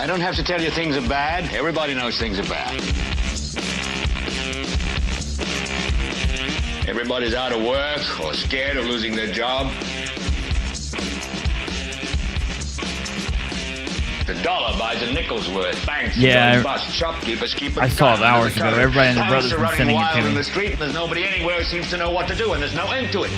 I don't have to tell you things are bad. Everybody knows things are bad. Everybody's out of work or scared of losing their job. The dollar buys a nickel's worth. Banks, bust, shopkeepers keep it. I saw it hours ago. Everybody and their brothers been sending it to me. In the street, and there's nobody anywhere who seems to know what to do, and there's no end to it.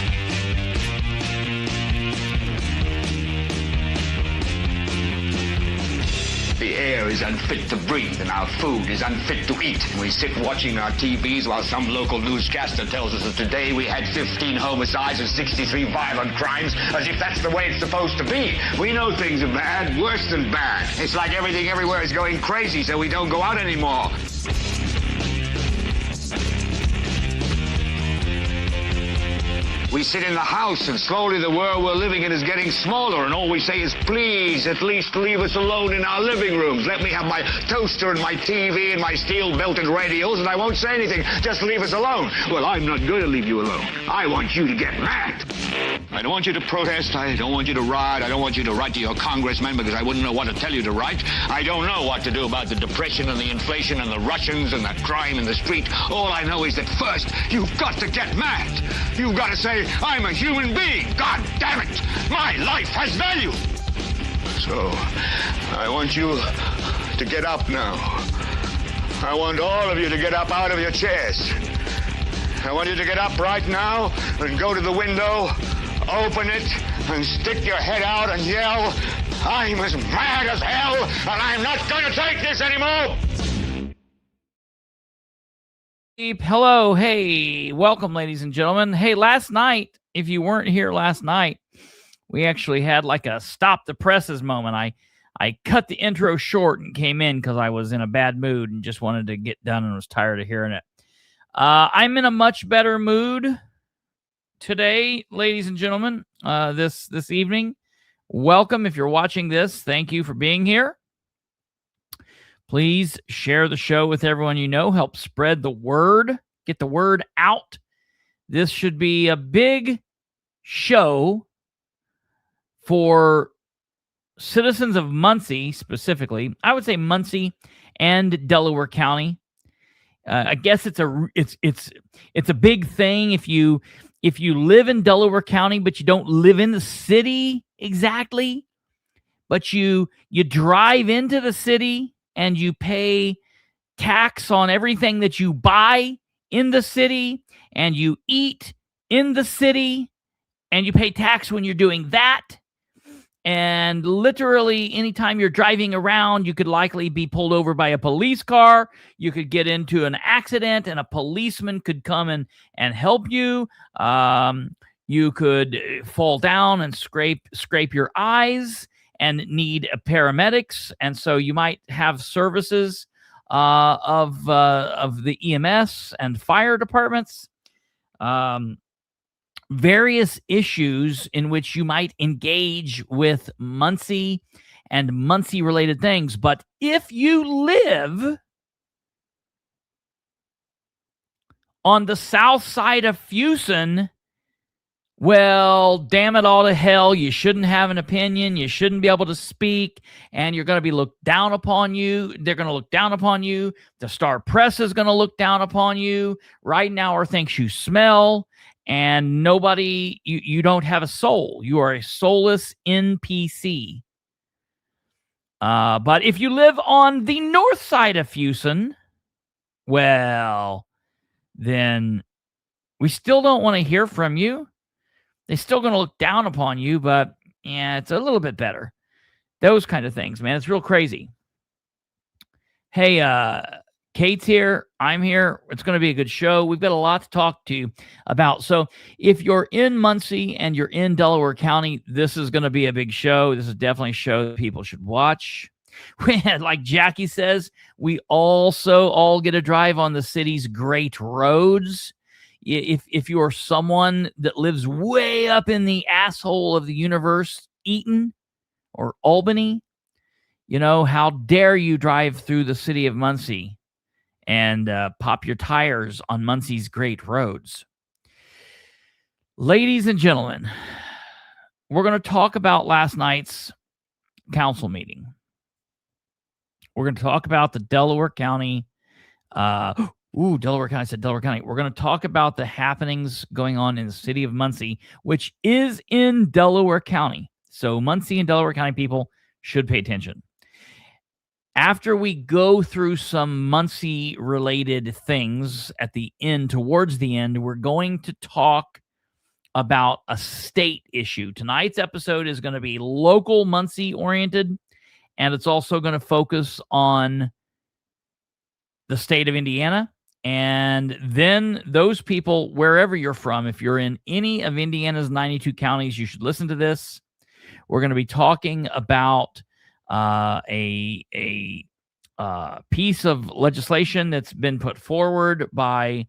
The air is unfit to breathe, and our food is unfit to eat. We sit watching our TVs while some local newscaster tells us that today we had 15 homicides and 63 violent crimes, as if that's the way it's supposed to be. We know things are bad, worse than bad. It's like everything everywhere is going crazy, so we don't go out anymore. We sit in the house, and slowly the world we're living in is getting smaller, and all we say is, please, at least leave us alone in our living rooms. Let me have my toaster and my TV and my steel-belted radios, and I won't say anything. Just leave us alone. Well, I'm not going to leave you alone. I want you to get mad. I don't want you to protest. I don't want you to riot. I don't want you to write to your congressman because I wouldn't know what to tell you to write. I don't know what to do about the depression and the inflation and the Russians and the crime in the street. All I know is that first, you've got to get mad. You've got to say, I'm a human being. God damn it. My life has value. So, I want you to get up now. I want all of you to get up out of your chairs. I want you to get up right now and go to the window, open it, and stick your head out and yell, I'm as mad as hell, and I'm not going to take this anymore. Hello, hey, welcome, ladies and gentlemen. Hey, last night, if you weren't here last night, we actually had like a stop the presses moment. I cut the intro short and came in because I was in a bad mood and just wanted to get done and was tired of hearing it. I'm in a much better mood today, ladies and gentlemen, this evening. Welcome. If you're watching this, thank you for being here. Please share the show with everyone you know. Help spread the word. Get the word out. This should be a big show for citizens of Muncie specifically. I would say Muncie and Delaware County. I guess it's a big thing if you live in Delaware County, but you don't live in the city exactly, but you drive into the city and you pay tax on everything that you buy in the city, and you eat in the city, and you pay tax when you're doing that. And literally, anytime you're driving around, you could likely be pulled over by a police car. You could get into an accident, and a policeman could come in and help you. You could fall down and scrape your eyes and need paramedics, and so you might have services of the EMS and fire departments. Various issues in which you might engage with Muncie and Muncie-related things. But if you live on the south side of Fuson, well, damn it all to hell, you shouldn't have an opinion, you shouldn't be able to speak, and you're going to be looked down upon you. They're going to look down upon you. The Star Press is going to look down upon you. Right now, or thinks you smell, and nobody, you don't have a soul. You are a soulless NPC. But if you live on the north side of Fuson, well, then we still don't want to hear from you. They're still going to look down upon you, but yeah, it's a little bit better. Those kind of things, man. It's real crazy. Hey, Kate's here. I'm here. It's going to be a good show. We've got a lot to talk to you about. So if you're in Muncie and you're in Delaware County, this is going to be a big show. This is definitely a show that people should watch. Like Jackie says, we also all get to drive on the city's great roads. If you're someone that lives way up in the asshole of the universe, Eaton or Albany, you know, how dare you drive through the city of Muncie and pop your tires on Muncie's great roads. Ladies and gentlemen, we're going to talk about last night's council meeting. We're going to talk about the Delaware County. Delaware County. I said Delaware County. We're going to talk about the happenings going on in the city of Muncie, which is in Delaware County. So Muncie and Delaware County people should pay attention. After we go through some Muncie-related things at the end, towards the end, we're going to talk about a state issue. Tonight's episode is going to be local Muncie-oriented, and it's also going to focus on the state of Indiana. And then those people, wherever you're from, if you're in any of Indiana's 92 counties, you should listen to this. We're going to be talking about a piece of legislation that's been put forward by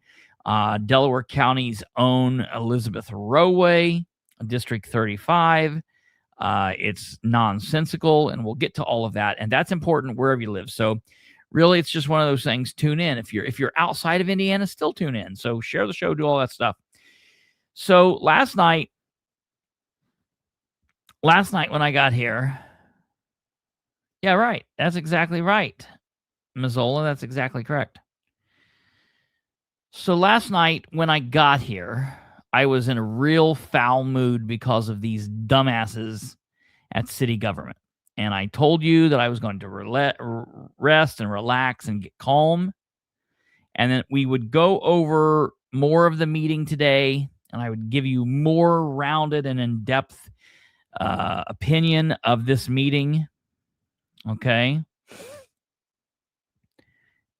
Delaware County's own Elizabeth Rowray, District 35. It's nonsensical, and we'll get to all of that. And that's important wherever you live. So really, it's just one of those things. Tune in. If you're outside of Indiana, still tune in. So share the show, do all that stuff. So last night when I got here, yeah, right. That's exactly right. Mazzola, that's exactly correct. So last night when I got here, I was in a real foul mood because of these dumbasses at city government. And I told you that I was going to rest and relax and get calm. And then we would go over more of the meeting today, and I would give you more rounded and in-depth opinion of this meeting. Okay.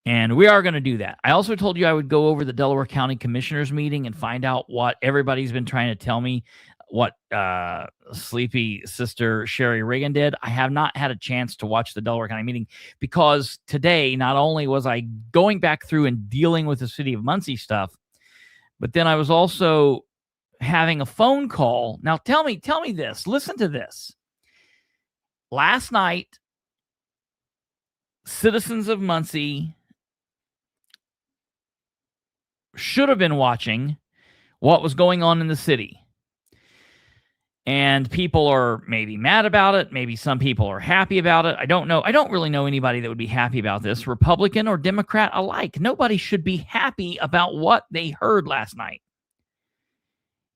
And we are going to do that. I also told you I would go over the Delaware County Commissioners meeting and find out what everybody's been trying to tell me, what sleepy sister Sherry Reagan did. I have not had a chance to watch the Delaware County meeting because today, not only was I going back through and dealing with the city of Muncie stuff, but then I was also having a phone call. Now tell me this, listen to this. Last night, citizens of Muncie should have been watching what was going on in the city. And people are maybe mad about it. Maybe some people are happy about it. I don't know. I don't really know anybody that would be happy about this, Republican or Democrat alike. Nobody should be happy about what they heard last night.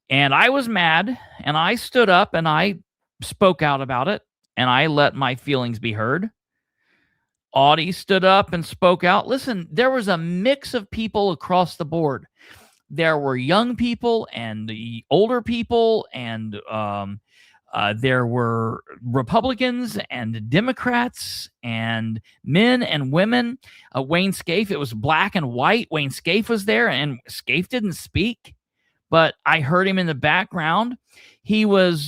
And I was mad, and I stood up and I spoke out about it, and I let my feelings be heard. Audie stood up and spoke out. Listen, there was a mix of people across the board. There were young people and older people, and there were Republicans and Democrats and men and women. Wayne Scaife, it was black and white. Wayne Scaife was there, and Scaife didn't speak, but I heard him in the background. He was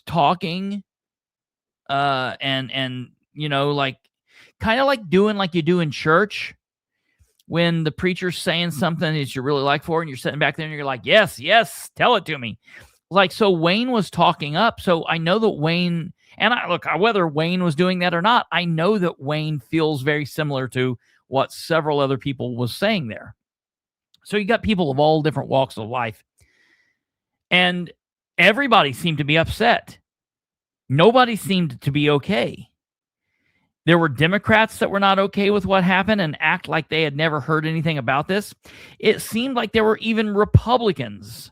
talking, and you know, like kind of like doing like you do in church. When the preacher's saying something that you really like for, and you're sitting back there and you're like, yes, tell it to me. Like, so Wayne was talking up. So I know that Wayne, and whether Wayne was doing that or not, I know that Wayne feels very similar to what several other people was saying there. So you got people of all different walks of life. And everybody seemed to be upset. Nobody seemed to be okay. There were Democrats that were not okay with what happened and act like they had never heard anything about this. It seemed like there were even Republicans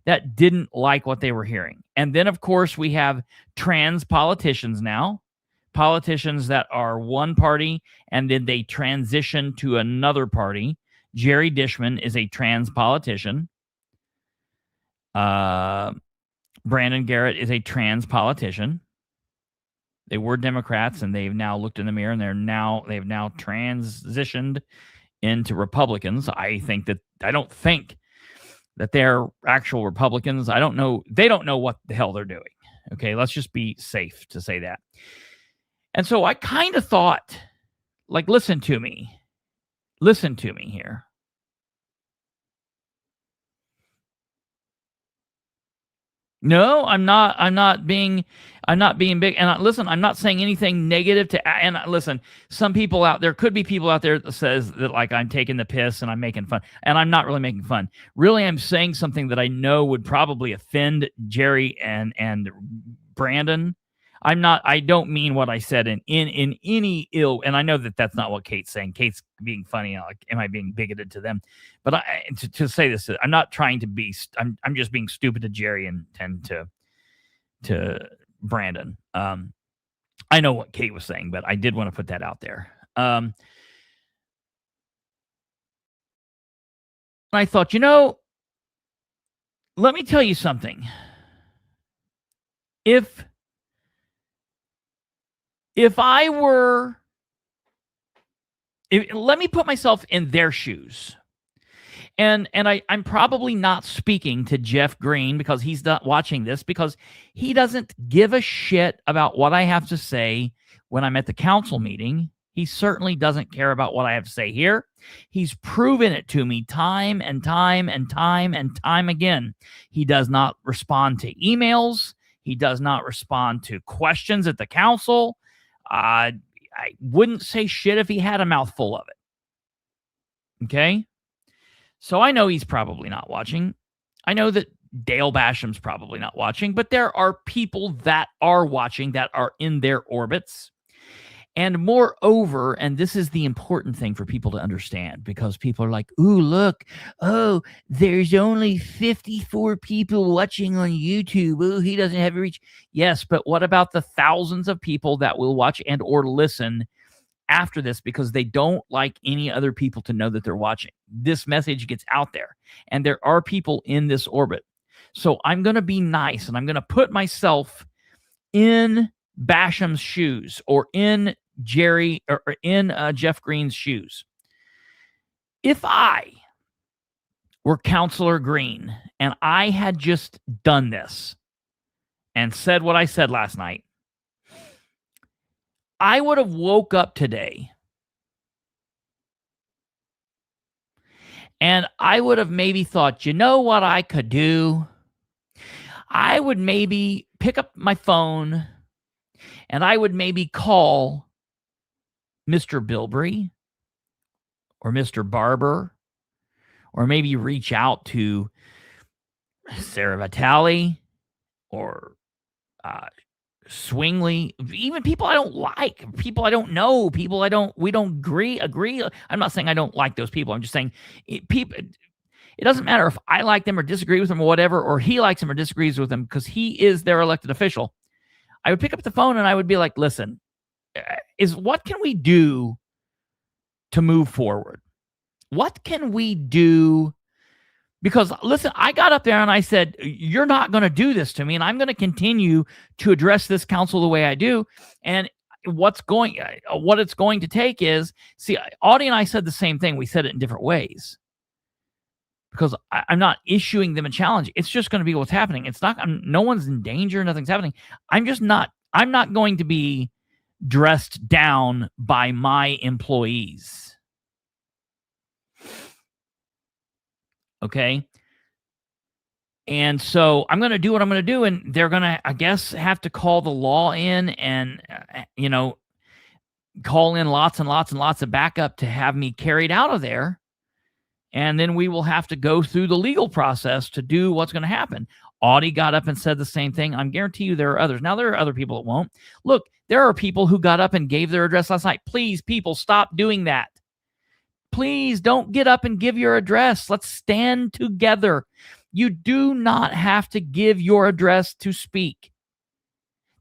that didn't like what they were hearing. And then, of course, we have trans politicians now, politicians that are one party and then they transition to another party. Jerry Dishman is a trans politician. Brandon Garrett is a trans politician. They were Democrats, and they've now looked in the mirror, and they've now transitioned into Republicans. I don't think that they're actual Republicans. I don't know. They don't know what the hell they're doing. Okay, let's just be safe to say that. And so I kind of thought, like, listen to me here. No, I'm not being big. And listen, I'm not saying anything negative to, and listen, some people out there, could be people out there that says that like I'm taking the piss and I'm making fun, and I'm not really making fun. Really, I'm saying something that I know would probably offend Jerry and Brandon. I don't mean what I said in any ill, and I know that that's not what Kate's saying. Kate's being funny. Like, am I being bigoted to them? But to say this, I'm not trying to be, I'm just being stupid to Jerry and tend to Brandon. I know what Kate was saying, but I did want to put that out there. I thought, let me tell you something. If I were, let me put myself in their shoes. And I'm probably not speaking to Jeff Green because he's not watching this, because he doesn't give a shit about what I have to say when I'm at the council meeting. He certainly doesn't care about what I have to say here. He's proven it to me time and time and time and time again. He does not respond to emails. He does not respond to questions at the council. I wouldn't say shit if he had a mouthful of it. Okay? So I know he's probably not watching. I know that Dale Basham's probably not watching, but there are people that are watching, that are in their orbits. And moreover, and this is the important thing for people to understand, because people are like, ooh, look, there's only 54 people watching on YouTube. Ooh, he doesn't have a reach. Yes, but what about the thousands of people that will watch and or listen after this because they don't like any other people to know that they're watching? This message gets out there, and there are people in this orbit. So I'm going to be nice, and I'm going to put myself in Basham's shoes, or in Jerry, or in Jeff Green's shoes. If I were Counselor Green and I had just done this and said what I said last night, I would have woke up today and I would have maybe thought, you know what I could do? I would maybe pick up my phone and I would maybe call Mr. Bilbrey or Mr. Barber, or maybe reach out to Sarah Vitale or Swingley, even people I don't like, people I don't know, people we don't agree. I'm not saying I don't like those people. I'm just saying it doesn't matter if I like them or disagree with them or whatever, or he likes them or disagrees with them, because he is their elected official. I would pick up the phone and I would be like, listen, what can we do to move forward? What can we do? Because, listen, I got up there and I said, you're not going to do this to me, and I'm going to continue to address this council the way I do. And what it's going to take is, see, Audie and I said the same thing. We said it in different ways, because I'm not issuing them a challenge. It's just going to be what's happening. It's not, no one's in danger. Nothing's happening. I'm not going to be dressed down by my employees. Okay. And so I'm going to do what I'm going to do. And they're going to, I guess, have to call the law in and, call in lots and lots and lots of backup to have me carried out of there. And then we will have to go through the legal process to do what's going to happen. Audie got up and said the same thing. I guarantee you there are others. Now, there are other people that won't. Look, there are people who got up and gave their address last night. Please, people, stop doing that. Please don't get up and give your address. Let's stand together. You do not have to give your address to speak.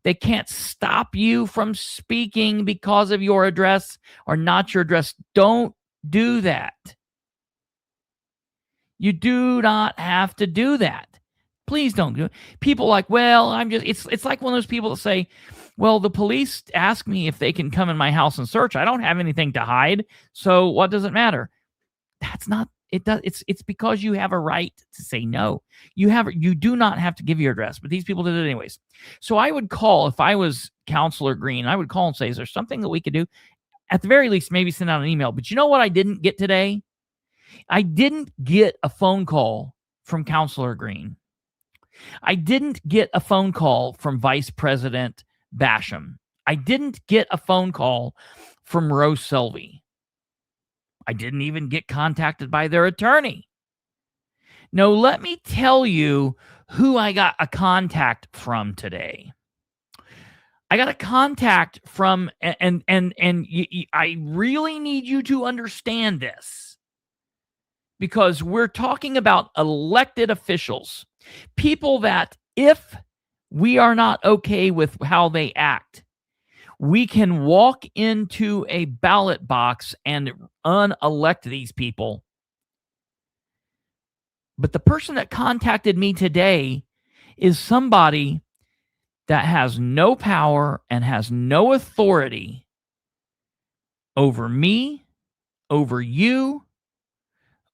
They can't stop you from speaking because of your address or not your address. Don't do that. You do not have to do that. Please don't do it. People like, well, it's like one of those people that say, well, the police ask me if they can come in my house and search. I don't have anything to hide. So what does it matter? That's not, it does. It's because you have a right to say no. You do not have to give your address, but these people did it anyways. So I would call, if I was Counselor Green, I would call and say, is there something that we could do? At the very least, maybe send out an email. But you know what I didn't get today? I didn't get a phone call from Counselor Green. I didn't get a phone call from Vice President Basham. I didn't get a phone call from Rose Selvey. I didn't even get contacted by their attorney. No, let me tell you who I got a contact from today. I got a contact from, I really need you to understand this, because we're talking about elected officials, people that if we are not okay with how they act, we can walk into a ballot box and unelect these people. But the person that contacted me today is somebody that has no power and has no authority over me, over you,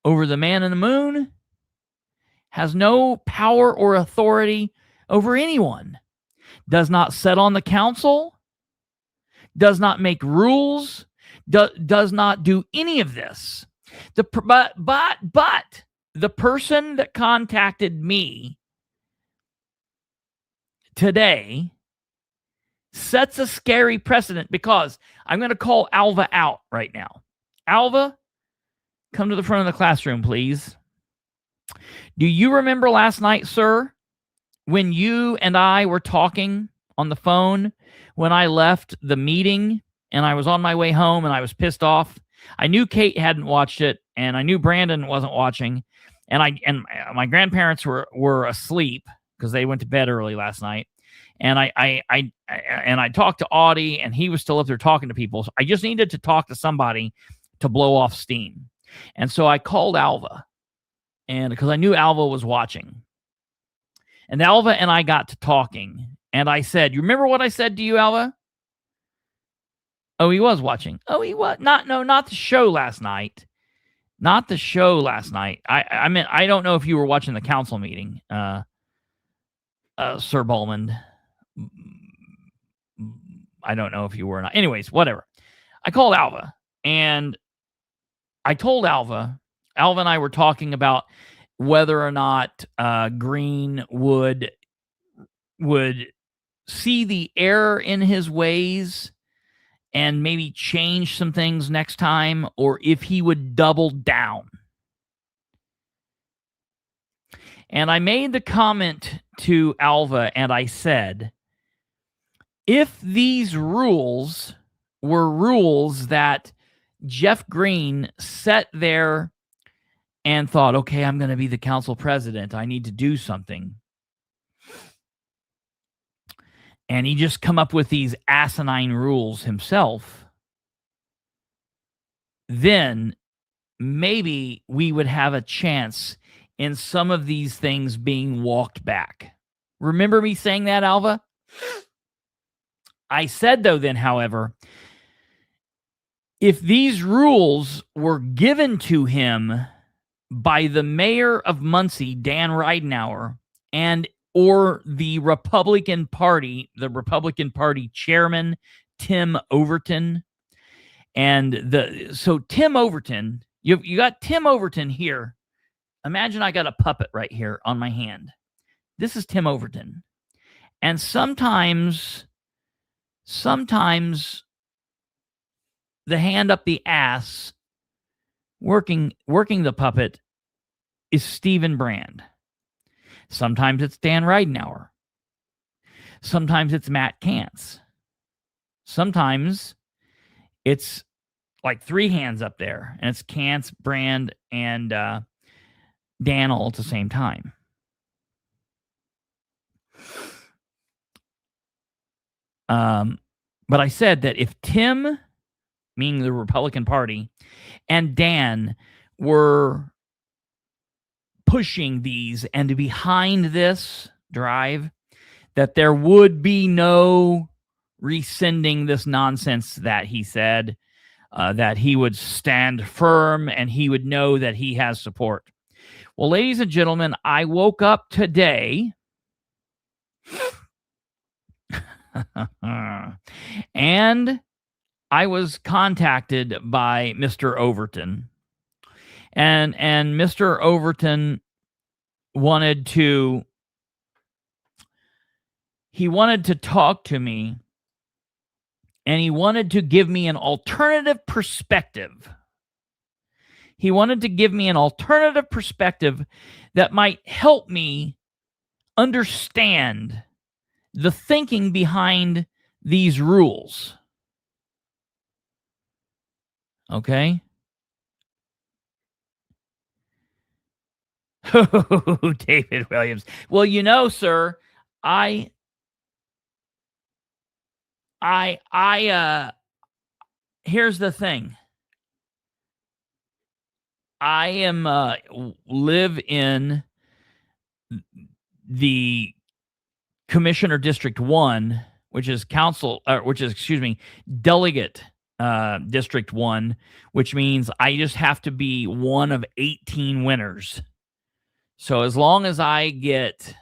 over the man in the moon, has no power or authority over anyone, does not sit on the council, does not make rules, does not do any of this. But the person that contacted me today sets a scary precedent, because I'm going to call Alva out right now. Alva, come to the front of the classroom, please. Do you remember last night, sir, when you and I were talking on the phone when I left the meeting and I was on my way home and I was pissed off? I knew Kate hadn't watched it, and I knew Brandon wasn't watching, and my grandparents were asleep because they went to bed early last night. And I talked to Audie, and he was still up there talking to people. So I just needed to talk to somebody to blow off steam. And so I called Alva, and because I knew Alva was watching. And Alva and I got to talking, and I said, you remember what I said to you, Alva? Oh, he was watching. Oh, he was not the show last night. Not the show last night. I mean, I don't know if you were watching the council meeting, Sir Bowman. I don't know if you were or not. Anyways, whatever. I called Alva, and I told Alva and I were talking about whether or not Green would see the error in his ways and maybe change some things next time, or if he would double down. And I made the comment to Alva, and I said, if these rules were rules that Jeff Green set there and thought, okay, I'm going to be the council president, I need to do something, and he just come up with these asinine rules himself, then maybe we would have a chance in some of these things being walked back. Remember me saying that, Alva? I said, though, then, however, if these rules were given to him by the mayor of Muncie, Dan Ridenour, and or the Republican Party chairman, Tim Overton, so Tim Overton, you got Tim Overton here. Imagine I got a puppet right here on my hand. This is Tim Overton. And sometimes the hand up the ass working the puppet is Stephen Brand. Sometimes it's Dan Ridenour. Sometimes it's Matt Kantz. Sometimes it's like three hands up there, and it's Kantz, Brand, and Dan all at the same time. But I said that if Tim, meaning the Republican Party, and Dan were pushing these and behind this drive, that there would be no rescinding this nonsense that he said, that he would stand firm and he would know that he has support. Well, ladies and gentlemen, I woke up today and I was contacted by Mr. Overton. And Mr. Overton wanted to talk to me, and he wanted to give me an alternative perspective. He wanted to give me an alternative perspective that might help me understand the thinking behind these rules. Okay? Oh, David Williams. Well, you know, sir, here's the thing. I am live in the Commissioner District 1, which is Delegate District 1, which means I just have to be one of 18 winners. So as long as I get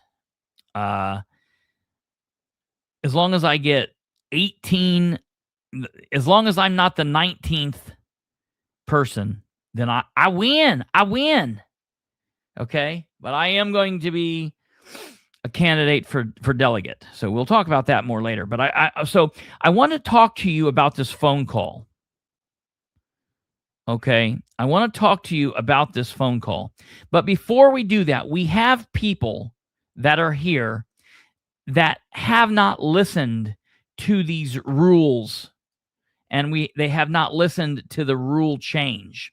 18, as long as I'm not the 19th person, then I win. I win. Okay? But I am going to be a candidate for delegate. So we'll talk about that more later. But I want to talk to you about this phone call. Okay? I want to talk to you about this phone call. But before we do that, we have people that are here that have not listened to these rules, and they have not listened to the rule change.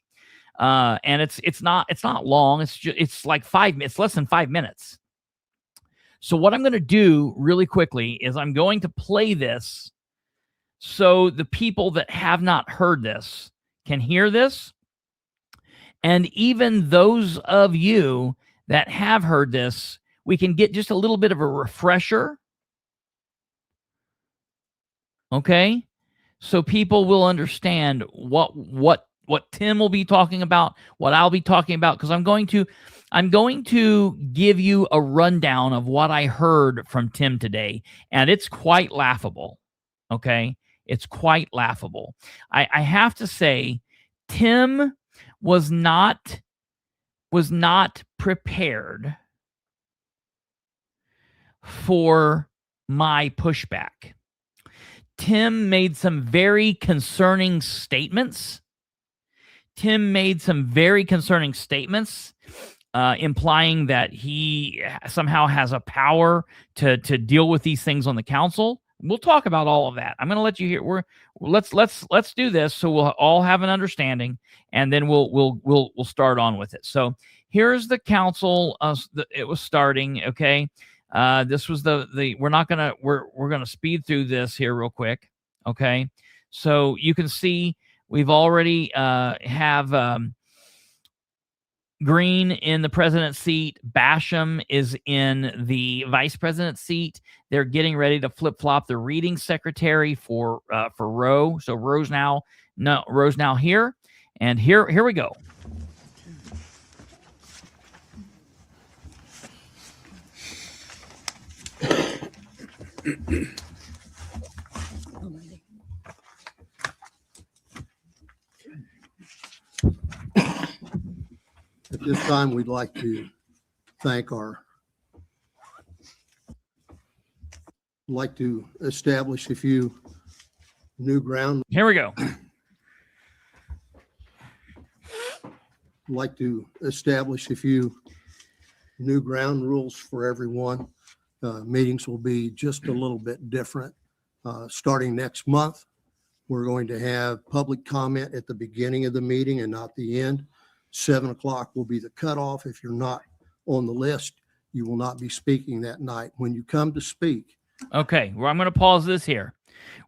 And it's not long. It's like 5 minutes. It's less than 5 minutes. So what I'm going to do really quickly is I'm going to play this so the people that have not heard this can hear this. And even those of you that have heard this, we can get just a little bit of a refresher. Okay? So people will understand what Tim will be talking about, what I'll be talking about, because I'm going to give you a rundown of what I heard from Tim today, and it's quite laughable. Okay? It's quite laughable. I have to say, Tim was not prepared for my pushback. Tim made some very concerning statements. Implying that he somehow has a power to deal with these things on the council. We'll talk about all of that. I'm going to let you hear. Let's do this so we'll all have an understanding, and then we'll start on with it. So here's the council. It was starting. Okay. This was we're going to speed through this here real quick. Okay. So you can see we've already have Green in the president's seat. Basham is in the vice president's seat. They're getting ready to flip-flop the reading secretary for Rowe. So Rowe's now here. And here we go. At this time, we'd like to establish a few new ground. Here we go. Like to establish a few new ground rules for everyone. Meetings will be just a little bit different. Starting next month, we're going to have public comment at the beginning of the meeting and not the end. 7 o'clock will be the cutoff. If you're not on the list, you will not be speaking that night. When you come to speak. Okay, well, I'm going to pause this here.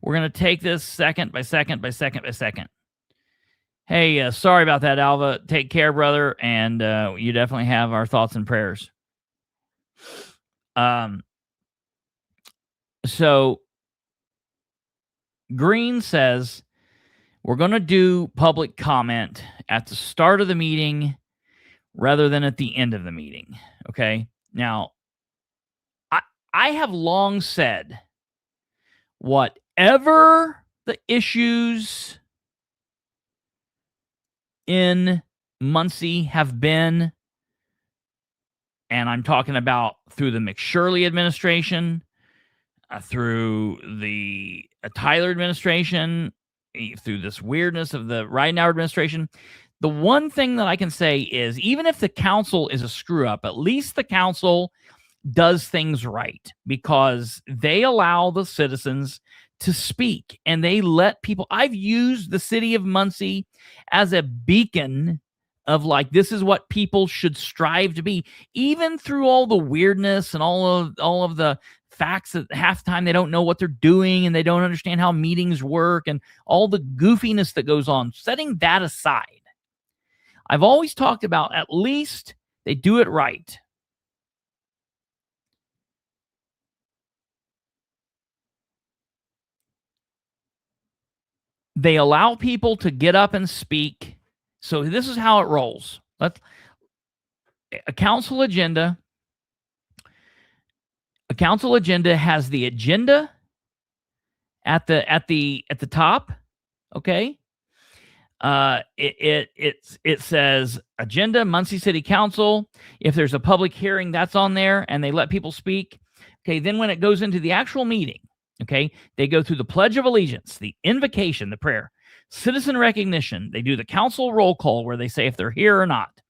We're going to take this second by second by second by second. Hey, sorry about that, Alva. Take care, brother, and you definitely have our thoughts and prayers. So Green says we're going to do public comment at the start of the meeting rather than at the end of the meeting. Okay. Now, I have long said whatever the issues in Muncie have been, and I'm talking about through the McShirley administration, through the Tyler administration, through this weirdness of the Ridenhour administration, the one thing that I can say is even if the council is a screw up, at least the council does things right because they allow the citizens to speak, and they let people. I've used the city of Muncie as a beacon of like, this is what people should strive to be, even through all the weirdness and all of the facts that half the time they don't know what they're doing and they don't understand how meetings work and all the goofiness that goes on. Setting that aside, I've always talked about at least they do it right. They allow people to get up and speak. So this is how it rolls. A council agenda. A council agenda has the agenda at the top. Okay. It says agenda, Muncie City Council. If there's a public hearing, that's on there, and they let people speak. Okay. Then when it goes into the actual meeting, okay, they go through the Pledge of Allegiance, the invocation, the prayer, citizen recognition. They do the council roll call where they say if they're here or not.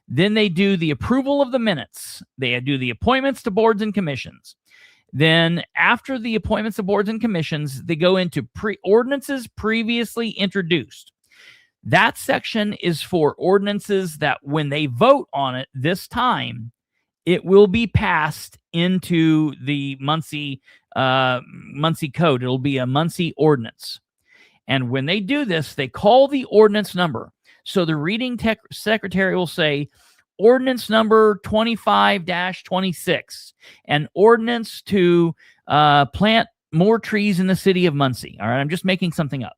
Then they do the approval of the minutes. They do the appointments to boards and commissions. Then after the appointments to boards and commissions, they go into ordinances previously introduced. That section is for ordinances that when they vote on it this time, it will be passed into the Muncie code. It'll be a Muncie ordinance. And when they do this, they call the ordinance number. So the reading secretary will say, ordinance number 25-26, an ordinance to plant more trees in the city of Muncie. All right, I'm just making something up.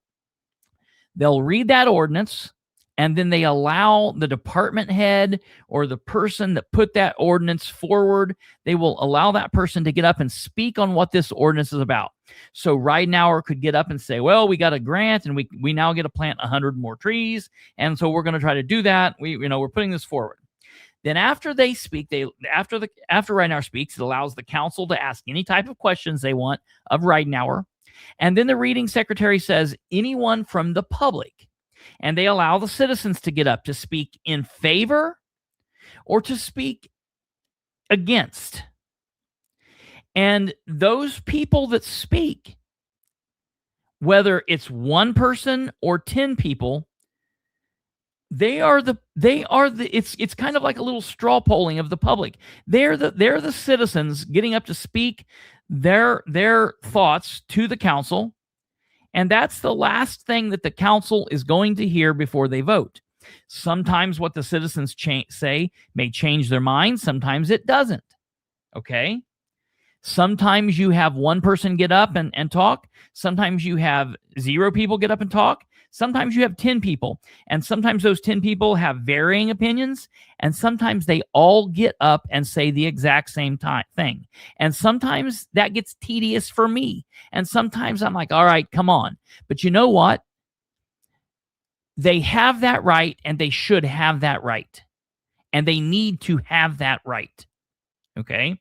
They'll read that ordinance, and then they allow the department head or the person that put that ordinance forward, they will allow that person to get up and speak on what this ordinance is about. So Ridenauer could get up and say, well, we got a grant and we now get to plant 100 more trees. And so we're going to try to do that. We're putting this forward. Then after they speak, after Ridenauer speaks, it allows the council to ask any type of questions they want of Ridenauer. And then the reading secretary says, anyone from the public. And they allow the citizens to get up to speak in favor or to speak against. And those people that speak, whether it's one person or 10 people, it's kind of like a little straw polling of the public. They're the citizens getting up to speak their thoughts to the council. And that's the last thing that the council is going to hear before they vote. Sometimes what the citizens say may change their mind. Sometimes it doesn't. Okay. Sometimes you have one person get up and talk. Sometimes you have 0 people get up and talk. Sometimes you have 10 people. And sometimes those 10 people have varying opinions. And sometimes they all get up and say the exact same thing. And sometimes that gets tedious for me. And sometimes I'm like, all right, come on. But you know what? They have that right, and they should have that right. And they need to have that right. Okay?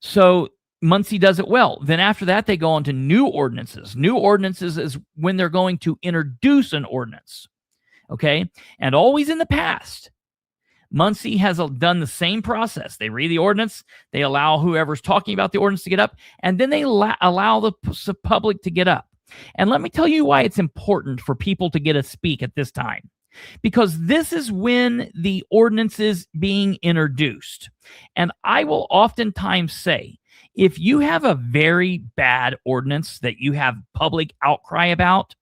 So Muncie does it well. Then after that, they go on to new ordinances. New ordinances is when they're going to introduce an ordinance. Okay? And always in the past, Muncie has done the same process. They read the ordinance, they allow whoever's talking about the ordinance to get up, and then they allow the public to get up. And let me tell you why it's important for people to get a speak at this time. Because this is when the ordinance is being introduced. And I will oftentimes say, if you have a very bad ordinance that you have public outcry about,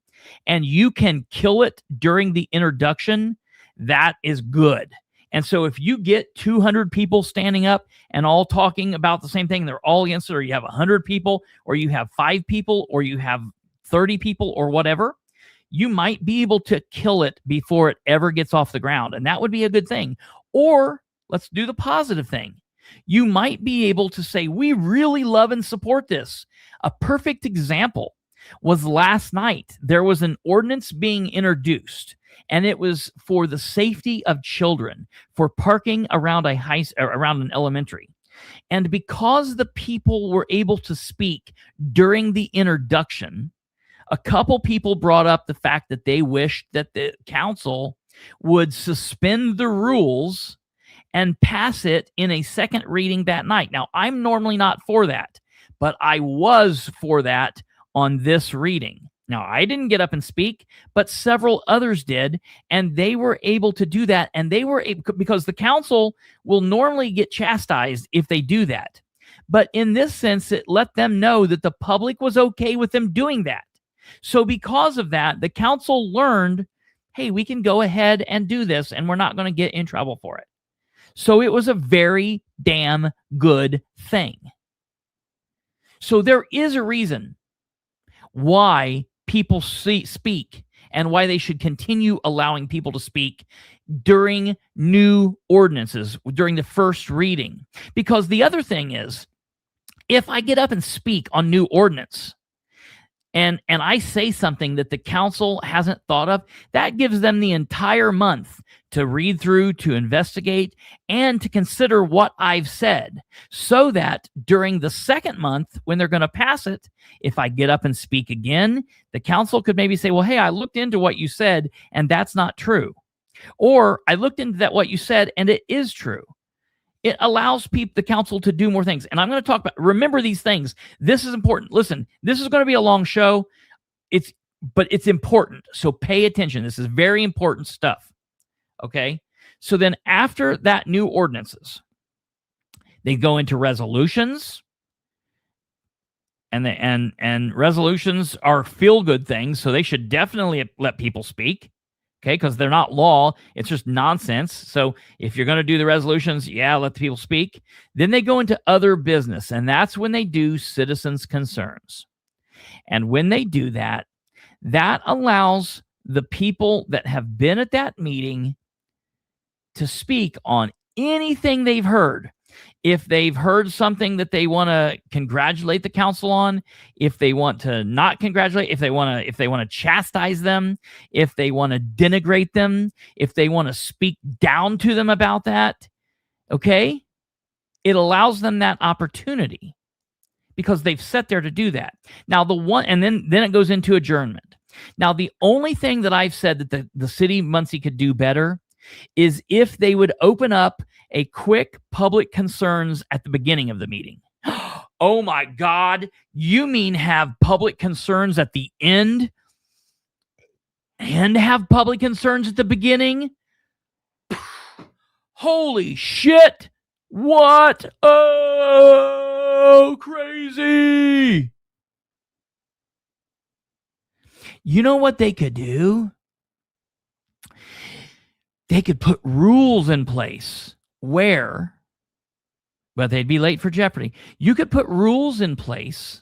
and you can kill it during the introduction, that is good. And so if you get 200 people standing up and all talking about the same thing, they're all against it, or you have 100 people, or you have 5 people, or you have 30 people, or whatever, you might be able to kill it before it ever gets off the ground. And that would be a good thing. Or let's do the positive thing. You might be able to say, we really love and support this. A perfect example was last night. There was an ordinance being introduced, and it was for the safety of children, for parking around around an elementary. And because the people were able to speak during the introduction, a couple people brought up the fact that they wished that the council would suspend the rules and pass it in a second reading that night. Now, I'm normally not for that, but I was for that on this reading. Now, I didn't get up and speak, but several others did, and they were able to do that. And they were able, because the council will normally get chastised if they do that. But in this sense, it let them know that the public was okay with them doing that. So because of that, the council learned, hey, we can go ahead and do this, and we're not going to get in trouble for it. So it was a very damn good thing. So there is a reason why people speak and why they should continue allowing people to speak during new ordinances, during the first reading. Because the other thing is, if I get up and speak on new ordinance and I say something that the council hasn't thought of, that gives them the entire month to read through, to investigate, and to consider what I've said, so that during the second month, when they're going to pass it, if I get up and speak again, the council could maybe say, well, hey, I looked into what you said, and that's not true. Or I looked into what you said, and it is true. It allows the council to do more things. And I'm going to talk about, remember these things. This is important. Listen, this is going to be a long show. But it's important. So pay attention. This is very important stuff. Okay. So then after that new ordinances, they go into resolutions, and resolutions are feel-good things. So they should definitely let people speak. Okay, because they're not law. It's just nonsense. So if you're going to do the resolutions, yeah, let the people speak. Then they go into other business, and that's when they do citizens' concerns. And when they do that, that allows the people that have been at that meeting to speak on anything they've heard. If they've heard something that they want to congratulate the council on, if they want to not congratulate, if they want to chastise them, if they want to denigrate them, if they want to speak down to them about that, okay? It allows them that opportunity because they've sat there to do that. Now and then it goes into adjournment. Now, the only thing that I've said that the city of Muncie could do better is if they would open up a quick public concerns at the beginning of the meeting. Oh my God, you mean have public concerns at the end and have public concerns at the beginning? Holy shit. What? Oh, crazy. You know what they could do? They could put rules in place but they'd be late for Jeopardy. You could put rules in place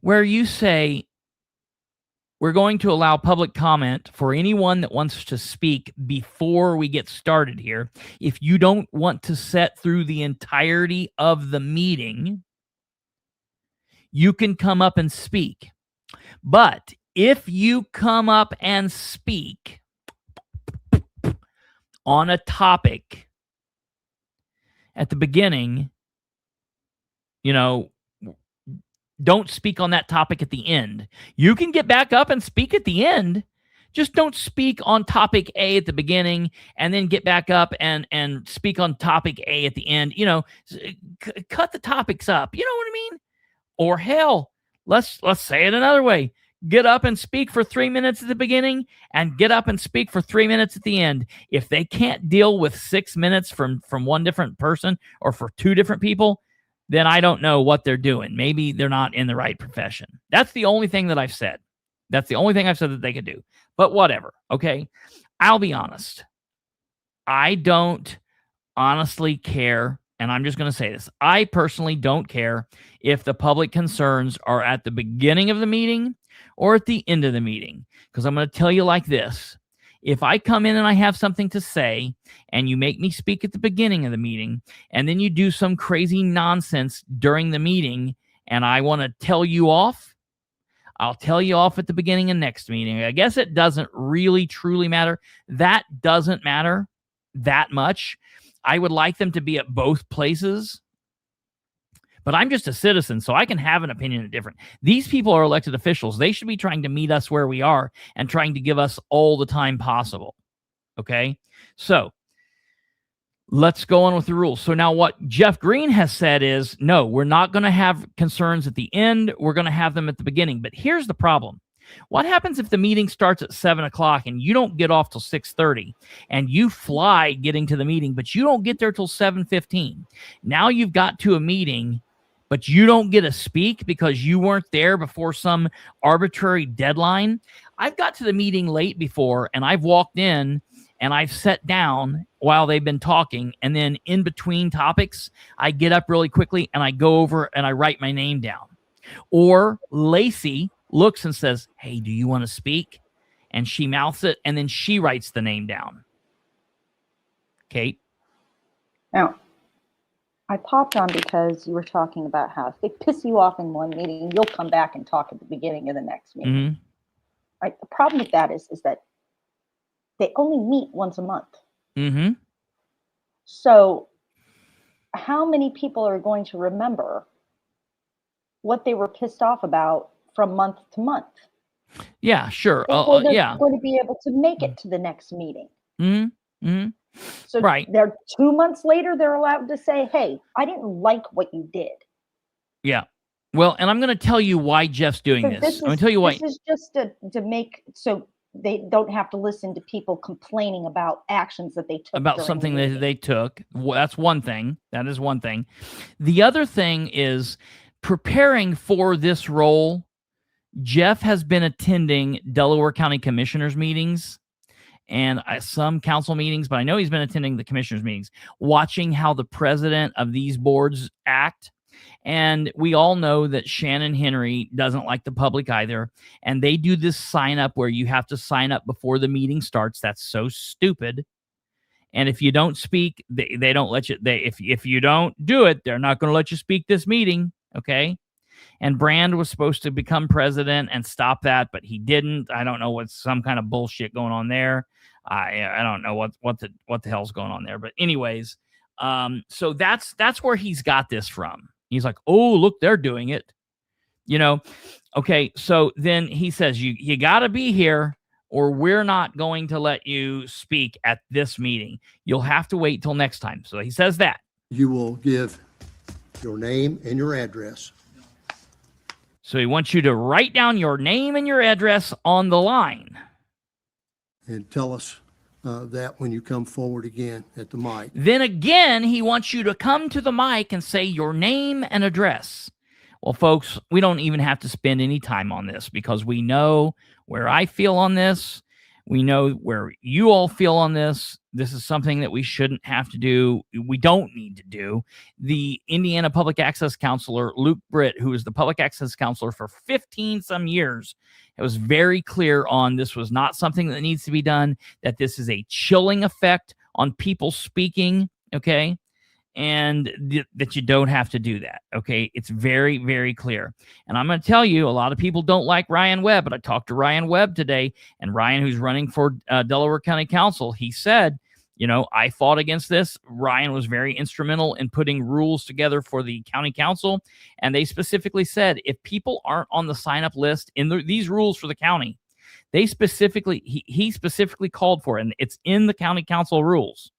where you say, we're going to allow public comment for anyone that wants to speak before we get started here. If you don't want to sit through the entirety of the meeting, you can come up and speak. But if you come up and speak on a topic at the beginning, don't speak on that topic at the end. You can get back up and speak at the end. Just don't speak on topic A at the beginning and then get back up and speak on topic A at the end. Cut the topics up. You know what I mean? Or hell, let's say it another way. Get up and speak for 3 minutes at the beginning and get up and speak for 3 minutes at the end. If they can't deal with 6 minutes from one different person or for two different people, then I don't know what they're doing. Maybe they're not in the right profession. That's the only thing that I've said. That's the only thing I've said that they could do. But whatever, okay? I'll be honest. I don't honestly care, and I'm just going to say this. I personally don't care if the public concerns are at the beginning of the meeting or at the end of the meeting, because I'm going to tell you like this. If I come in and I have something to say and you make me speak at the beginning of the meeting and then you do some crazy nonsense during the meeting and I want to tell you off, I'll tell you off at the beginning of next meeting. I guess it doesn't really truly matter. That doesn't matter that much. I would like them to be at both places. But I'm just a citizen, so I can have an opinion that's different. These people are elected officials. They should be trying to meet us where we are and trying to give us all the time possible. Okay? So, let's go on with the rules. So now what Jeff Green has said is, no, we're not going to have concerns at the end. We're going to have them at the beginning. But here's the problem. What happens if the meeting starts at 7 o'clock and you don't get off till 6:30 and you fly getting to the meeting, but you don't get there till 7:15? Now you've got to a meeting, but you don't get to speak because you weren't there before some arbitrary deadline. I've got to the meeting late before, and I've walked in and I've sat down while they've been talking, and then in between topics, I get up really quickly and I go over and I write my name down. Or Lacey looks and says, hey, do you want to speak? And she mouths it, and then she writes the name down. Kate? Now, I popped on because you were talking about how if they piss you off in one meeting, you'll come back and talk at the beginning of the next meeting. Mm-hmm. Right? The problem with that is that they only meet once a month. Mm-hmm. So how many people are going to remember what they were pissed off about from month to month? Yeah, sure. Before they're yeah. going to be able to make it to the next meeting. Mm-hmm. Mm-hmm. So right. They're 2 months later, they're allowed to say, hey, I didn't like what you did. Yeah. Well, and I'm going to tell you why Jeff's doing this. I'm going to tell you why. This is just to make so they don't have to listen to people complaining about actions that they took. About something that they took. Well, that's one thing. That is one thing. The other thing is preparing for this role. Jeff has been attending Delaware County Commissioners meetings and some council meetings, but I know he's been attending the commissioners meetings, watching how the president of these boards act. And we all know that Shannon Henry doesn't like the public either. And they do this sign up where you have to sign up before the meeting starts. That's so stupid. And if you don't speak, they don't let you. If you don't do it, they're not going to let you speak this meeting. Okay. And Brand was supposed to become president and stop that, but he didn't. I don't know what's some kind of bullshit going on there. I don't know what the hell's going on there. But anyways, so that's where he's got this from. He's like, oh, look, they're doing it. You know, okay. So then he says, you got to be here or we're not going to let you speak at this meeting. You'll have to wait till next time. So he says that. You will give your name and your address. So he wants you to write down your name and your address on the line. And tell us that when you come forward again at the mic. Then again, he wants you to come to the mic and say your name and address. Well, folks, we don't even have to spend any time on this because we know where I feel on this. We know where you all feel on this. This is something that we shouldn't have to do. We don't need to do. The Indiana Public Access Counselor, Luke Britt, who was the public access counselor for 15 some years, it was very clear on this was not something that needs to be done, that this is a chilling effect on people speaking, okay? And that you don't have to do that, okay? It's very, very clear. And I'm going to tell you, a lot of people don't like Ryan Webb, but I talked to Ryan Webb today, and Ryan, who's running for Delaware County Council, he said, you know, I fought against this. Ryan was very instrumental in putting rules together for the county council, and they specifically said if people aren't on the sign-up list in these rules for the county, they specifically, he specifically called for it, and it's in the county council rules,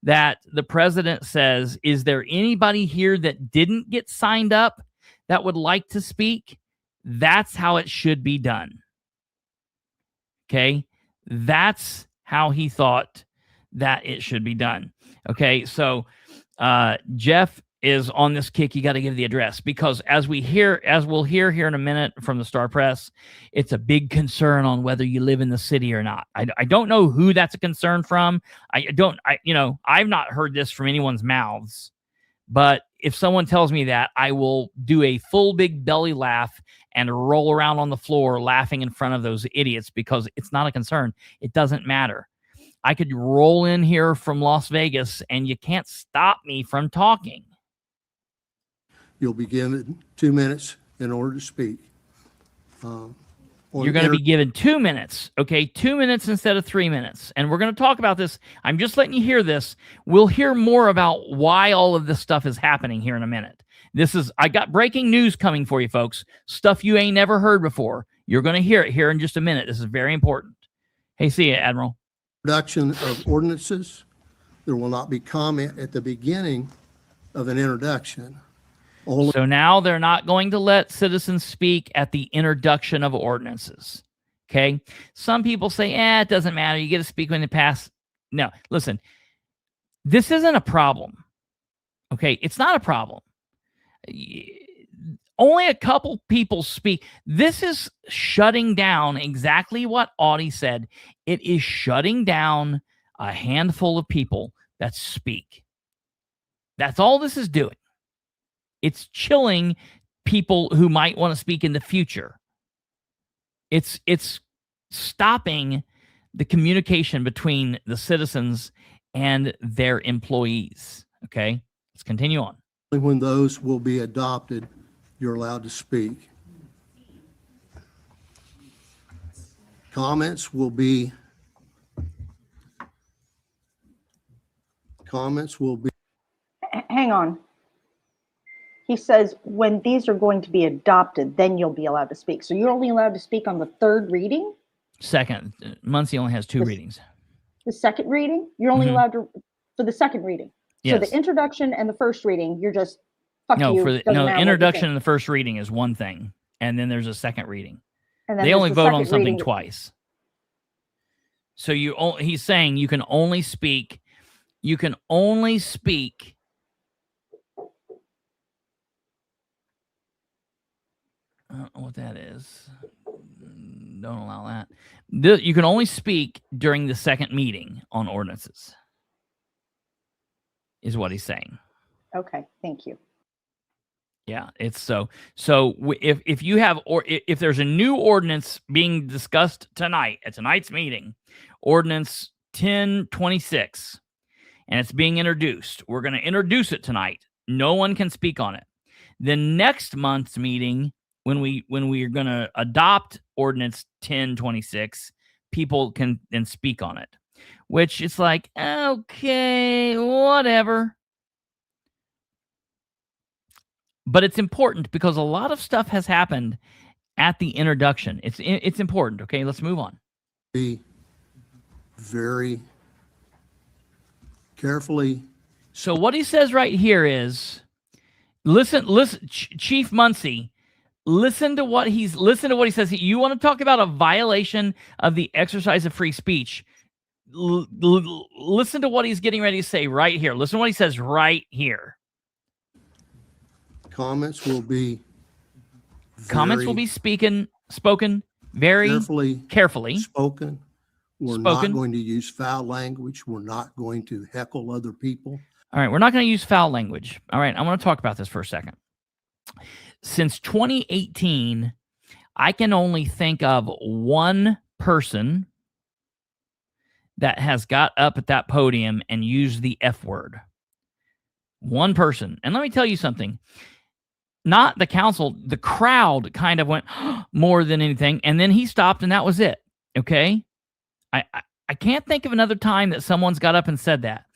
that the president says, is there anybody here that didn't get signed up that would like to speak? That's how it should be done. Okay? That's how he thought that it should be done. Okay? So Jeff is on this kick. You got to give the address because as we'll hear here in a minute from the Star Press, it's a big concern on whether you live in the city or not. I don't know who that's a concern from. I've not heard this from anyone's mouths, but if someone tells me that, I will do a full big belly laugh and roll around on the floor laughing in front of those idiots because it's not a concern. It doesn't matter. I could roll in here from Las Vegas and you can't stop me from talking. You'll be given 2 minutes in order to speak. You're going to be given 2 minutes, okay? 2 minutes instead of 3 minutes. And we're going to talk about this. I'm just letting you hear this. We'll hear more about why all of this stuff is happening here in a minute. I got breaking news coming for you, folks. Stuff you ain't never heard before. You're going to hear it here in just a minute. This is very important. Hey, see you, Admiral. Production of ordinances, There will not be comment at the beginning of an introduction. Only So now they're not going to let citizens speak at the introduction of ordinances. Okay. Some people say, it doesn't matter. You get to speak when they pass. No, listen, this isn't a problem. Okay. It's not a problem. Only a couple people speak. This is shutting down exactly what Audie said. It is shutting down a handful of people that speak. That's all this is doing. It's chilling people who might want to speak in the future. It's stopping the communication between the citizens and their employees. Okay, let's continue on. when those will be adopted, you're allowed to speak. Comments will be Hang on. He says when these are going to be adopted, then you'll be allowed to speak. So you're only allowed to speak on the third reading? Second. Muncie only has two readings. The second reading? You're only allowed to, for the second reading. Yes. So the introduction and the first reading, you're just, fuck you. For the doesn't matter what you introduction think. and the first reading is one thing. And then there's a second reading. And then They there's only the vote on second something reading. twice. So he's saying you can only speak. You can only speak. I don't know what that is. Don't allow that. You can only speak during the second meeting on ordinances, is what he's saying. Okay, thank you. Yeah, it's so if you have, or if there's a new ordinance being discussed tonight at tonight's meeting, ordinance 1026, and it's being introduced, we're going to introduce it tonight. No one can speak on it. The next month's meeting, when we are going to adopt ordinance 1026, people can then speak on it, which it's like, okay, whatever. But it's important because a lot of stuff has happened at the introduction. It's important. Okay, let's move on. Be very carefully. So what he says right here is, listen, Chief Muncie, listen to what he says. You want to talk about a violation of the exercise of free speech? Listen to what he's getting ready to say right here. Listen to what he says right here. Comments will be spoken very carefully. Spoken. We're not going to use foul language. We're not going to heckle other people. All right, we're not going to use foul language. All right, I want to talk about this for a second. Since 2018, I can only think of one person that has got up at that podium and used the F word. One person. And let me tell you something. Not the council, the crowd kind of went more than anything. And then he stopped and that was it. Okay. I can't think of another time that someone's got up and said that.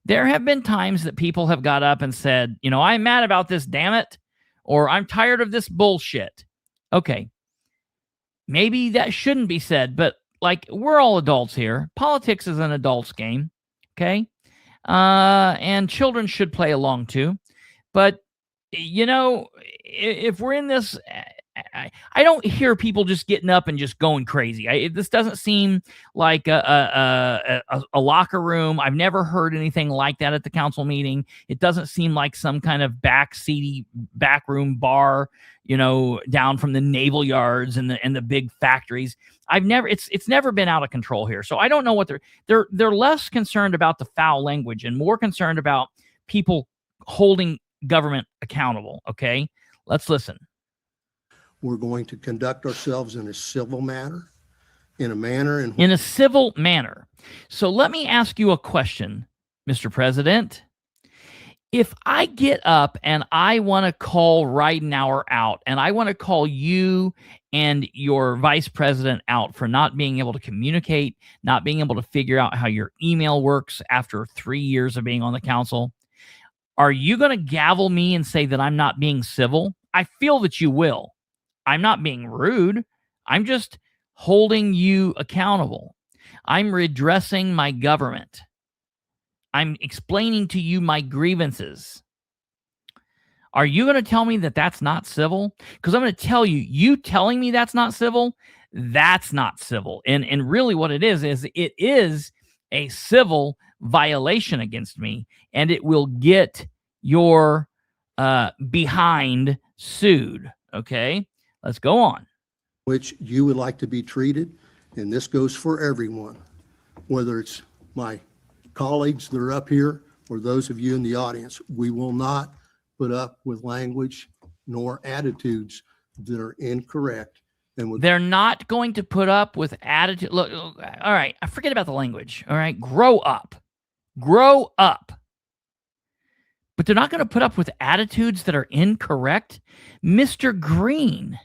There have been times that people have got up and said, I'm mad about this, damn it. Or I'm tired of this bullshit. Okay. Maybe that shouldn't be said, but like, we're all adults here. Politics is an adult's game. Okay. And children should play along too. But if we're in this, I don't hear people just getting up and just going crazy. This doesn't seem like a locker room. I've never heard anything like that at the council meeting. It doesn't seem like some kind of backroom bar, down from the naval yards and the big factories. It's never been out of control here. So I don't know what they're less concerned about the foul language and more concerned about people holding government accountable. Okay, let's listen. We're going to conduct ourselves in a civil manner, in a civil manner. So let me ask you a question, Mr. President. If I get up and I want to call Ridenhour out, and I want to call you and your vice president out for not being able to communicate, not being able to figure out how your email works after 3 years of being on the council, are you going to gavel me and say that I'm not being civil? I feel that you will. I'm not being rude. I'm just holding you accountable. I'm redressing my government. I'm explaining to you my grievances. Are you going to tell me that that's not civil? Because I'm going to tell you, you telling me that's not civil, that's not civil. And really what it is it is a civil violation against me, and it will get your behind sued. Okay, let's go on. Which you would like to be treated, and this goes for everyone, whether it's my colleagues that are up here or those of you in the audience. We will not put up with language nor attitudes that are incorrect. And they're not going to put up with attitude. Look, all right, I forget about the language. All right, grow up. Grow up. But they're not going to put up with attitudes that are incorrect. Mr. Green,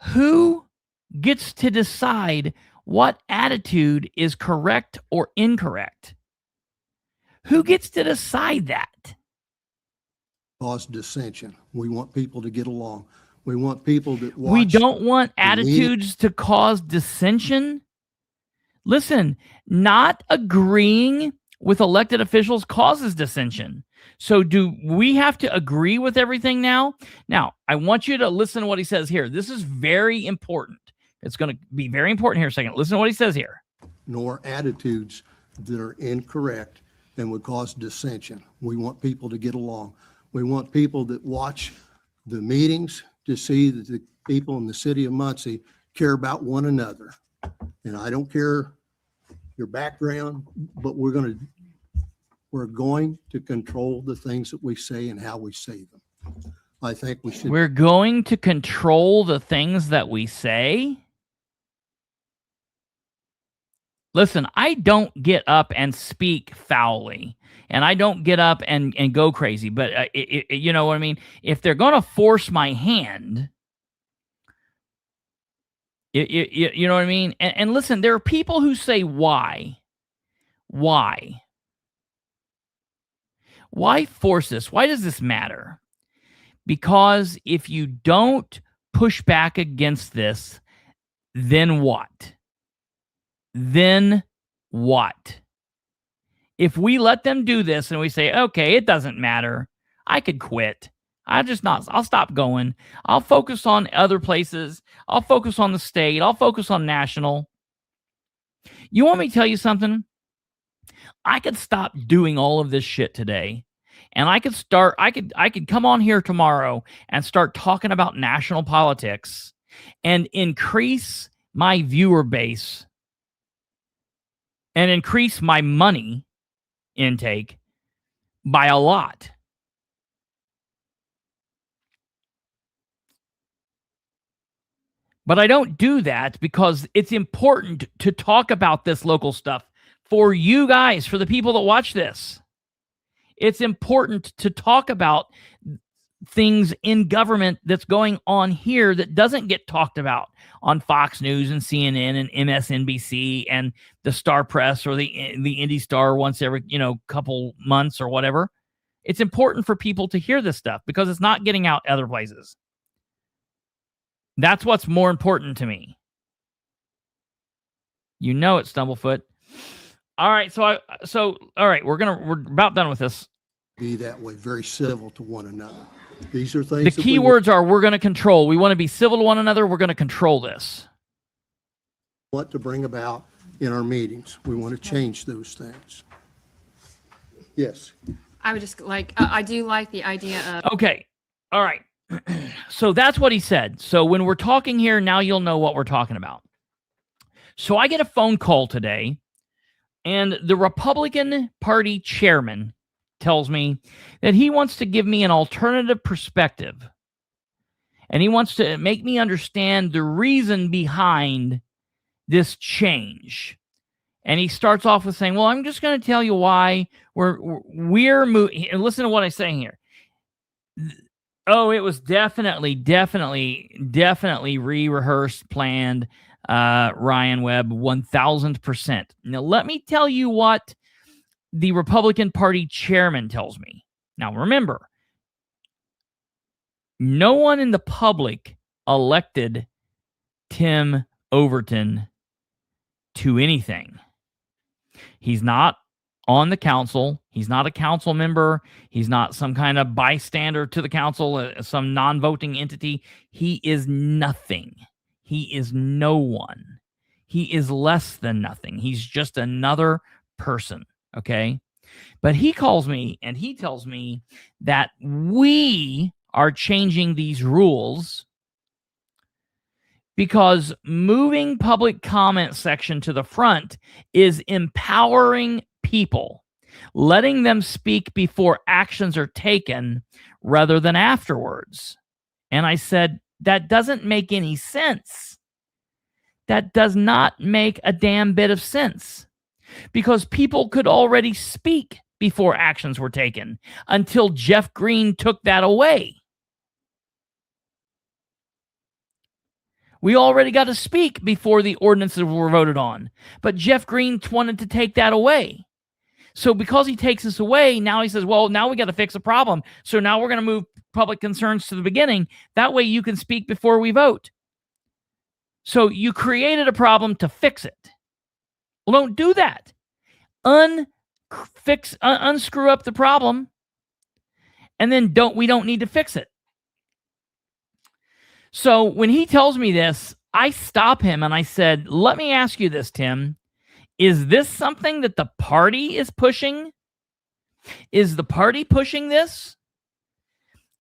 who gets to decide what attitude is correct or incorrect? Who gets to decide that? Cause dissension. We want people to get along. We want people that watch. We don't want attitudes to cause dissension. Listen, not agreeing with elected officials causes dissension. So do we have to agree with everything now? Now, I want you to listen to what he says here. This is very important. It's going to be very important here in a second. Listen to what he says here. Nor attitudes that are incorrect and would cause dissension. We want people to get along. We want people that watch the meetings to see that the people in the city of Muncie care about one another. And I don't care your background, but we're going to control the things that we say and how we say them. I think we should. We're going to control the things that we say. Listen, I don't get up and speak foully, and I don't get up and go crazy, but you know what I mean? If they're going to force my hand, you know what I mean? And listen, there are people who say, why? Why? Why force this? Why does this matter? Because if you don't push back against this, then what? Then what? If we let them do this and we say, okay, it doesn't matter, I could quit. I'll stop going. I'll focus on other places. I'll focus on the state. I'll focus on national. You want me to tell you something? I could stop doing all of this shit today. And I could come on here tomorrow and start talking about national politics and increase my viewer base and increase my money intake by a lot. But I don't do that because it's important to talk about this local stuff for you guys, for the people that watch this. It's important to talk about things in government that's going on here that doesn't get talked about on Fox News and CNN and MSNBC and the Star Press or the Indy Star once every, couple months or whatever. It's important for people to hear this stuff because it's not getting out other places. That's what's more important to me. You know it, Stumblefoot. All right, all right, we're about done with this. Be that way, very civil to one another. These are things. The key words are we're going to control. We want to be civil to one another. We're going to control this. What to bring about in our meetings. We want to change those things. Yes. I would just I do like the idea of. Okay. All right. So that's what he said. So when we're talking here, now you'll know what we're talking about. So I get a phone call today, and the Republican Party chairman tells me that he wants to give me an alternative perspective. And he wants to make me understand the reason behind this change. And he starts off with saying, well, I'm just going to tell you why we're moving. Listen to what I'm saying here. Oh, it was definitely re-rehearsed, planned, Ryan Webb, 1,000%. Now, let me tell you what the Republican Party chairman tells me. Now, remember, no one in the public elected Tim Overton to anything. He's not on the council. He's not a council member. He's not some kind of bystander to the council, some non-voting entity. He is nothing. He is no one. He is less than nothing. He's just another person, okay? But he calls me and he tells me that we are changing these rules because moving public comment section to the front is empowering people, letting them speak before actions are taken rather than afterwards. And I said, that doesn't make any sense. That does not make a damn bit of sense, because people could already speak before actions were taken until Jeff Green took that away. We already got to speak before the ordinances were voted on, but Jeff Green wanted to take that away. So because he takes this away, now he says, well, now we got to fix a problem. So now we're going to move public concerns to the beginning. That way you can speak before we vote. So you created a problem to fix it. Well, don't do that. Unscrew up the problem, and then we don't need to fix it. So when he tells me this, I stop him and I said, let me ask you this, Tim. Is this something that the party is pushing? Is the party pushing this?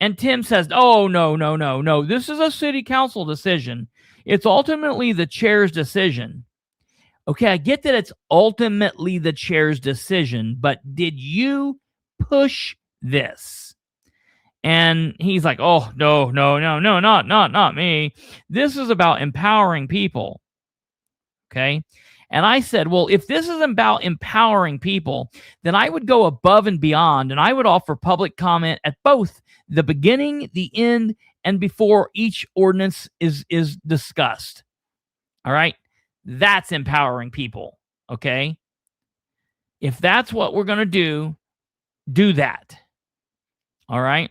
And Tim says, oh, no. This is a city council decision. It's ultimately the chair's decision. Okay, I get that it's ultimately the chair's decision, but did you push this? And he's like, oh, no, not me. This is about empowering people. Okay. And I said, well, if this is about empowering people, then I would go above and beyond, and I would offer public comment at both the beginning, the end, and before each ordinance is discussed. All right. That's empowering people. Okay. If that's what we're going to do that. All right.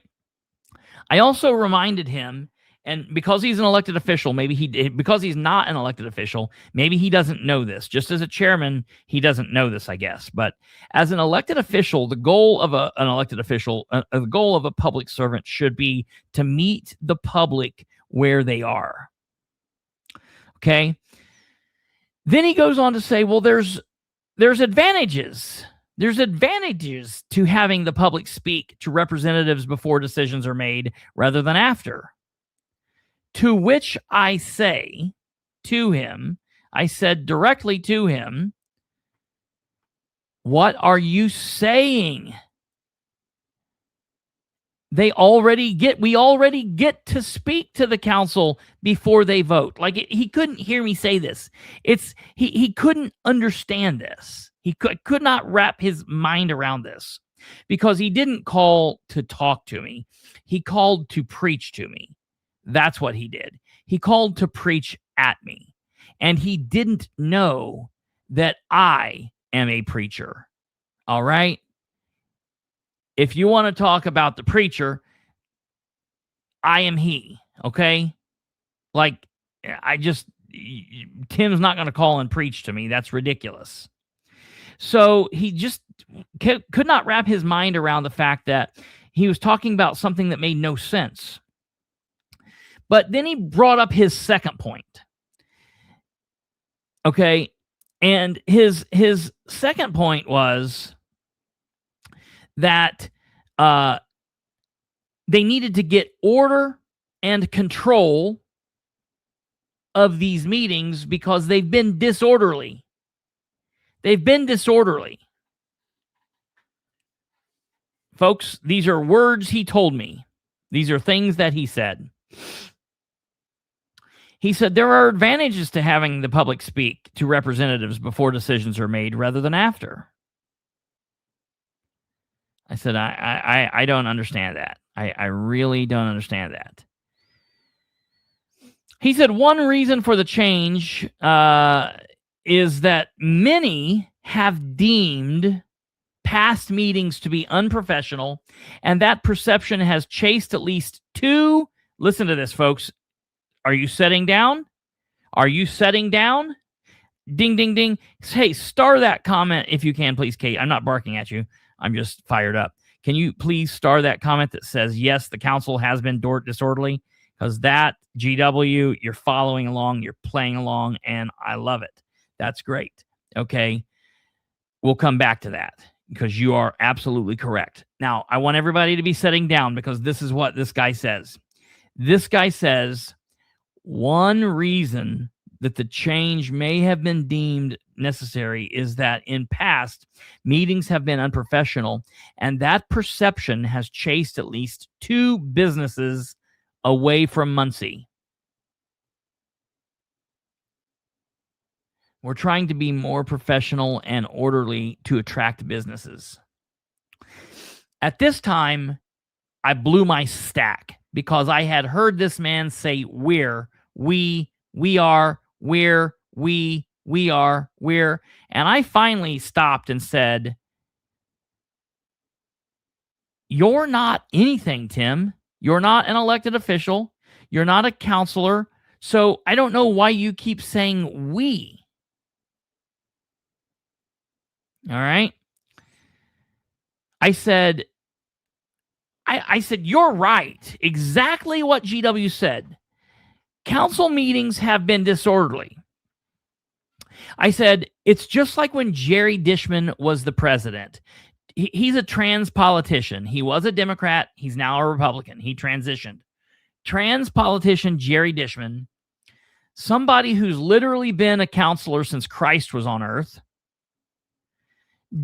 I also reminded him, and because he's an elected official, maybe because he's not an elected official, maybe he doesn't know this. Just as a chairman, he doesn't know this, I guess. But as an elected official, the goal of an elected official, the goal of a public servant should be to meet the public where they are. Okay. Then he goes on to say, well, there's advantages. There's advantages to having the public speak to representatives before decisions are made rather than after. To which I say to him, I said directly to him, what are you saying? We already get to speak to the council before they vote. He couldn't hear me say this. He couldn't understand this. He could not wrap his mind around this, because he didn't call to talk to me. He called to preach to me. That's what he did. He called to preach at me. And he didn't know that I am a preacher. All right? If you want to talk about the preacher, I am he. Okay? Tim's not going to call and preach to me. That's ridiculous. So he just could not wrap his mind around the fact that he was talking about something that made no sense. But then he brought up his second point. Okay. And his second point was that they needed to get order and control of these meetings because they've been disorderly. Folks, these are words he told me. These are things that he said. He said there are advantages to having the public speak to representatives before decisions are made rather than after. I said, I don't understand that. I really don't understand that. He said one reason for the change is that many have deemed past meetings to be unprofessional, and that perception has chased at least two. Listen to this, folks. Are you setting down? Ding, ding, ding. Hey, star that comment if you can, please, Kate. I'm not barking at you. I'm just fired up. Can you please star that comment that says, yes, the council has been disorderly? Because that, GW, you're following along, you're playing along, and I love it. That's great. Okay. We'll come back to that because you are absolutely correct. Now, I want everybody to be sitting down because this is what this guy says. This guy says one reason that the change may have been deemed necessary is that in past, meetings have been unprofessional, and that perception has chased at least 2 businesses away from Muncie. We're trying to be more professional and orderly to attract businesses. At this time, I blew my stack because I had heard this man say we're, we are, we're, we are, we're. And I finally stopped and said, you're not anything, Tim. You're not an elected official. You're not a counselor. So I don't know why you keep saying we. All right. I said, you're right. Exactly what GW said. Council meetings have been disorderly. I said, it's just like when Jerry Dishman was the president. He's a trans politician. He was a Democrat. He's now a Republican. He transitioned. Trans politician Jerry Dishman, somebody who's literally been a counselor since Christ was on earth,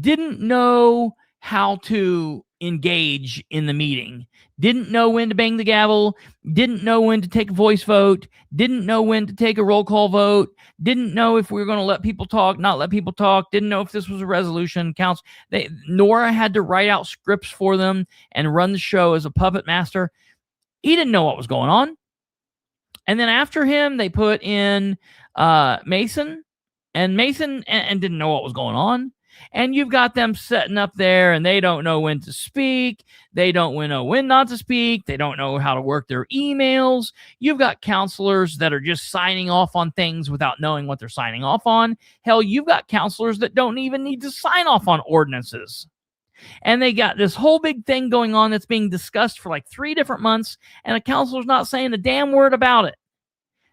didn't know how to engage in the meeting, didn't know when to bang the gavel, didn't know when to take a voice vote, didn't know when to take a roll call vote, didn't know if we were going to let people talk, not let people talk, didn't know if this was a resolution. Nora had to write out scripts for them and run the show as a puppet master. He didn't know what was going on. And then after him, they put in Mason and didn't know what was going on. And you've got them sitting up there and they don't know when to speak. They don't know when not to speak. They don't know how to work their emails. You've got counselors that are just signing off on things without knowing what they're signing off on. Hell, you've got counselors that don't even need to sign off on ordinances. And they got this whole big thing going on that's being discussed for like 3 different months, and a counselor's not saying a damn word about it.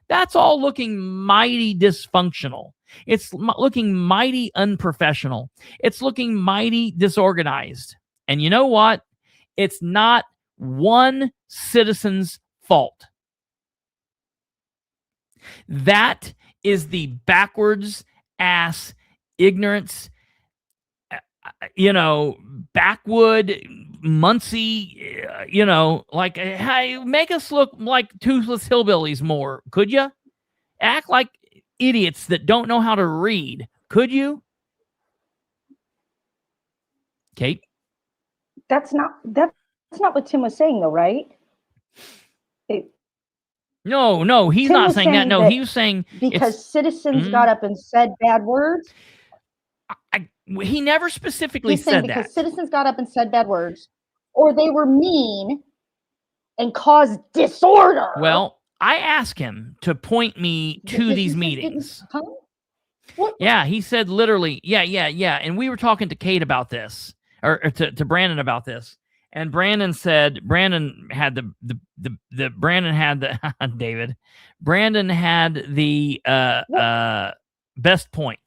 That's all looking mighty dysfunctional. It's looking mighty unprofessional. It's looking mighty disorganized. And you know what? It's not one citizen's fault. That is the backwards ass ignorance, backwood Muncie, like, hey, make us look like toothless hillbillies more, could you? Act like idiots that don't know how to read, could you? Kate? That's not what Tim was saying, though, right? No, he's Tim not was saying that. No, that he was saying because citizens got up and said bad words. He never specifically He's saying said because that. citizens got up and said bad words, or they were mean and caused disorder. Well, I asked him to point me to these meetings. What? Yeah, he said literally, yeah. And we were talking to Kate about this, or to Brandon about this. And Brandon said, Brandon had the David. Brandon had the best point.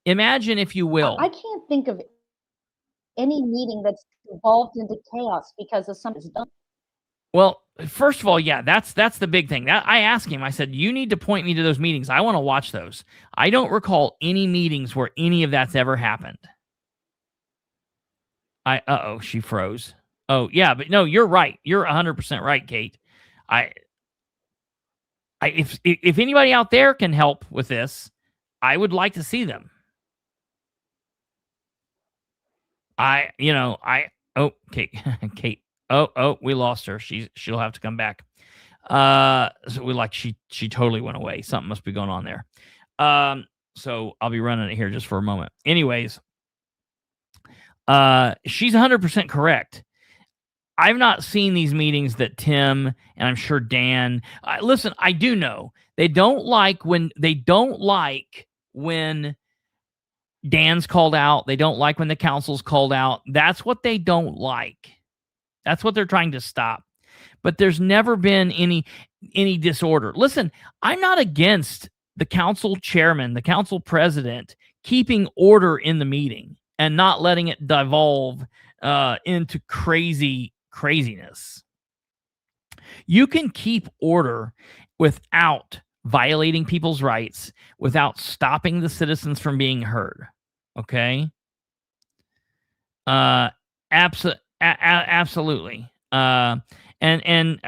Imagine, if you will. I can't think of any meeting that's evolved into chaos because of something's done. Well, first of all, yeah, that's the big thing. That I asked him, I said, you need to point me to those meetings. I want to watch those. I don't recall any meetings where any of that's ever happened. She froze. Oh, yeah, but no, you're right. You're 100% right, Kate. If anybody out there can help with this, I would like to see them. Kate. Oh, we lost her. She'll have to come back. She totally went away. Something must be going on there. So I'll be running it here just for a moment. Anyways, she's 100% correct. I've not seen these meetings that Tim and I'm sure Dan. Listen, I do know they don't like when Dan's called out. They don't like when the council's called out. That's what they don't like. That's what they're trying to stop. But there's never been any disorder. Listen, I'm not against the council chairman, the council president, keeping order in the meeting and not letting it devolve into craziness. You can keep order without violating people's rights, without stopping the citizens from being heard. Okay? Absolutely. And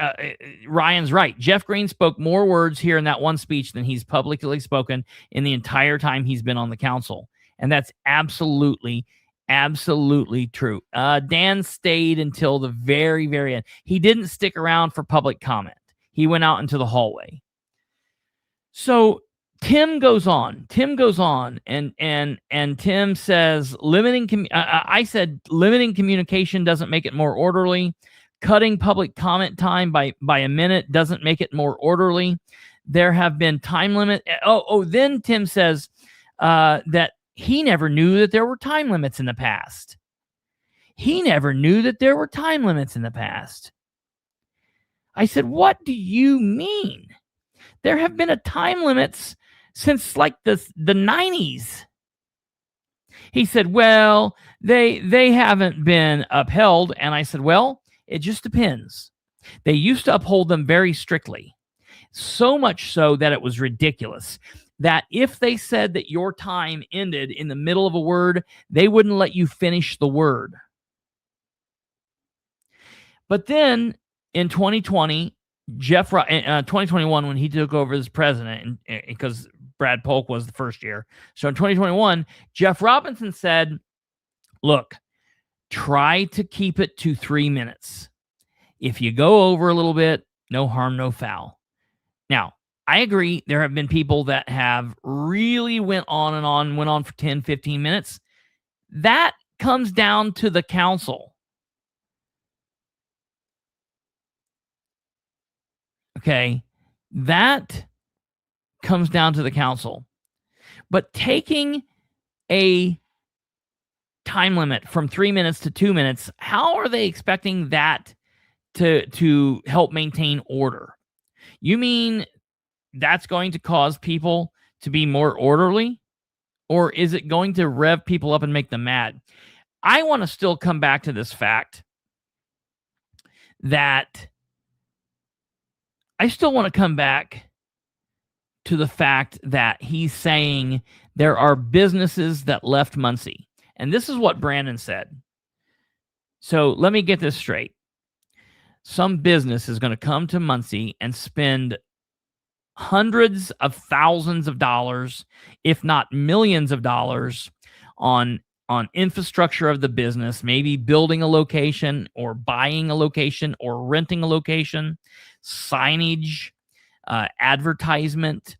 Ryan's right. Jeff Green spoke more words here in that one speech than he's publicly spoken in the entire time he's been on the council. And that's absolutely true. Dan stayed until the very, very end. He didn't stick around for public comment. He went out into the hallway. So Tim goes on, and Tim says, I said limiting communication doesn't make it more orderly. Cutting public comment time by a minute doesn't make it more orderly. There have been time limit. Then Tim says that he never knew that there were time limits in the past. I said, what do you mean? There have been time limits since like the 90s. He said, well, they haven't been upheld. And I said, well, it just depends. They used to uphold them very strictly, so much so that it was ridiculous. That if they said that your time ended in the middle of a word, they wouldn't let you finish the word. But then in 2020, 2021, when he took over as president, because Brad Polk was the first year. So in 2021, Jeff Robinson said, look, try to keep it to 3 minutes. If you go over a little bit, no harm, no foul. Now, I agree. There have been people that have really went on for 10, 15 minutes. That comes down to the council. Okay. That comes down to the council. But taking a time limit from 3 minutes to 2 minutes, how are they expecting that to help maintain order? You mean that's going to cause people to be more orderly? Or is it going to rev people up and make them mad? I want to still come back to this fact that he's saying there are businesses that left Muncie. And this is what Brandon said. So let me get this straight. Some business is going to come to Muncie and spend hundreds of thousands of dollars, if not millions of dollars, on infrastructure of the business, maybe building a location or buying a location or renting a location, signage, advertisement,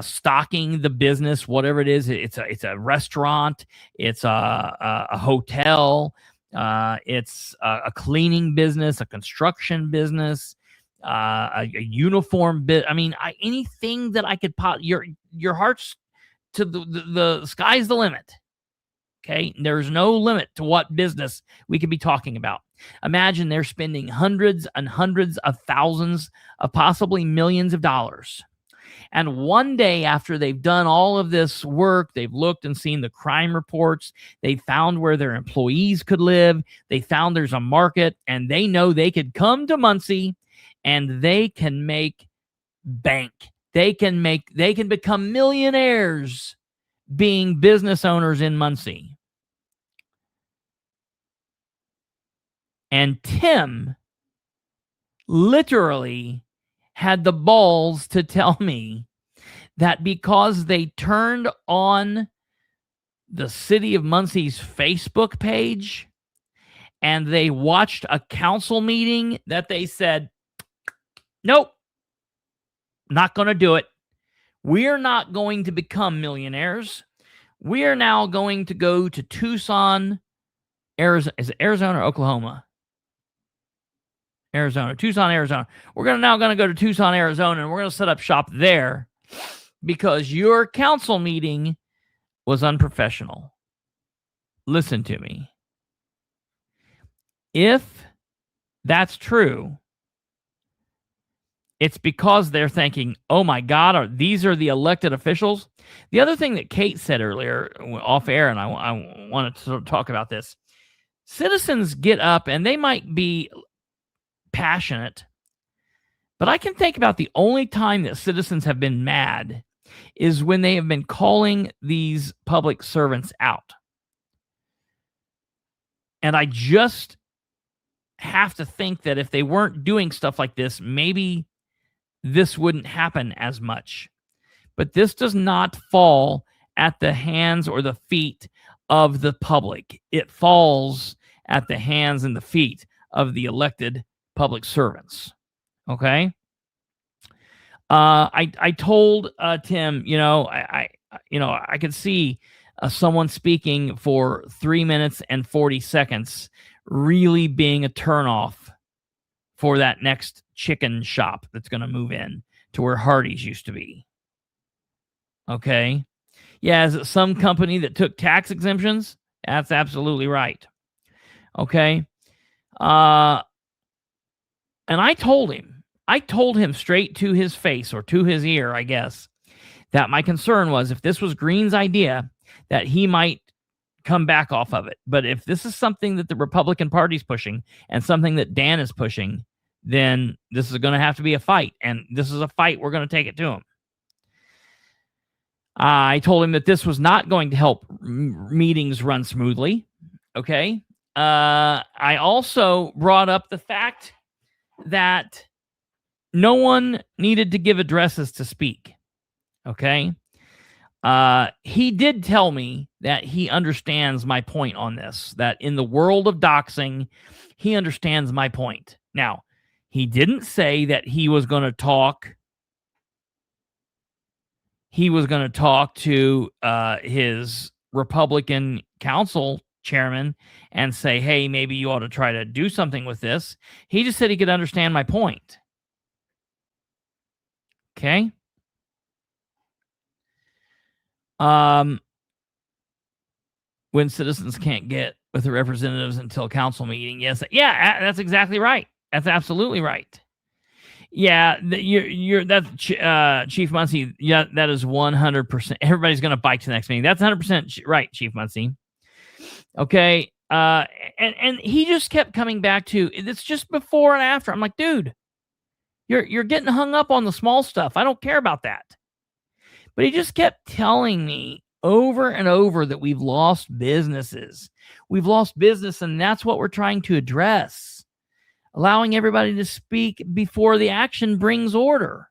stocking the business, whatever it is. It's a restaurant, it's a hotel, it's a cleaning business, a construction business, a uniform bit. I mean, anything that I could your heart's to the sky's the limit. Okay, there's no limit to what business we could be talking about. Imagine they're spending hundreds and hundreds of thousands of possibly millions of dollars. And one day after they've done all of this work, they've looked and seen the crime reports, they found where their employees could live, they found there's a market, and they know they could come to Muncie and they can make bank. They can become millionaires being business owners in Muncie. And Tim literally had the balls to tell me that because they turned on the city of Muncie's Facebook page and they watched a council meeting, that they said, nope, not going to do it. We're not going to become millionaires. We are now going to go to Tucson, Arizona. Is it Arizona or Oklahoma? Tucson, Arizona. We're now going to go to Tucson, Arizona, and we're going to set up shop there because your council meeting was unprofessional. Listen to me. If that's true, it's because they're thinking, oh my God, these are the elected officials? The other thing that Kate said earlier off air, and I wanted to sort of talk about this. Citizens get up and they might be passionate, but I can think about the only time that citizens have been mad is when they have been calling these public servants out. And I just have to think that if they weren't doing stuff like this, maybe this wouldn't happen as much. But this does not fall at the hands or the feet of the public. It falls at the hands and the feet of the elected public servants. Okay? I told Tim, I could see someone speaking for 3 minutes and 40 seconds really being a turnoff for that next chicken shop that's going to move in to where Hardee's used to be. Okay? Yeah, is it some company that took tax exemptions? That's absolutely right. Okay? And I told him straight to his face, or to his ear, I guess, that my concern was if this was Green's idea, that he might come back off of it. But if this is something that the Republican Party's pushing and something that Dan is pushing, then this is going to have to be a fight. And this is a fight. We're going to take it to him. I told him that this was not going to help meetings run smoothly. Okay. I also brought up the fact that no one needed to give addresses to speak. Okay. He did tell me that he understands my point on this, that in the world of doxing, he understands my point. Now, he didn't say that he was going to talk. He was going to talk to his Republican council chairman and say, hey, maybe you ought to try to do something with this. He just said he could understand my point. Okay. When citizens can't get with the representatives until council meeting. Yes. Yeah, that's exactly right. That's absolutely right. Yeah, that's Chief Muncie. Yeah, that is 100%. Everybody's going to bike to the next meeting. That's 100% right, Chief Muncie. Okay. And he just kept coming back to it's just before and after. I'm like, dude, you're getting hung up on the small stuff. I don't care about that. But he just kept telling me over and over that we've lost businesses. We've lost business, and that's what we're trying to address. Allowing everybody to speak before the action brings order.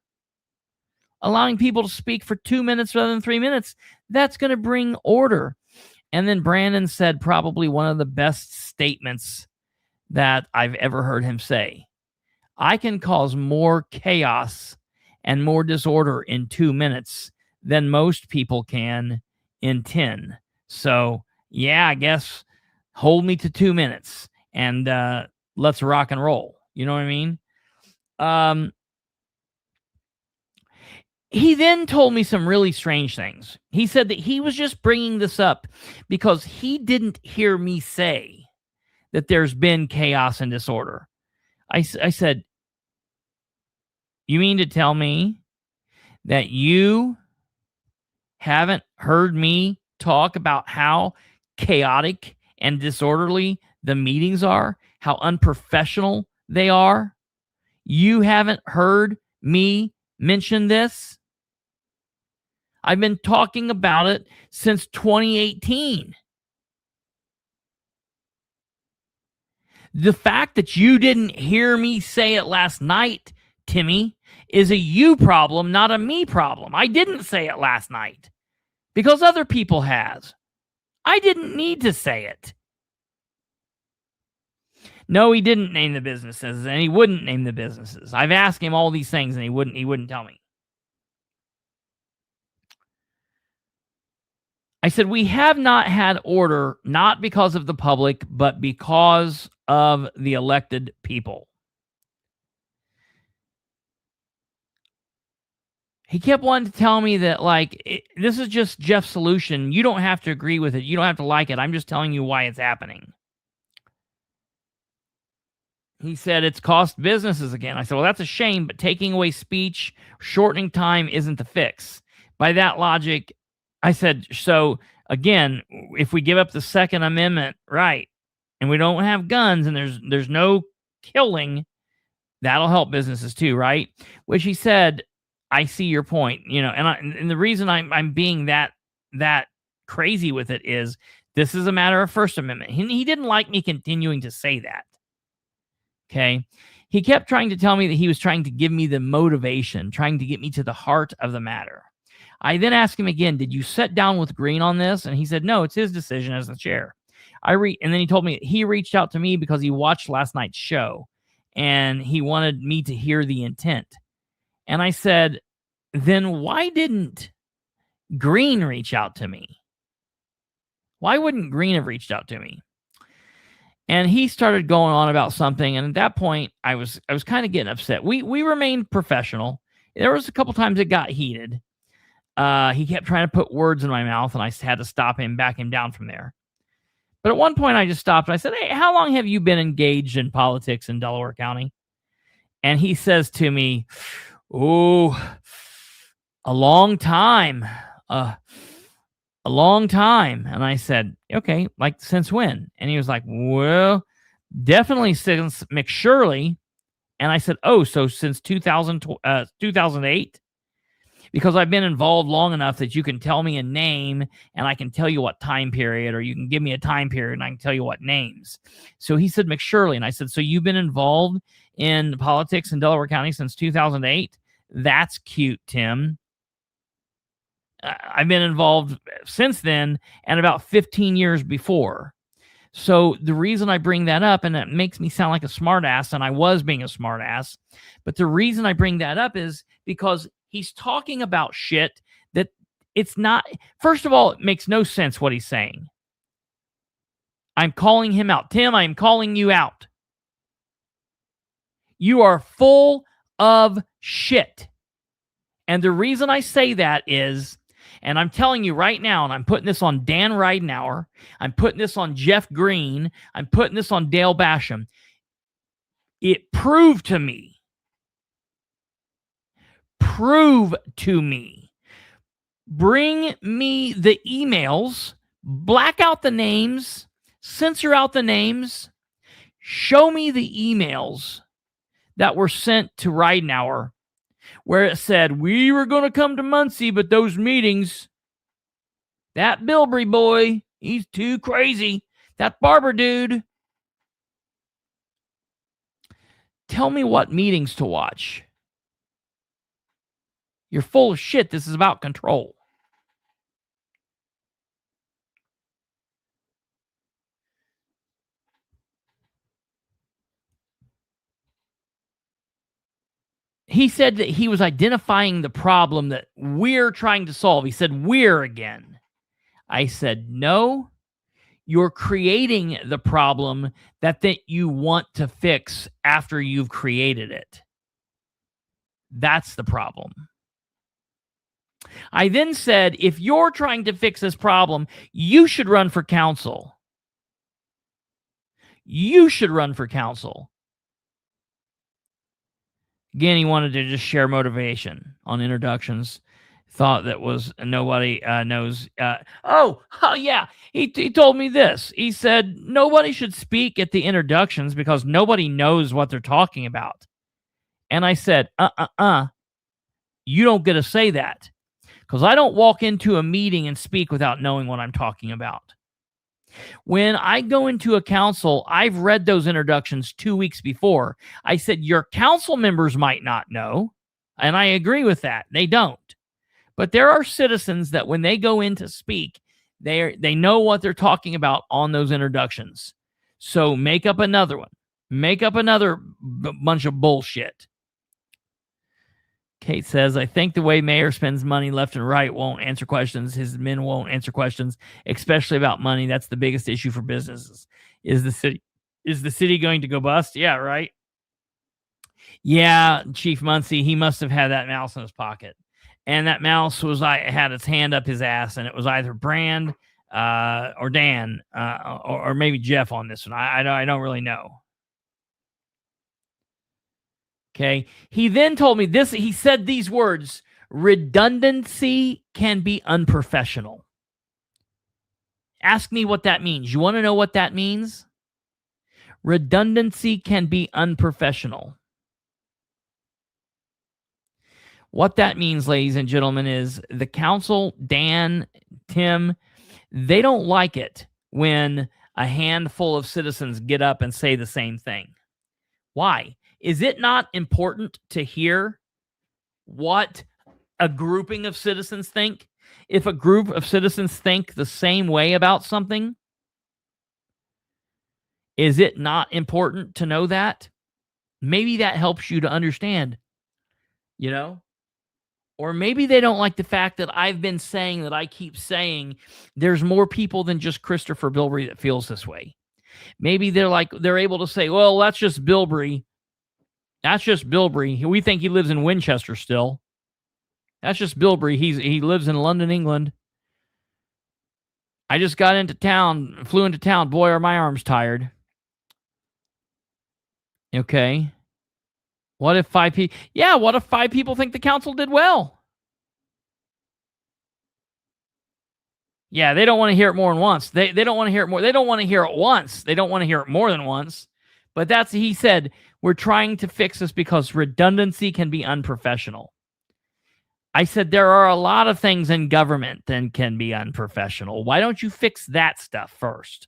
Allowing people to speak for 2 minutes rather than 3 minutes, that's going to bring order. And then Brandon said probably one of the best statements that I've ever heard him say. I can cause more chaos and more disorder in 2 minutes than most people can in 10. So, yeah, I guess hold me to 2 minutes and let's rock and roll. You know what I mean? He then told me some really strange things. He said that he was just bringing this up because he didn't hear me say that there's been chaos and disorder. I said, you mean to tell me that you haven't heard me talk about how chaotic and disorderly the meetings are, how unprofessional they are? You haven't heard me mention this? I've been talking about it since 2018. The fact that you didn't hear me say it last night, Timmy, is a you problem, not a me problem. I didn't say it last night because other people has. I didn't need to say it. No, he didn't name the businesses, and he wouldn't name the businesses. I've asked him all these things, and he wouldn't tell me. I said, we have not had order, not because of the public, but because of the elected people. He kept wanting to tell me that, like, this is just Jeff's solution. You don't have to agree with it. You don't have to like it. I'm just telling you why it's happening. He said it's cost businesses again. I said, well, that's a shame, but taking away speech, shortening time isn't the fix. By that logic, I said, so again, if we give up the Second Amendment right, and we don't have guns and there's no killing, that'll help businesses too, right? Which he said, I see your point, and the reason I'm being that crazy with it is this is a matter of First Amendment. He didn't like me continuing to say that. Okay. He kept trying to tell me that he was trying to give me the motivation, trying to get me to the heart of the matter. I then asked him again, did you sit down with Green on this? And he said, no, it's his decision as the chair. And then he told me he reached out to me because he watched last night's show and he wanted me to hear the intent. And I said, then why didn't Green reach out to me? Why wouldn't Green have reached out to me? And he started going on about something. And at that point, I was kind of getting upset. We remained professional. There was a couple times it got heated. He kept trying to put words in my mouth, and I had to stop him, back him down from there. But at one point, I just stopped. And I said, hey, how long have you been engaged in politics in Delaware County? And he says to me, oh, a long time. A long time. And I said, okay, like since when? And he was like, well, definitely since McShirley. And I said, oh, so since 2008? Because I've been involved long enough that you can tell me a name and I can tell you what time period, or you can give me a time period and I can tell you what names. So he said McShirley. And I said, so you've been involved in politics in Delaware County since 2008? That's cute, Tim. I've been involved since then and about 15 years before. So the reason I bring that up, and it makes me sound like a smartass, and I was being a smartass, but the reason I bring that up is because he's talking about shit that it's not. First of all, it makes no sense what he's saying. I'm calling him out. Tim, I am calling you out. You are full of shit. And the reason I say that is, and I'm telling you right now, and I'm putting this on Dan Ridenour, I'm putting this on Jeff Green, I'm putting this on Dale Basham. It proved to me, bring me the emails, black out the names, censor out the names, show me the emails that were sent to Ridenour where it said, we were going to come to Muncie, but those meetings, that Bilbrey boy, he's too crazy. That Barber dude. Tell me what meetings to watch. You're full of shit. This is about control. He said that he was identifying the problem that we're trying to solve. He said, we're again. I said, no, you're creating the problem that you want to fix after you've created it. That's the problem. I then said, if you're trying to fix this problem, you should run for council. You should run for council. Again, he wanted to just share motivation on introductions. Thought that was nobody knows. Yeah. He told me this. He said, nobody should speak at the introductions because nobody knows what they're talking about. And I said, you don't get to say that because I don't walk into a meeting and speak without knowing what I'm talking about. When I go into a council, I've read those introductions 2 weeks before. I said, your council members might not know, and I agree with that. They don't. But there are citizens that when they go in to speak, they know what they're talking about on those introductions. So make up another one. Make up another bunch of bullshit. Kate says, I think the way Mayor spends money left and right won't answer questions. His men won't answer questions, especially about money. That's the biggest issue for businesses. Is the city going to go bust? Yeah, right. Yeah, Chief Muncie, he must have had that mouse in his pocket. and that mouse had its hand up his ass, and it was either Brand or Dan or maybe Jeff on this one. I don't really know. Okay. He then told me this. He said these words: redundancy can be unprofessional. Ask me what that means. You want to know what that means? Redundancy can be unprofessional. What that means, ladies and gentlemen, is the council, Dan, Tim, they don't like it when a handful of citizens get up and say the same thing. Why? Is it not important to hear what a grouping of citizens think? If a group of citizens think the same way about something, is it not important to know that? Maybe that helps you to understand, you know? Or maybe they don't like the fact that I've been saying that I keep saying there's more people than just Kristopher Bilbrey that feels this way. Maybe they're able to say, well, that's just Bilbrey. That's just Bilbrey. We think he lives in Winchester still. That's just Bilbrey. He lives in London, England. I just got into town, flew into town. Boy, are my arms tired. Okay. What if 5 people? Yeah, what if 5 people think the council did well? Yeah, they don't want to hear it more than once. They don't want to hear it more. They don't want to hear it once. They don't want to hear it more than once. But he said, we're trying to fix this because redundancy can be unprofessional. I said, there are a lot of things in government that can be unprofessional. Why don't you fix that stuff first?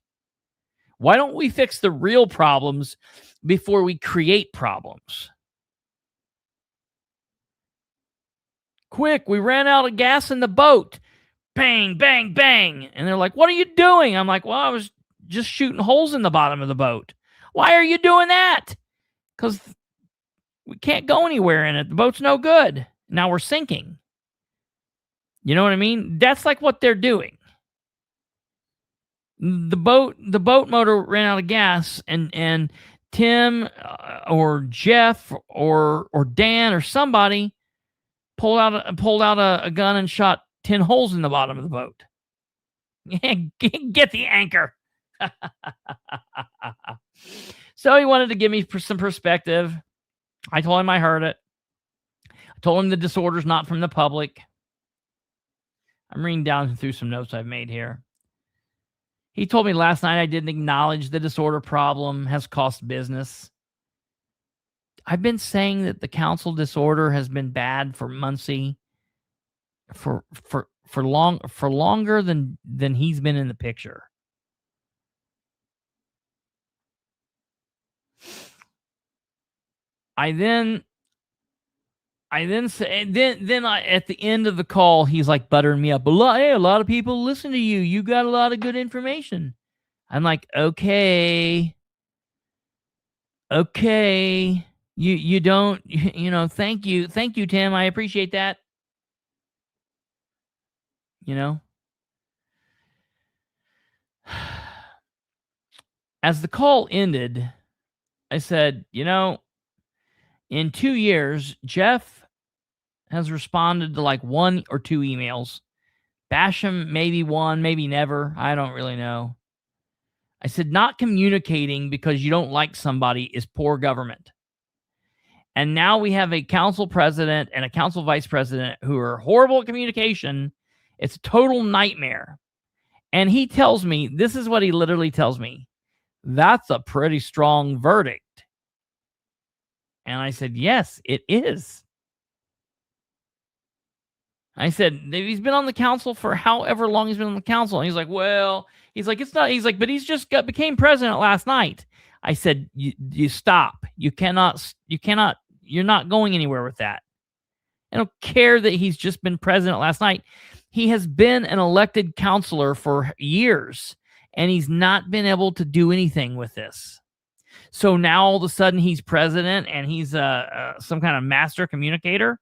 Why don't we fix the real problems before we create problems? Quick, we ran out of gas in the boat. Bang, bang, bang. And they're like, what are you doing? I'm like, well, I was just shooting holes in the bottom of the boat. Why are you doing that? Because we can't go anywhere in it. The boat's no good. Now we're sinking. You know what I mean? That's like what they're doing. The boat motor ran out of gas, and Tim or Jeff or Dan or somebody pulled out a gun and shot 10 holes in the bottom of the boat. Get the anchor. So he wanted to give me some perspective. I told him I heard it. I told him the disorder's not from the public. I'm reading down through some notes I've made here. He told me last night I didn't acknowledge the disorder problem has cost business. I've been saying that the council disorder has been bad for Muncie for longer than he's been in the picture. I then say, at the end of the call, he's like buttering me up. A lot of people listen to you. You got a lot of good information. I'm like, okay. You don't, thank you, Tim. I appreciate that. As the call ended, I said, in 2 years, Jeff has responded to like 1 or 2 emails. Basham, maybe 1, maybe never. I don't really know. I said, not communicating because you don't like somebody is poor government. And now we have a council president and a council vice president who are horrible at communication. It's a total nightmare. And he tells me, this is what he literally tells me. That's a pretty strong verdict. And I said, yes, it is. I said, he's been on the council for however long he's been on the council. And he's like, it's not. He's like, but he's just became president last night. I said, you stop. You're not going anywhere with that. I don't care that he's just been president last night. He has been an elected counselor for years, and he's not been able to do anything with this. So now all of a sudden he's president and he's some kind of master communicator.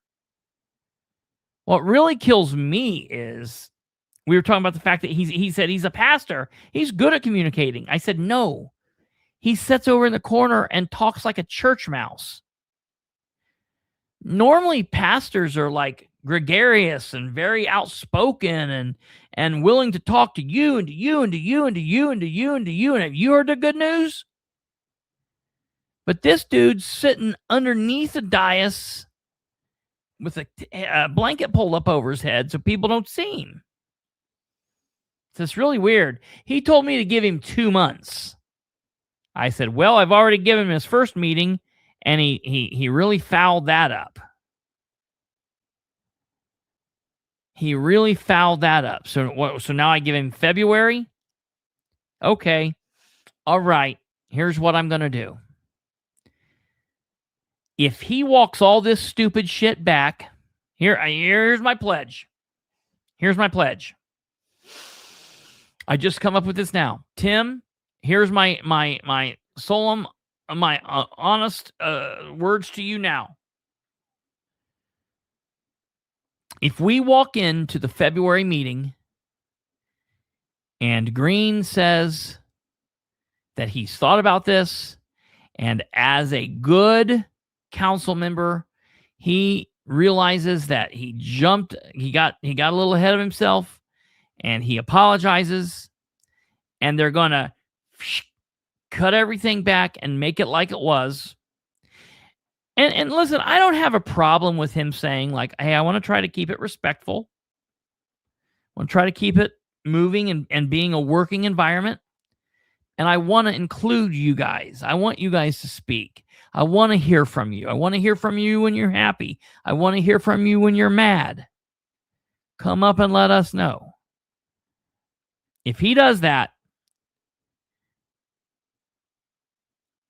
What really kills me is we were talking about the fact that he said he's a pastor. He's good at communicating. I said, no. He sits over in the corner and talks like a church mouse. Normally pastors are like gregarious and very outspoken and willing to talk to you and to you and to you and to you and to you and to you. And have you heard the good news? But this dude's sitting underneath a dais with a blanket pulled up over his head so people don't see him. It's really weird. He told me to give him 2 months. I said, well, I've already given him his first meeting, and he really fouled that up. He really fouled that up. So now I give him February? Okay. All right. Here's what I'm going to do. If he walks all this stupid shit back, here's my pledge. Here's my pledge. I just come up with this now. Tim, here's my solemn, my honest words to you now. If we walk into the February meeting and Green says that he's thought about this, and as a good council member, he realizes that he got a little ahead of himself, and he apologizes, and they're going to cut everything back and make it like it was. And listen, I don't have a problem with him saying, like, hey, I want to try to keep it respectful. I want to try to keep it moving and being a working environment. And I want to include you guys. I want you guys to speak. I want to hear from you. I want to hear from you when you're happy. I want to hear from you when you're mad. Come up and let us know. If he does that,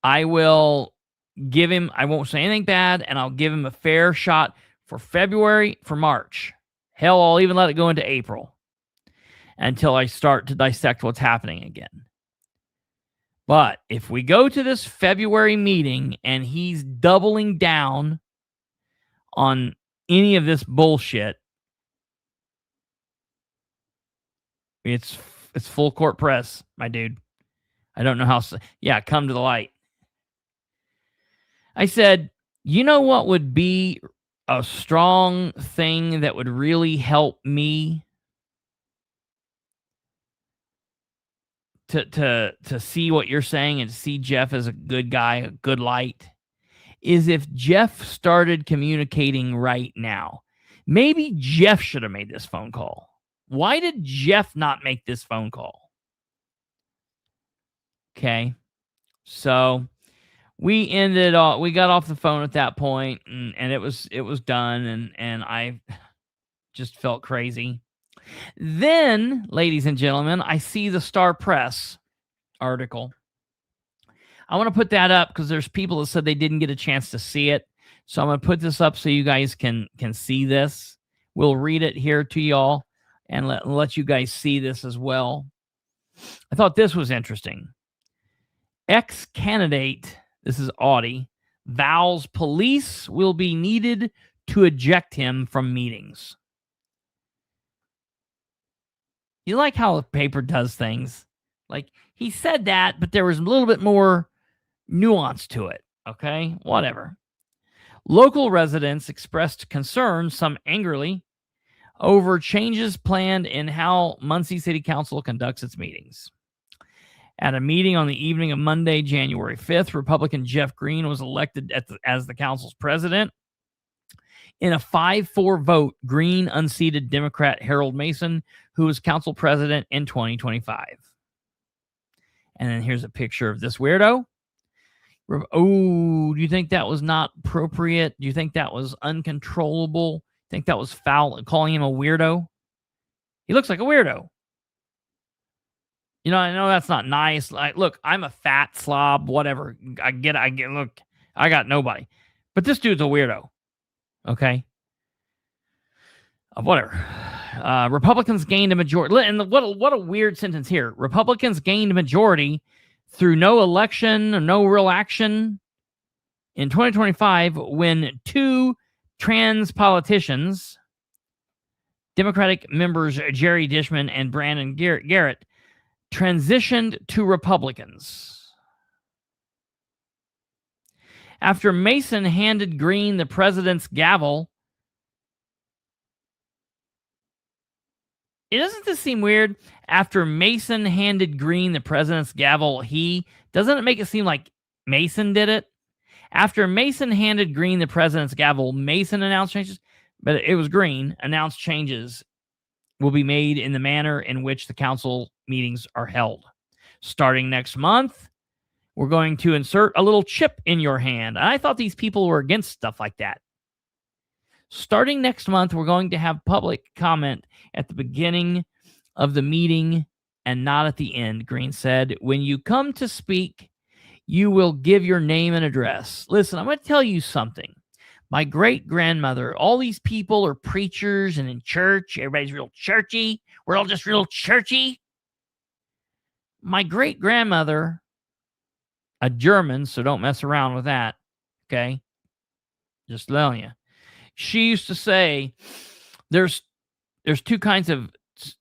I will give him, I won't say anything bad, and I'll give him a fair shot for February, for March. Hell, I'll even let it go into April until I start to dissect what's happening again. But if we go to this February meeting and he's doubling down on any of this bullshit, it's full court press, my dude. I don't know how. Yeah, come to the light. I said, you know what would be a strong thing that would really help me to see what you're saying and to see Jeff as a good guy, a good light, is if Jeff started communicating right now. Maybe Jeff should have made this phone call. Why did Jeff not make this phone call? Okay. So we got off the phone at that point, and it was done, and I just felt crazy. Then, ladies and gentlemen, I see the Star Press article. I want to put that up because there's people that said they didn't get a chance to see it. So I'm going to put this up so you guys can see this. We'll read it here to y'all and let you guys see this as well. I thought this was interesting. Ex-candidate, this is Audie, vows police will be needed to eject him from meetings. You like how the paper does things? Like, he said that, but there was a little bit more nuance to it. Okay, whatever. Local residents expressed concern, some angrily, over changes planned in how Muncie City Council conducts its meetings. At a meeting on the evening of Monday, January 5th, Republican Jeff Green was elected as the council's president. In a 5-4 vote, Green unseated Democrat Harold Mason, who was council president in 2025. And then here's a picture of this weirdo. Oh, do you think that was not appropriate? Do you think that was uncontrollable? Think that was foul, calling him a weirdo? He looks like a weirdo. You know, I know that's not nice. Like, look, I'm a fat slob, whatever. I get, look, I got nobody. But this dude's a weirdo. Okay? Whatever. Republicans gained a majority. And what a weird sentence here. Republicans gained a majority through no election or no real action in 2025 when two trans politicians, Democratic members Jerry Dishman and Brandon Garrett, transitioned to Republicans. After Mason handed Green the president's gavel doesn't this seem weird? After Mason handed Green the president's gavel, doesn't it make it seem like Mason did it? After Mason handed Green the president's gavel, Mason announced changes, but it was Green announced changes will be made in the manner in which the council meetings are held. Starting next month, we're going to insert a little chip in your hand. I thought these people were against stuff like that. Starting next month, we're going to have public comment at the beginning of the meeting and not at the end, Green said. When you come to speak, you will give your name and address. Listen, I'm going to tell you something. My great-grandmother, all these people are preachers and in church. Everybody's real churchy. We're all just real churchy. My great-grandmother, a German, so don't mess around with that, okay? Just telling you. She used to say, there's two kinds of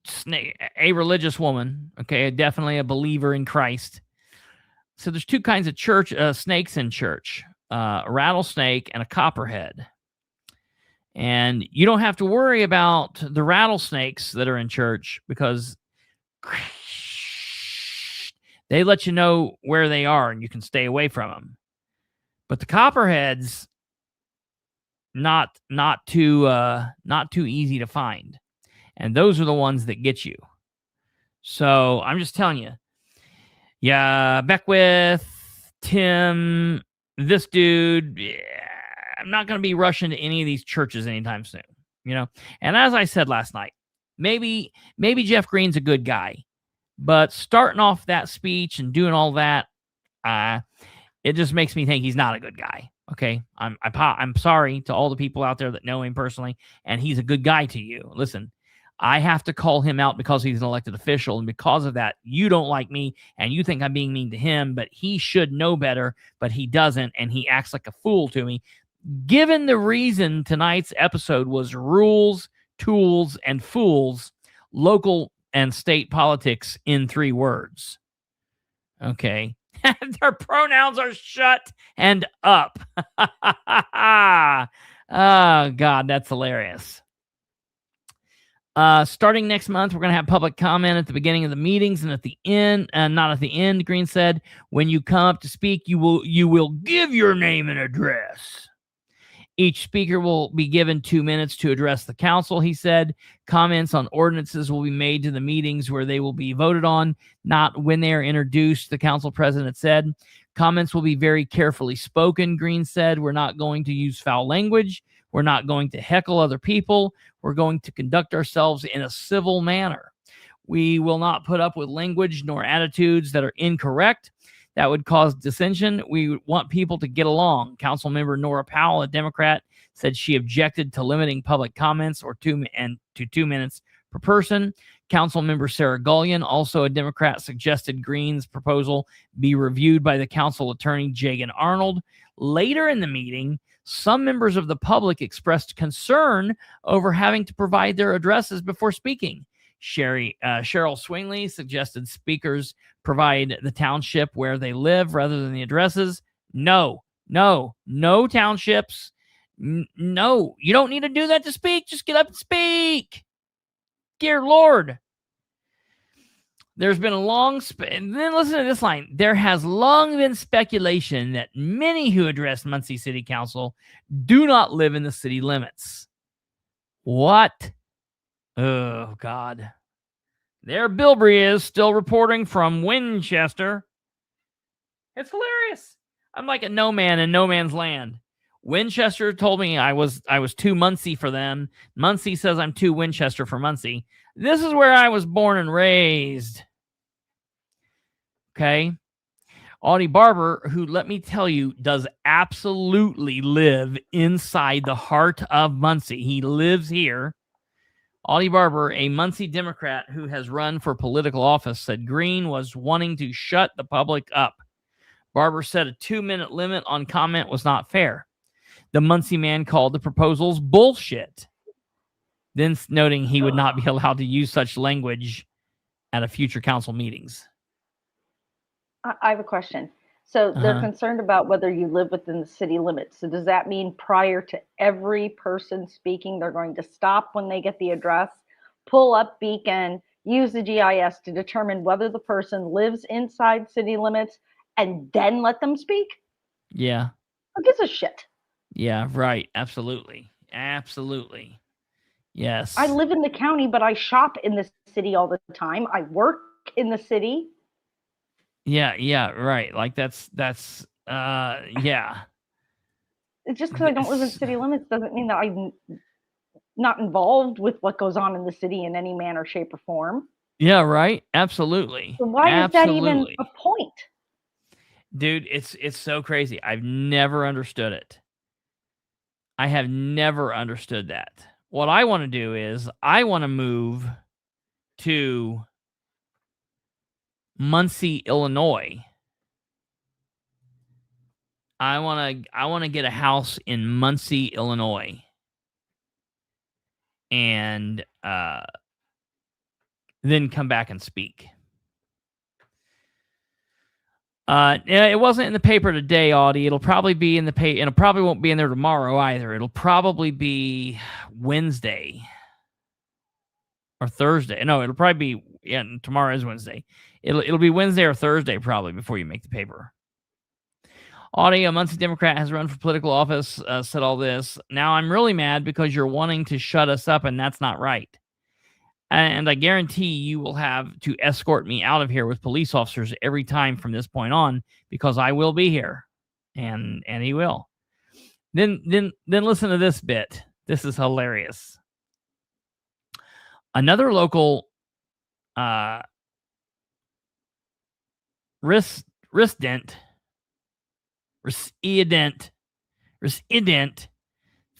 snake. A religious woman, okay, definitely a believer in Christ. So there's two kinds of snakes in church, a rattlesnake and a copperhead. And you don't have to worry about the rattlesnakes that are in church because they let you know where they are and you can stay away from them. But the copperheads, not too easy to find. And those are the ones that get you. So I'm just telling you. Yeah, Beckwith, Tim, this dude, I'm not going to be rushing to any of these churches anytime soon, you know? And as I said last night, maybe Jeff Green's a good guy, but starting off that speech and doing all that, it just makes me think he's not a good guy. Okay, I'm sorry to all the people out there that know him personally, and he's a good guy to you. Listen, I have to call him out because he's an elected official, and because of that, you don't like me, and you think I'm being mean to him, but he should know better, but he doesn't, and he acts like a fool to me. Given the reason tonight's episode was rules, tools, and fools, local and state politics in 3 words. Okay. Their pronouns are shut and up. Oh, God, that's hilarious. Starting next month, we're going to have public comment at the beginning of the meetings and at the end, not at the end, Green said. When you come up to speak, you will give your name and address. Each speaker will be given 2 minutes to address the council, he said. Comments on ordinances will be made to the meetings where they will be voted on, not when they are introduced, the council president said. Comments will be very carefully spoken, Green said. We're not going to use foul language. We're not going to heckle other people. We're going to conduct ourselves in a civil manner. We will not put up with language nor attitudes that are incorrect. That would cause dissension. We want people to get along. Councilmember Nora Powell, a Democrat, said she objected to limiting public comments to 2 minutes per person. Councilmember Sarah Gullion, also a Democrat, suggested Green's proposal be reviewed by the council attorney Jagan Arnold. Later in the meeting, some members of the public expressed concern over having to provide their addresses before speaking. Cheryl Swingley suggested speakers provide the township where they live rather than the addresses. No townships. No, you don't need to do that to speak. Just get up and speak. Dear Lord. There's been a long, and then listen to this line. There has long been speculation that many who address Muncie City Council do not live in the city limits. What? Oh, God. There Bilbrey is, still reporting from Winchester. It's hilarious. I'm like a no man in no man's land. Winchester told me I was too Muncie for them. Muncie says I'm too Winchester for Muncie. This is where I was born and raised. Okay. Audie Barber, who, let me tell you, does absolutely live inside the heart of Muncie. He lives here. Audie Barber, a Muncie Democrat who has run for political office, said Green was wanting to shut the public up. Barber said a 2-minute limit on comment was not fair. The Muncie man called the proposals bullshit, then noting he would not be allowed to use such language at a future council meetings. I have a question. So they're concerned about whether you live within the city limits. So does that mean prior to every person speaking, they're going to stop when they get the address, pull up Beacon, use the GIS to determine whether the person lives inside city limits, and then let them speak? Yeah. Who gives a shit? Yeah, right. Absolutely. Absolutely. Yes. I live in the county, but I shop in the city all the time. I work in the city. Yeah, right. Like that's yeah. Just because I don't live in city limits doesn't mean that I'm not involved with what goes on in the city in any manner, shape, or form. Yeah, right. Absolutely. So why is that even Absolutely. a point? Dude, it's so crazy. I've never understood it. I have never understood that. What I want to do is I want to move to Muncie, Illinois. I want to get a house in Muncie, Illinois. And then come back and speak. It wasn't in the paper today, Audie. It'll probably be in the paper, and it probably won't be in there tomorrow either. It'll probably be Wednesday or Thursday. No, it'll probably be, yeah, tomorrow is Wednesday. It'll be Wednesday or Thursday probably before you make the paper. Audie, a Muncie Democrat, has run for political office, said all this. Now I'm really mad because you're wanting to shut us up, and that's not right. And I guarantee you will have to escort me out of here with police officers every time from this point on, because I will be here, and he will. Then listen to this bit. This is hilarious. Another local resident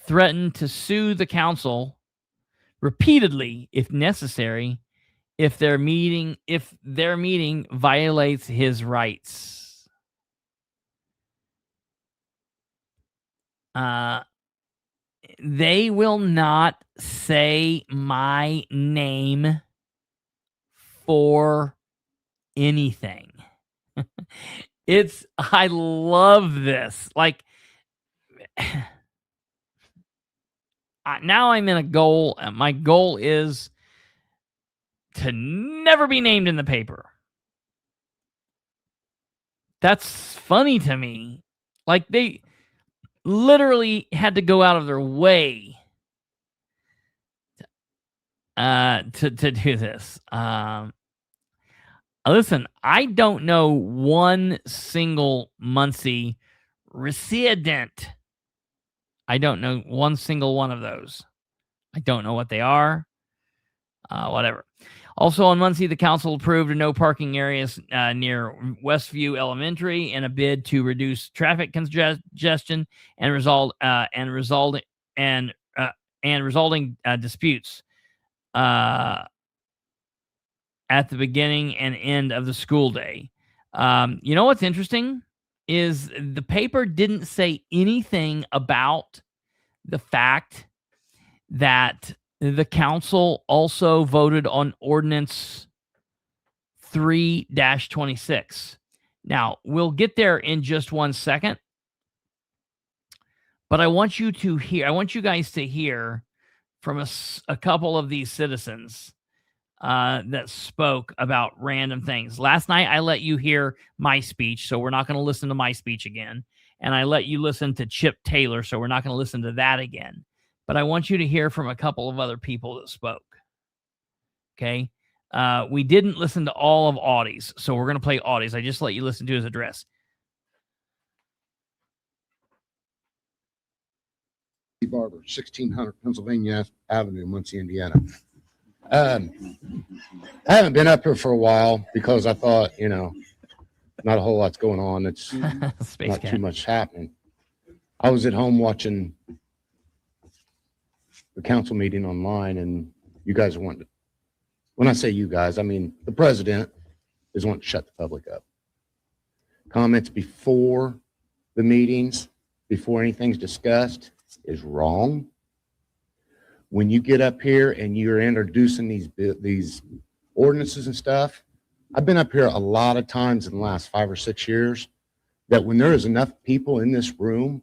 threatened to sue the council repeatedly, if necessary, if their meeting violates his rights. They will not say my name for anything. I love this. Like, now I'm in a goal. My goal is to never be named in the paper. That's funny to me. Like, they literally had to go out of their way to do this. Listen, I don't know one single Muncie resident. I don't know one single one of those. I don't know what they are. Whatever. Also on Muncie, the council approved a no parking areas near Westview Elementary in a bid to reduce traffic congestion and resulting disputes at the beginning and end of the school day. You know what's interesting is the paper didn't say anything about the fact that the council also voted on Ordinance 3-26. Now, we'll get there in just 1 second, but I want you guys to hear from a couple of these citizens that spoke about random things. Last night, I let you hear my speech, so we're not going to listen to my speech again. And I let you listen to Chip Taylor, so we're not going to listen to that again. But I want you to hear from a couple of other people that spoke. Okay? We didn't listen to all of Audie's, so we're going to play Audie's. I just let you listen to his address. Barber, 1600 Pennsylvania Avenue, Muncie, Indiana. I haven't been up here for a while because I thought, not a whole lot's going on. It's not too much happening. I was at home watching the council meeting online, and you guys wanted, when I say you guys, I mean the president is wanting to shut the public up. Comments before the meetings, before anything's discussed, is wrong. When you get up here and you're introducing these ordinances and stuff, I've been up here a lot of times in the last 5 or 6 years, that when there is enough people in this room,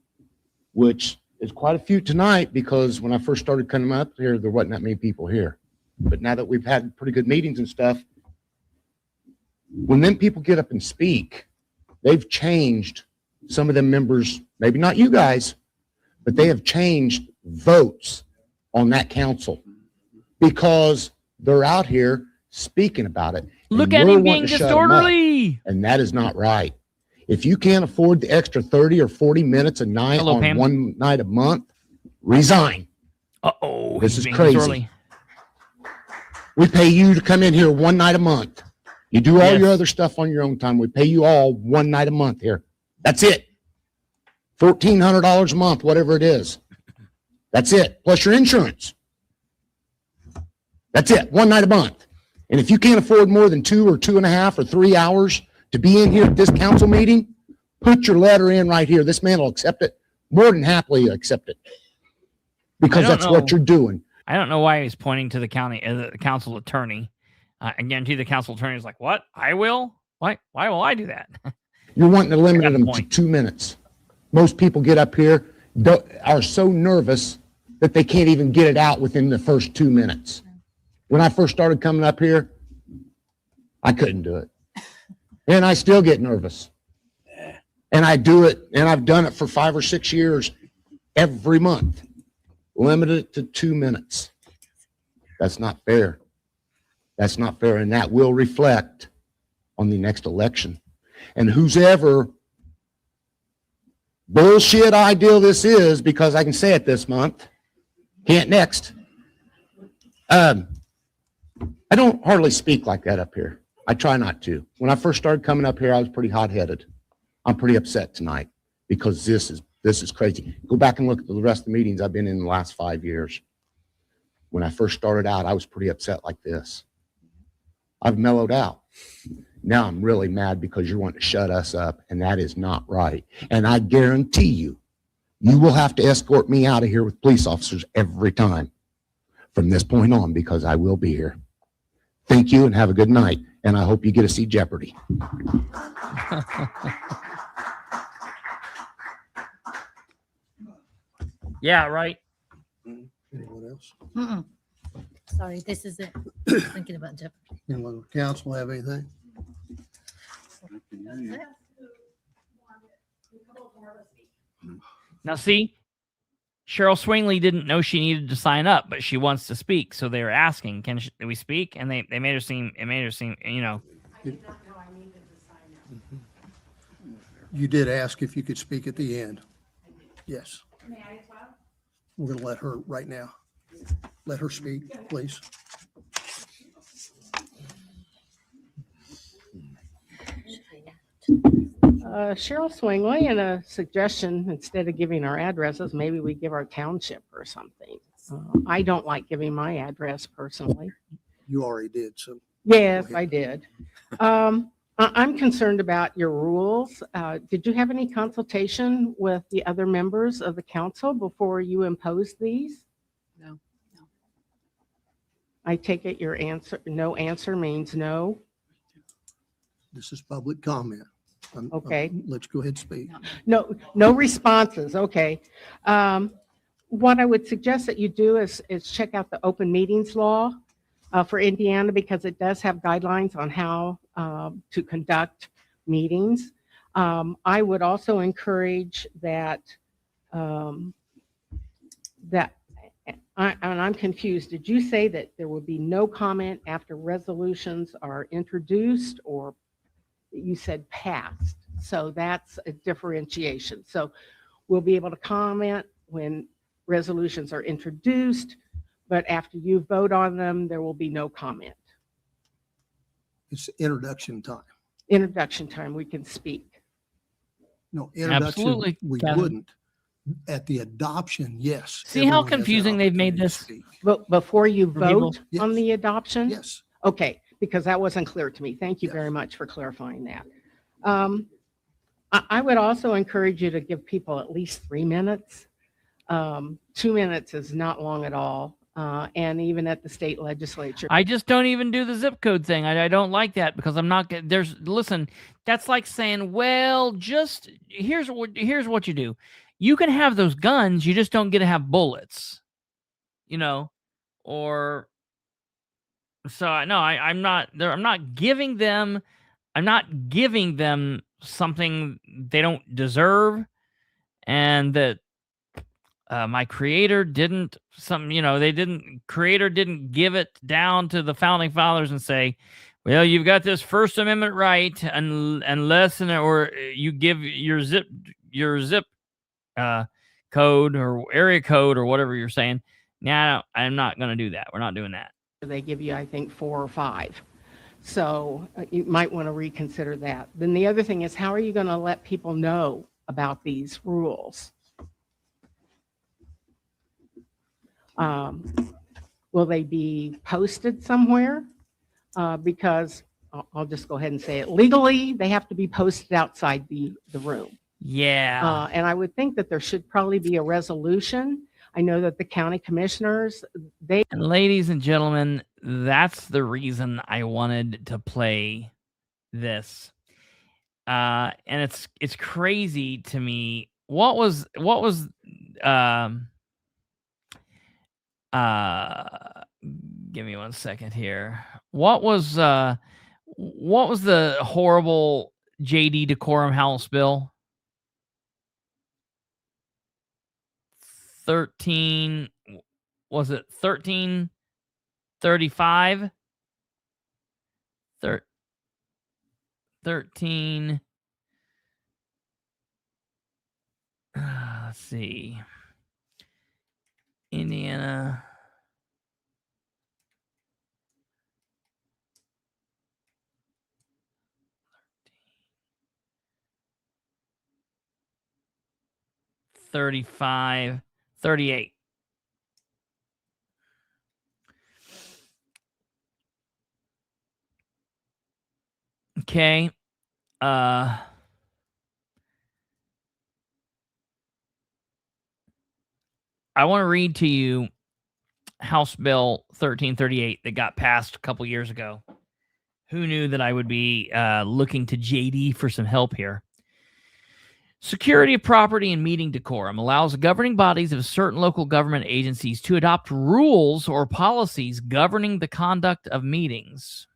which is quite a few tonight, because when I first started coming up here, there wasn't that many people here. but now that we've had pretty good meetings and stuff, when them people get up and speak, they've changed some of them members, maybe not you guys, but they have changed votes on that council because they're out here speaking about it. Look And at we're him being wanting to shut 'em up, disorderly. and that is not right. If you can't afford the extra 30 or 40 minutes a night Hello, on Pam. one night a month, resign. Uh-oh. This he's is being crazy. disorderly. We pay you to come in here one night a month. You do all Yes. your other stuff on your own time. We pay you all one night a month here. That's it. $1,400 a month, whatever it is. That's it. Plus your insurance. That's it. One night a month. And if you can't afford more than 2 or 2.5 or 3 hours to be in here at this council meeting, put your letter in right here. This man will accept it. More than happily accept it. Because I don't that's what know. you're doing. I don't know why he's pointing to the the council attorney. I guarantee the council attorney is like, what? I will? Why will I do that? You're wanting to limit got a them to point. 2 minutes. Most people get up here, are so nervous that they can't even get it out within the first 2 minutes. When I first started coming up here, I couldn't do it. And I still get nervous. And I do it, and I've done it for 5 or 6 years every month. Limit it to 2 minutes. That's not fair. That's not fair, and that will reflect on the next election. And who's ever bullshit idea this is, because I can say it this month, can't next. I don't hardly speak like that up here. I try not to. When I first started coming up here, I was pretty hot-headed. I'm pretty upset tonight because this is crazy. Go back and look at the rest of the meetings I've been in the last 5 years. When I first started out, I was pretty upset like this. I've mellowed out. Now I'm really mad because you're wanting to shut us up, and that is not right. And I guarantee you, you will have to escort me out of here with police officers every time from this point on, because I will be here. Thank you and have a good night. And I hope you get to see Jeopardy. Yeah, right. Anyone else? Mm-mm. Sorry, this is it. I was thinking about Jeopardy. Anyone on the council have anything? Now, see, Cheryl Swingley didn't know she needed to sign up, but she wants to speak. So they were asking, can we speak? And they made her seem, you know. You did ask if you could speak at the end. Yes. We're going to let her right now. Let her speak, please. Cheryl Swingley, and a suggestion, instead of giving our addresses, maybe we give our township or something. I don't like giving my address personally. You already did, so. Yes, I did. I'm concerned about your rules. Did you have any consultation with the other members of the council before you imposed these? No. I take it your answer, no answer means no. This is public comment. Okay. Let's go ahead and speak. No responses. Okay. What I would suggest that you do is check out the open meetings law for Indiana, because it does have guidelines on how to conduct meetings. I would also encourage that, and I'm confused. Did you say that there would be no comment after resolutions are introduced, or you said passed? So that's a differentiation. So we'll be able to comment when resolutions are introduced, but after you vote on them, there will be no comment. It's introduction time. Introduction time, we can speak. No, introduction, Absolutely, we Kevin. wouldn't. At the adoption, yes. See how everyone has an confusing they've made opportunity to this? speak. But before you For people? vote on Yes. the adoption? Yes. Okay, because that wasn't clear to me. Thank you Yes. very much for clarifying that. I would also encourage you to give people at least 3 minutes. 2 minutes is not long at all. And even at the state legislature. I just don't even do the zip code thing. I don't like that, because I'm not listen, that's like saying, well, just here's what you do. You can have those guns, you just don't get to have bullets, or So no, I'm not there. I'm not giving them something they don't deserve, and that my creator didn't creator didn't give it down to the founding fathers and say, well, you've got this First Amendment right, unless or you give your zip code or area code or whatever you're saying. No, I'm not going to do that. We're not doing that. They give you, I think, 4 or 5. So you might want to reconsider that. Then the other thing is, how are you going to let people know about these rules? Will they be posted somewhere? Because I'll just go ahead and say it. Legally, they have to be posted outside the room. Yeah. And I would think that there should probably be a resolution. I know that the county commissioners, And ladies and gentlemen, that's the reason I wanted to play this. And it's crazy to me. What was give me 1 second here. What was the horrible JD decorum House bill? 1335? 13 let's see. Indiana. $35, $38. Okay. I want to read to you House Bill 1338 that got passed a couple years ago. Who knew that I would be looking to JD for some help here? Security of property and meeting decorum allows the governing bodies of certain local government agencies to adopt rules or policies governing the conduct of meetings.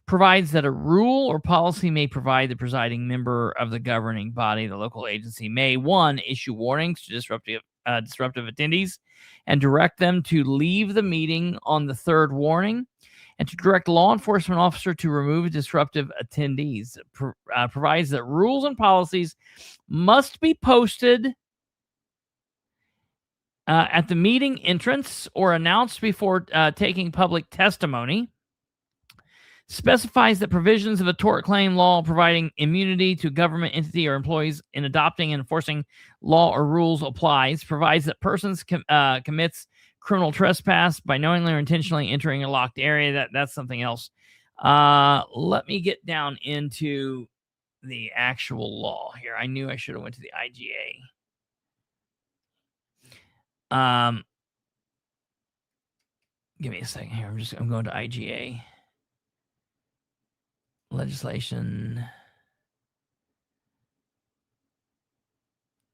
Provides that a rule or policy may provide the presiding member of the governing body of the local agency may, 1, issue warnings to disruptive attendees and direct them to leave the meeting on the 3rd warning, and to direct law enforcement officer to remove disruptive attendees. Provides that rules and policies must be posted at the meeting entrance or announced before taking public testimony. Specifies that provisions of a tort claim law providing immunity to government entity or employees in adopting and enforcing law or rules applies. Provides that persons commits criminal trespass by knowingly or intentionally entering a locked area. That's something else. Let me get down into the actual law here. I knew I should have went to the IGA. Give me a second here. I'm going to IGA. Legislation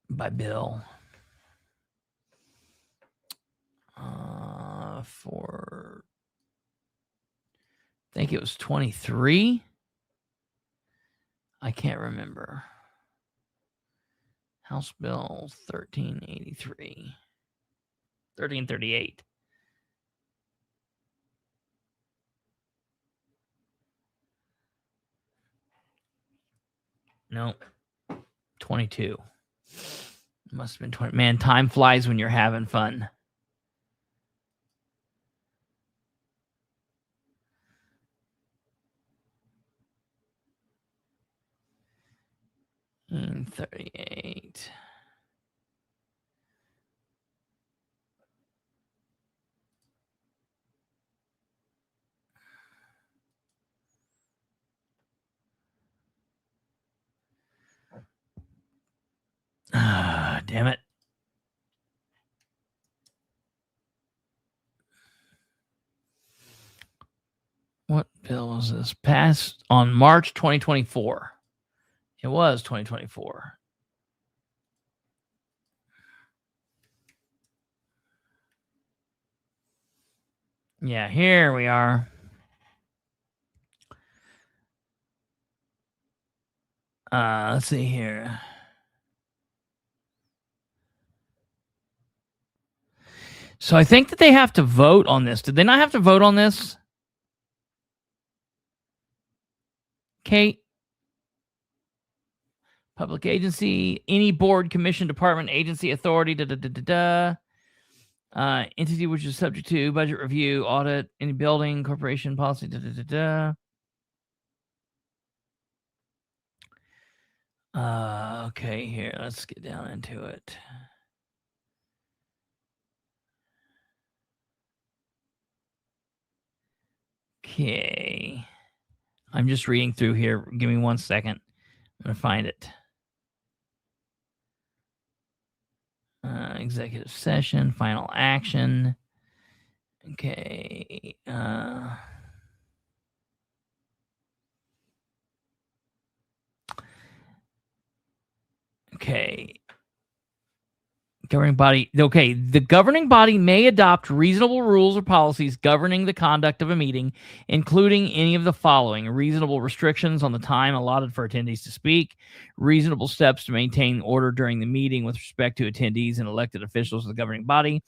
by bill for, I think it was 23. I can't remember. House Bill 1338. No, 22. Must have been 20. Man, time flies when you're having fun. And 38. Damn it. What bill was this? Passed on March 2024. It was 2024. Yeah, here we are. Let's see here. So I think that they have to vote on this. Did they not have to vote on this? Kate? Public agency, any board, commission, department, agency, authority, entity which is subject to budget review, audit, any building, corporation, policy, okay, here, let's get down into it. Okay. I'm just reading through here. Give me 1 second. I'm going to find it. Executive session, final action. Okay. Okay. Governing body. Okay. The governing body may adopt reasonable rules or policies governing the conduct of a meeting, including any of the following: reasonable restrictions on the time allotted for attendees to speak, reasonable steps to maintain order during the meeting with respect to attendees and elected officials of the governing body,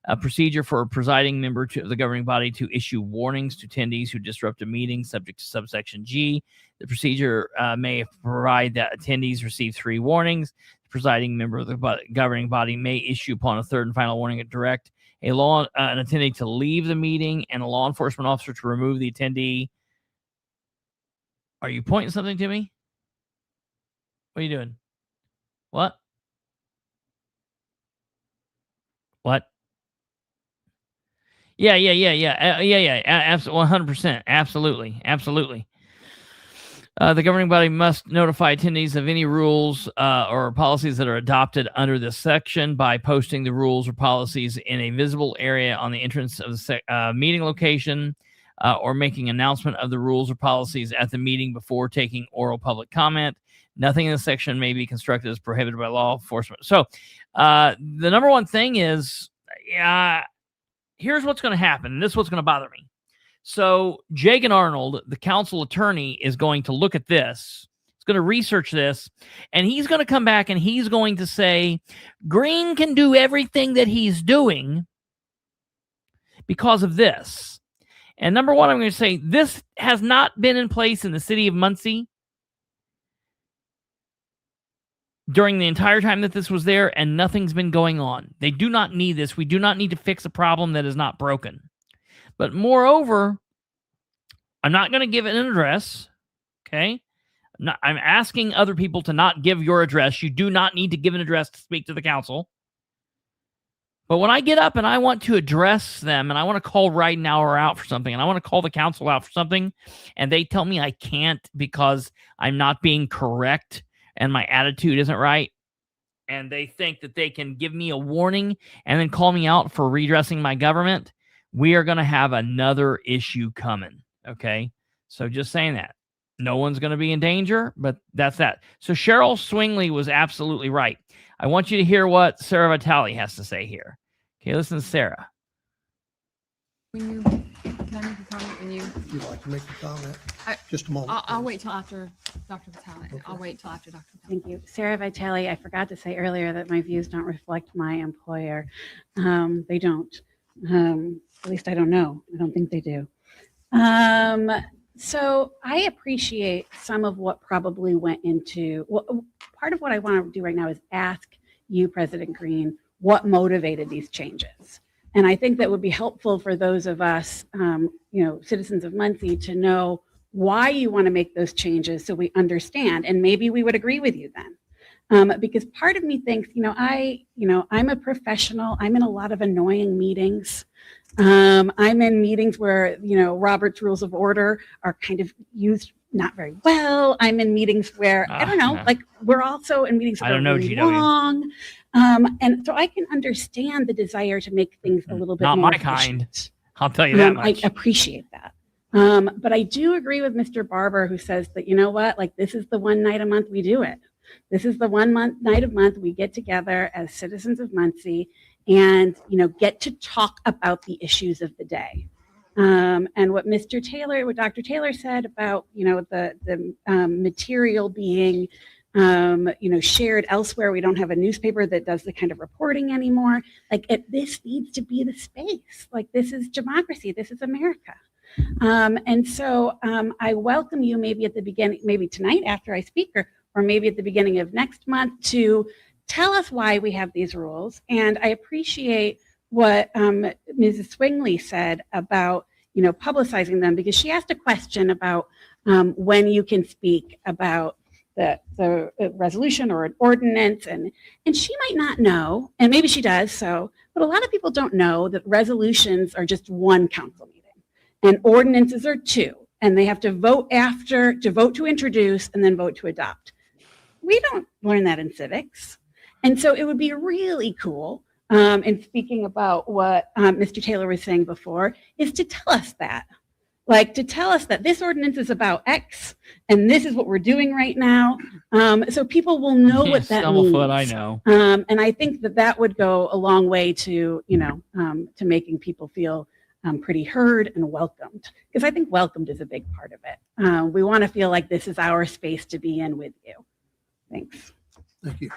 a procedure for a presiding member of the governing body to issue warnings to attendees who disrupt a meeting subject to subsection G. The procedure may provide that attendees receive 3 warnings. The presiding member of the governing body may issue upon a third and final warning a direct an attendee to leave the meeting and a law enforcement officer to remove the attendee. Are you pointing something to me? What are you doing? What? What? Yeah. Absolutely, 100%. Absolutely. The governing body must notify attendees of any rules or policies that are adopted under this section by posting the rules or policies in a visible area on the entrance of the meeting location, or making announcement of the rules or policies at the meeting before taking oral public comment. Nothing in this section may be constructed as prohibited by law enforcement. So the number one thing is, here's what's going to happen. And this is what's going to bother me. So Jagan Arnold, the council attorney, is going to look at this. He's going to research this, and he's going to come back and he's going to say, Green can do everything that he's doing because of this. And number one, I'm going to say this has not been in place in the city of Muncie during the entire time that this was there, and nothing's been going on. They do not need this. We do not need to fix a problem that is not broken. But moreover, I'm not going to give it an address, okay? I'm asking other people to not give your address. You do not need to give an address to speak to the council. But when I get up and I want to address them, and I want to call right now or out for something, and I want to call the council out for something, and they tell me I can't because I'm not being correct and my attitude isn't right, and they think that they can give me a warning and then call me out for redressing my government, we are going to have another issue coming, okay? So just saying that. No one's going to be in danger, but that's that. So Cheryl Swingley was absolutely right. I want you to hear what Sarah Vitale has to say here. Okay, listen to Sarah. Can I make a comment when you? If you'd like to make a comment, I- just a moment. I'll please. wait till after Dr. Vitale. Okay. I'll wait till after Dr. Vitale. Thank you. Sarah Vitale, I forgot to say earlier that my views don't reflect my employer. They don't. At least I don't know. I don't think they do. So I appreciate some of what probably went into, well, part of what I want to do right now is ask you, President Green, what motivated these changes. And I think that would be helpful for those of us, citizens of Muncie, to know why you want to make those changes so we understand. And maybe we would agree with you then. Because part of me thinks, I'm a professional. I'm in a lot of annoying meetings. I'm in meetings where, Robert's Rules of Order are kind of used not very well. I'm in meetings where, we're also in meetings that are really long. And so I can understand the desire to make things a little bit not more my efficient. kind. I'll tell you that much. I appreciate that. But I do agree with Mr. Barber, who says that, this is the one night a month we do it. This is the night of month we get together as citizens of Muncie and, get to talk about the issues of the day. And what Dr. Taylor said about, the material being shared elsewhere. We don't have a newspaper that does the kind of reporting anymore. This needs to be the space. This is democracy. This is America. And so I welcome you maybe at the beginning, maybe tonight after I speak, or maybe at the beginning of next month, to tell us why we have these rules. And I appreciate what Mrs. Swingley said about publicizing them, because she asked a question about when you can speak about the resolution or an ordinance, and she might not know, and maybe she does, but a lot of people don't know that resolutions are just one council meeting and ordinances are two, and they have to vote to introduce and then vote to adopt. We don't learn that in civics. And so it would be really cool, in speaking about what Mr. Taylor was saying before, is to tell us that. To tell us that this ordinance is about X and this is what we're doing right now. So people will know what that means. Stumblefoot, I know. And I think that would go a long way to, to making people feel pretty heard and welcomed. Because I think welcomed is a big part of it. We want to feel like this is our space to be in with you. Thanks. Thank you.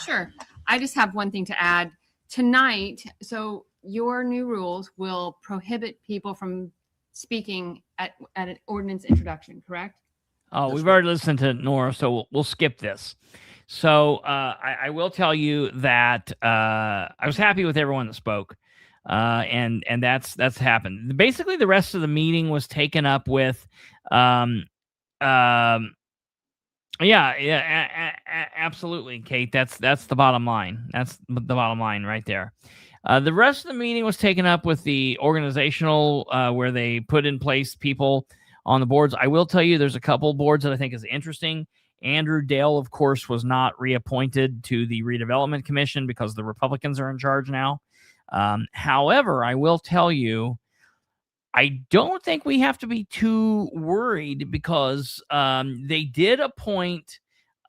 Sure. I just have one thing to add. Tonight, so your new rules will prohibit people from speaking at an ordinance introduction, correct? Oh, we've already listened to Nora, so we'll skip this. So I will tell you that I was happy with everyone that spoke, and that's happened. Basically, the rest of the meeting was taken up with, absolutely, Kate. That's the bottom line. That's the bottom line right there. The rest of the meeting was taken up with the organizational, where they put in place people on the boards. I will tell you, there's a couple boards that I think is interesting. Andrew Dale, of course, was not reappointed to the Redevelopment Commission because the Republicans are in charge now. However, I will tell you, I don't think we have to be too worried, because they did appoint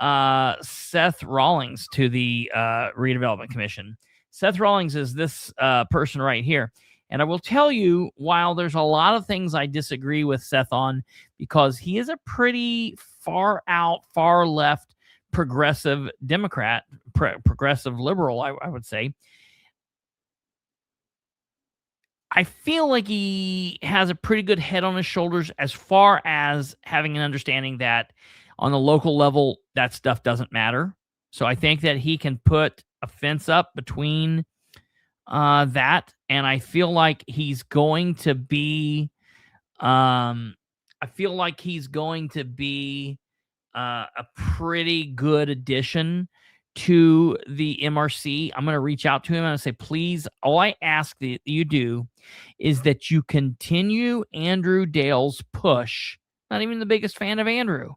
Seth Rawlings to the Redevelopment Commission. Seth Rawlings is this person right here. And I will tell you, while there's a lot of things I disagree with Seth on, because he is a pretty far out, far left, progressive Democrat, progressive liberal, I would say. I feel like he has a pretty good head on his shoulders as far as having an understanding that on the local level, that stuff doesn't matter. So I think that he can put a fence up between that. And I feel like he's going to be, a pretty good addition to the MRC. I'm going to reach out to him and say, please, all I ask that you do is that you continue Andrew Dale's push. Not even the biggest fan of Andrew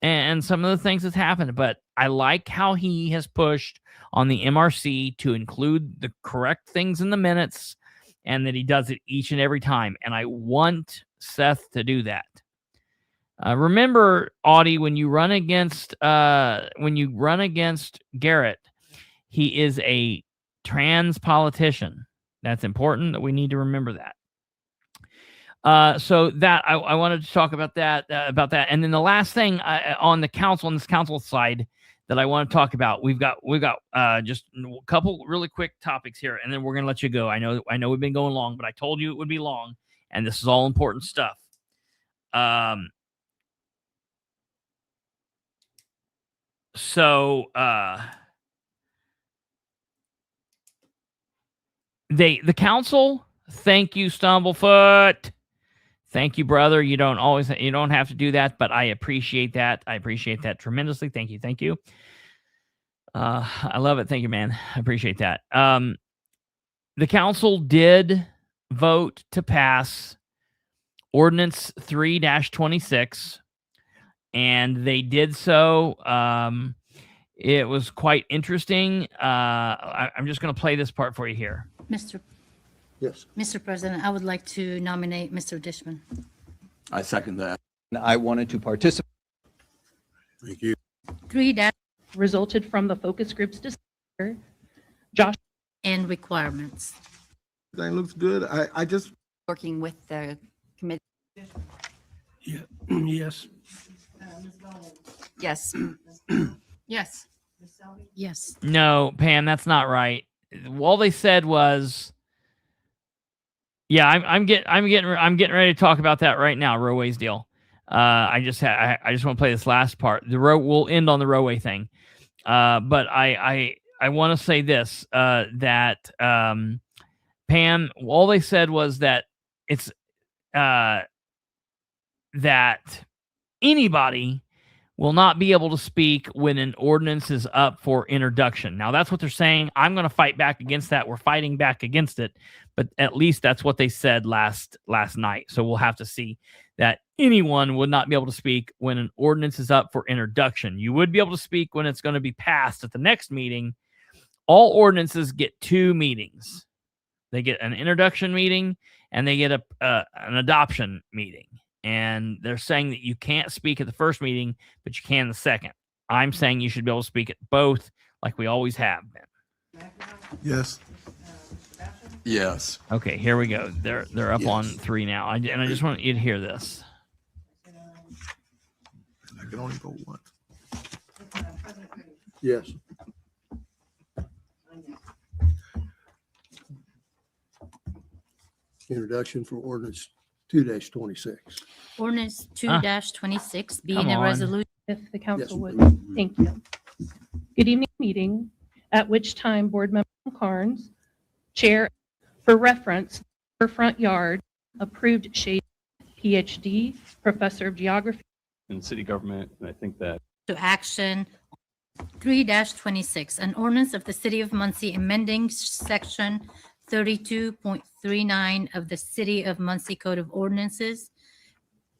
and some of the things that's happened, but I like how he has pushed on the MRC to include the correct things in the minutes, and that he does it each and every time. And I want Seth to do that. Remember, Audie, when you run against Garrett, he is a trans politician. That's important. That we need to remember that. So that I wanted to talk about that. And then the last thing on this council side that I want to talk about, we've got just a couple really quick topics here, and then we're gonna let you go. I know we've been going long, but I told you it would be long, and this is all important stuff. So the council, thank you, Stumblefoot. Thank you, brother. You don't have to do that, but I appreciate that. I appreciate that tremendously. Thank you. I love it. Thank you, man. I appreciate that. The council did vote to pass Ordinance 3-26. And they did so. It was quite interesting. I'm just going to play this part for you here. Yes. Mr. President, I would like to nominate Mr. Dishman. I second that. I wanted to participate. Thank you. 3 Resulted from the focus groups discussion. Josh. and requirements. Everything looks good. I just Working with the committee. Yes. Yes. Yes. Yes. No, Pam, that's not right. All they said was, yeah, I'm getting ready to talk about that right now. Roway's deal. I just want to play this last part. We'll end on the Rowray thing. But I want to say this, that Pam, all they said was that it's that anybody will not be able to speak when an ordinance is up for introduction. Now, that's what they're saying. I'm going to fight back against that. We're fighting back against it. But at least that's what they said last night. So we'll have to see that anyone would not be able to speak when an ordinance is up for introduction. You would be able to speak when it's going to be passed at the next meeting. All ordinances get 2 meetings. They get an introduction meeting and they get an adoption meeting. And they're saying that you can't speak at the first meeting, but you can the second. I'm saying you should be able to speak at both like we always have been. Yes. Yes. Okay, here we go. They're up on 3 now. I just want you to hear this. I can only vote once. Yes. Introduction for ordinance 2-26. Ordinance 2-26 being a on. resolution. If the council Yes. would, thank you. Good evening meeting, at which time Board Member Carnes, Chair, for reference, her front yard, approved shade, PhD, Professor of Geography. In city government, and I think that To action 3-26, an ordinance of the City of Muncie amending section 32.39 of the City of Muncie Code of Ordinances,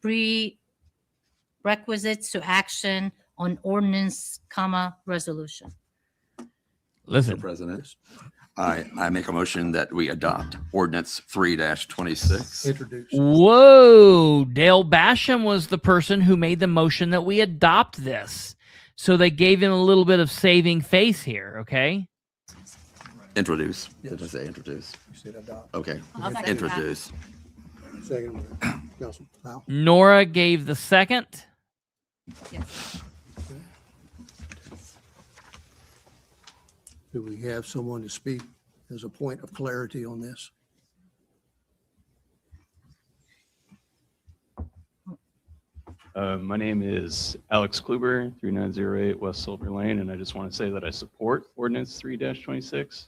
prerequisites to action on ordinance, resolution. Listen. Mr. President, I make a motion that we adopt ordinance 3-26. Introduce. Whoa, Dale Basham was the person who made the motion that we adopt this. So they gave him a little bit of saving face here, okay? Introduce. Yes. Did I say introduce? You said adopt. Okay. I'll second that. Introduce. Second, Councilman Powell. Nora gave the second. Yes. Do we have someone to speak as a point of clarity on this? my name is Alex Kluber, 3908 West Silver Lane, and I just want to say that I support ordinance 3-26.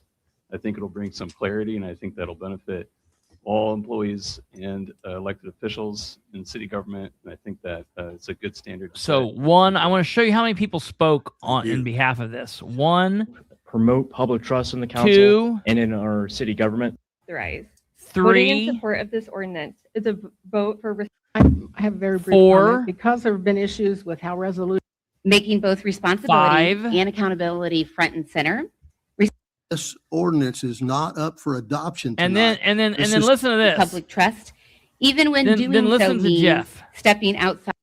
I think it'll bring some clarity, and I think that'll benefit all employees and elected officials in city government. And I think that it's a good standard. to So set. one, I want to show you how many people spoke on in behalf of this. 1, promote public trust in the council 2, and in our city government. Voting in 3, support of this ordinance is a vote for I have a very brief 4, comment. Because there have been issues with how resolutions making both responsibility 5, and accountability front and center. This ordinance is not up for adoption and tonight. then This is listen to this. Public trust, even when Then doing so listen to means Jeff. stepping outside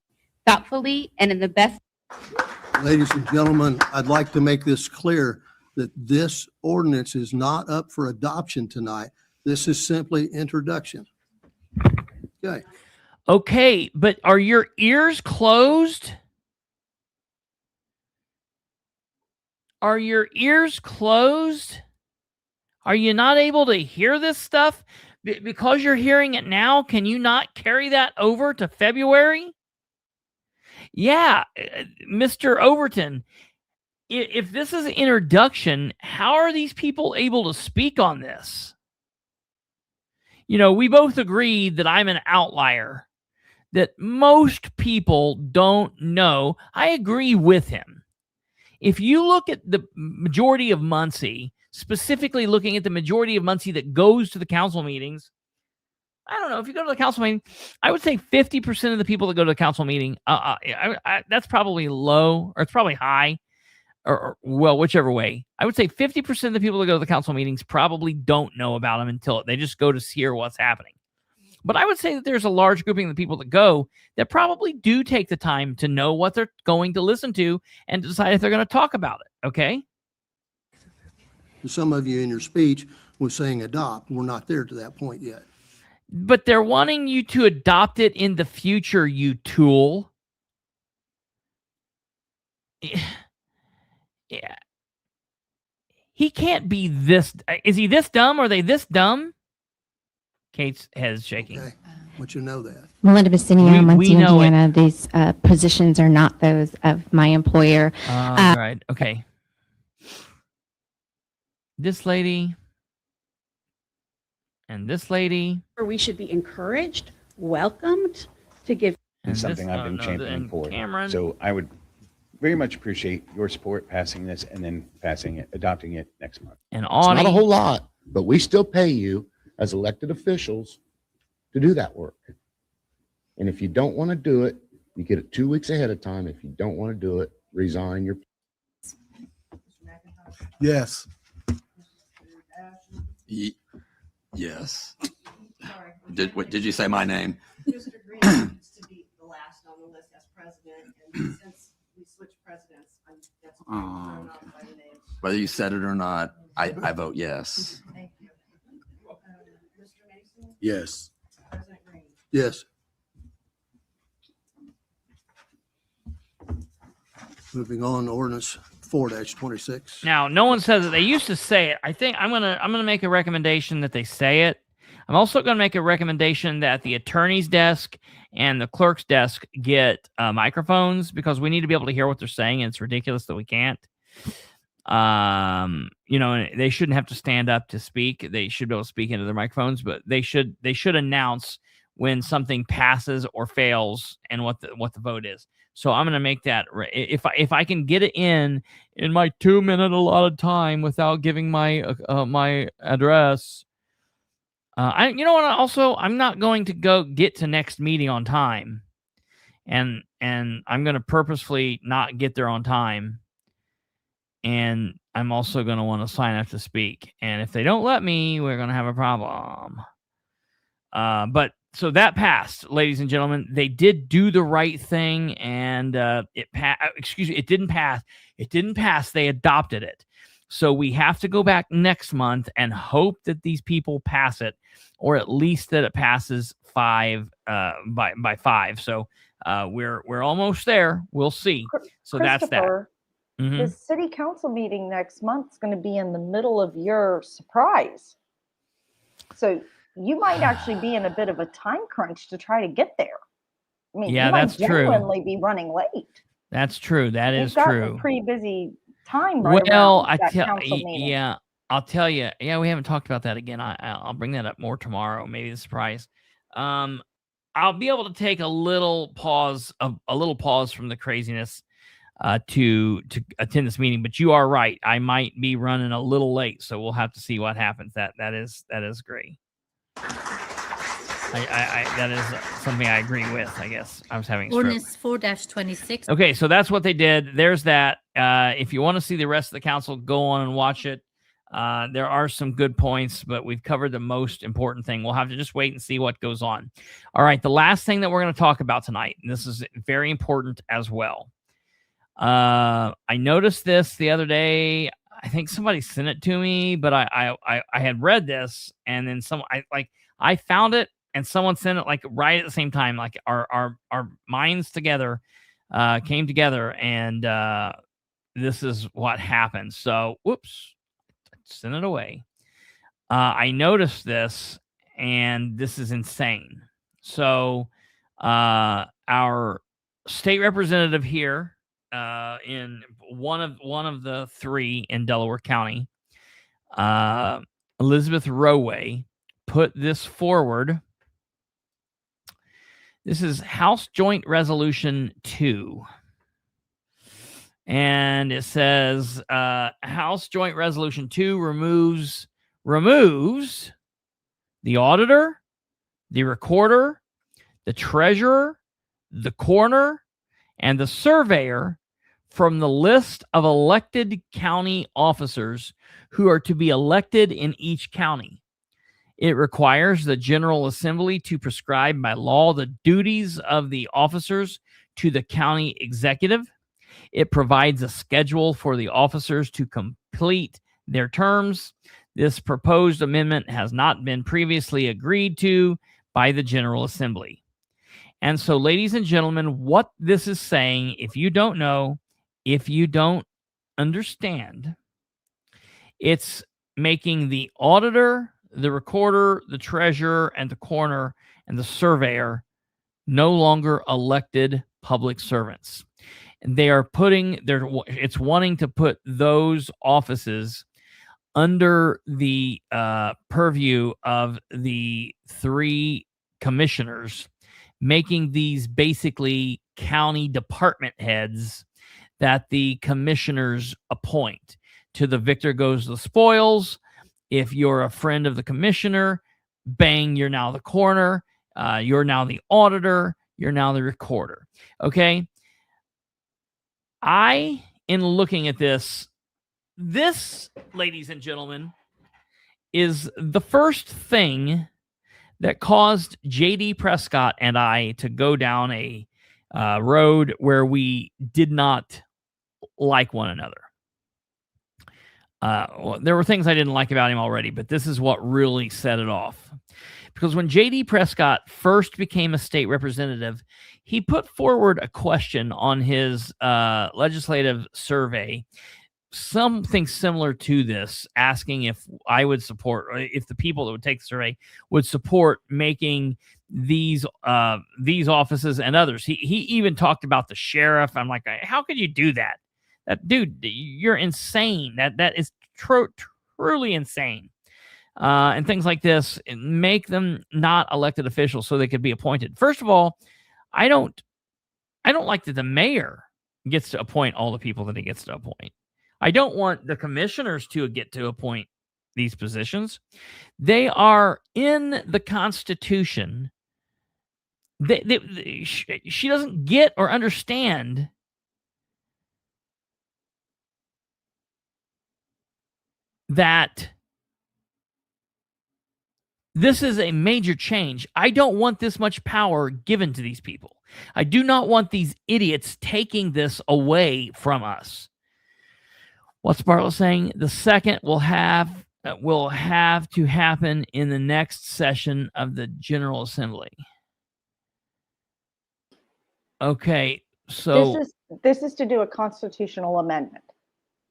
thoughtfully and in the best. Ladies and gentlemen, I'd like to make this clear that this ordinance is not up for adoption tonight. This is simply introduction. Okay. Okay, but are your ears closed? Are your ears closed? Are you not able to hear this stuff? Because you're hearing it now, can you not carry that over to February? Yeah, Mr. Overton, if this is an introduction, how are these people able to speak on this? You know, we both agreed that I'm an outlier, that most people don't know. I agree with him. If you look at the majority of Muncie, specifically looking at the majority of Muncie that goes to the council meetings, I don't know, if you go to the council meeting, I would say 50% of the people that go to the council meeting, that's probably low, or it's probably high, or well, whichever way. I would say 50% of the people that go to the council meetings probably don't know about them until they just go to hear what's happening. But I would say that there's a large grouping of the people that go that probably do take the time to know what they're going to listen to and decide if they're going to talk about it. Okay. Some of you in your speech was saying adopt. We're not there to that point yet. But they're wanting you to adopt it in the future, you tool. Yeah. He can't be this. Is he this dumb? Are they this dumb? Kate's head is shaking. Okay. Want you to know that. Melinda Bassinia, Muncie, know Indiana. These positions are not those of my employer. Right. Okay. This lady and this lady. Or we should be encouraged, welcomed to give. And something this- I've been no, championing and for. Cameron. So I would very much appreciate your support passing this and then adopting it next month. And It's not a Audie. whole lot, but we still pay you as elected officials to do that work. And if you don't want to do it, you get it 2 weeks ahead of time. If you don't want to do it, resign your. Yes. Yes. Did you say my name? Mr. Green needs to be the last on the list as president, and since we switched presidents, that's thrown off by the names. Whether you said it or not, I vote yes. Thank you. Mr. Mason, Yes. President Green. Yes. Moving on, ordinance 4-26. Now, no one says it. They used to say it. I think I'm gonna make a recommendation that they say it. I'm also gonna make a recommendation that the attorney's desk and the clerk's desk get microphones, because we need to be able to hear what they're saying, and it's ridiculous that we can't. They shouldn't have to stand up to speak. They should be able to speak into their microphones, but they should announce when something passes or fails and what the vote is. So I'm going to make that, if I can get it in my 2-minute allotted time without giving my my address. I'm not going to go get to next meeting on time, and I'm going to purposefully not get there on time. And I'm also going to want to sign up to speak. And if they don't let me, we're going to have a problem. But so that passed, ladies and gentlemen. They did do the right thing, and it didn't pass. It didn't pass. They adopted it. So we have to go back next month and hope that these people pass it, or at least that it passes by 5. So we're almost there. We'll see. So that's that. Kristopher, the city council meeting next month is going to be in the middle of your surprise. So you might actually be in a bit of a time crunch to try to get there. I mean, Yeah, you might that's true. genuinely be running late. That's true. That is You've got true. a pretty busy time right Well, around that council meeting. yeah, I'll tell you. Yeah, we haven't talked about that again. I'll bring that up more tomorrow. Maybe the surprise. I'll be able to take a little pause from the craziness to attend this meeting. But you are right. I might be running a little late, so we'll have to see what happens. That is great. That is something I agree with. I guess I was having a stroke. Ordinance 4-26. Okay, so that's what they did. There's that. If you want to see the rest of the council, go on and watch it. There are some good points, but we've covered the most important thing. We'll have to just wait and see what goes on. All right, the last thing that we're going to talk about tonight, and this is very important as well. I noticed this the other day. I think somebody sent it to me, but I had read this, and then I found it, and someone sent it like right at the same time. Like our minds together came together, and this is what happened. So, whoops, send it away. I noticed this, and this is insane. So, our state representative here in one of the 3 in Delaware County, Elizabeth Rowray, put this forward. This is House Joint Resolution 2. And it says House Joint Resolution 2 removes the auditor, the recorder, the treasurer, the coroner, and the surveyor from the list of elected county officers who are to be elected in each county. It requires the General Assembly to prescribe by law the duties of the officers to the county executive. It provides a schedule for the officers to complete their terms. This proposed amendment has not been previously agreed to by the General Assembly. And so, ladies and gentlemen, what this is saying, if you don't know, if you don't understand, it's making the auditor, the recorder, the treasurer, and the coroner, and the surveyor no longer elected public servants. And they are it's wanting to put those offices under the purview of the 3 commissioners, making these basically county department heads that the commissioners appoint. To the victor goes the spoils. If you're a friend of the commissioner, bang, you're now the coroner. You're now the auditor. You're now the recorder. Okay. In looking at this, ladies and gentlemen, is the first thing that caused J.D. Prescott and I to go down a road where we did not like one another. There were things I didn't like about him already, but this is what really set it off. Because when J.D. Prescott first became a state representative, he put forward a question on his legislative survey, something similar to this, asking if I would support, or if the people that would take the survey would support making these offices and others. He even talked about the sheriff. I'm like, how could you do that? That dude, you're insane. That is truly insane. And things like this, make them not elected officials so they could be appointed. First of all, I don't like that the mayor gets to appoint all the people that he gets to appoint. I don't want the commissioners to get to appoint these positions. They are in the Constitution. She doesn't get or understand that this is a major change. I don't want this much power given to these people. I do not want these idiots taking this away from us. What's Bartlett saying? The second will have to happen in the next session of the General Assembly. Okay, so this is to do a constitutional amendment.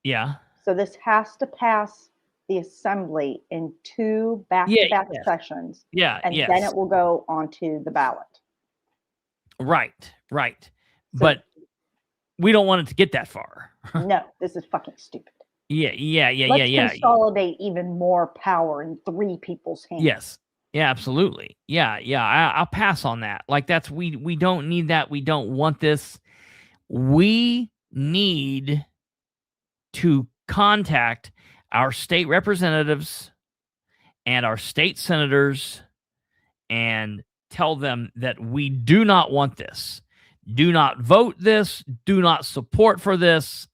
Yeah. So this has to pass the assembly in 2 back-to-back sessions. Yeah, and yes. then it will go onto the ballot. Right. But we don't want it to get that far. No, this is fucking stupid. Let's consolidate even more power in 3 people's hands. Yes. Yeah, absolutely. I'll pass on that. Like we don't need that. We don't want this. We need to contact our state representatives and our state senators and tell them that we do not want this. Do not vote this. Do not support for this.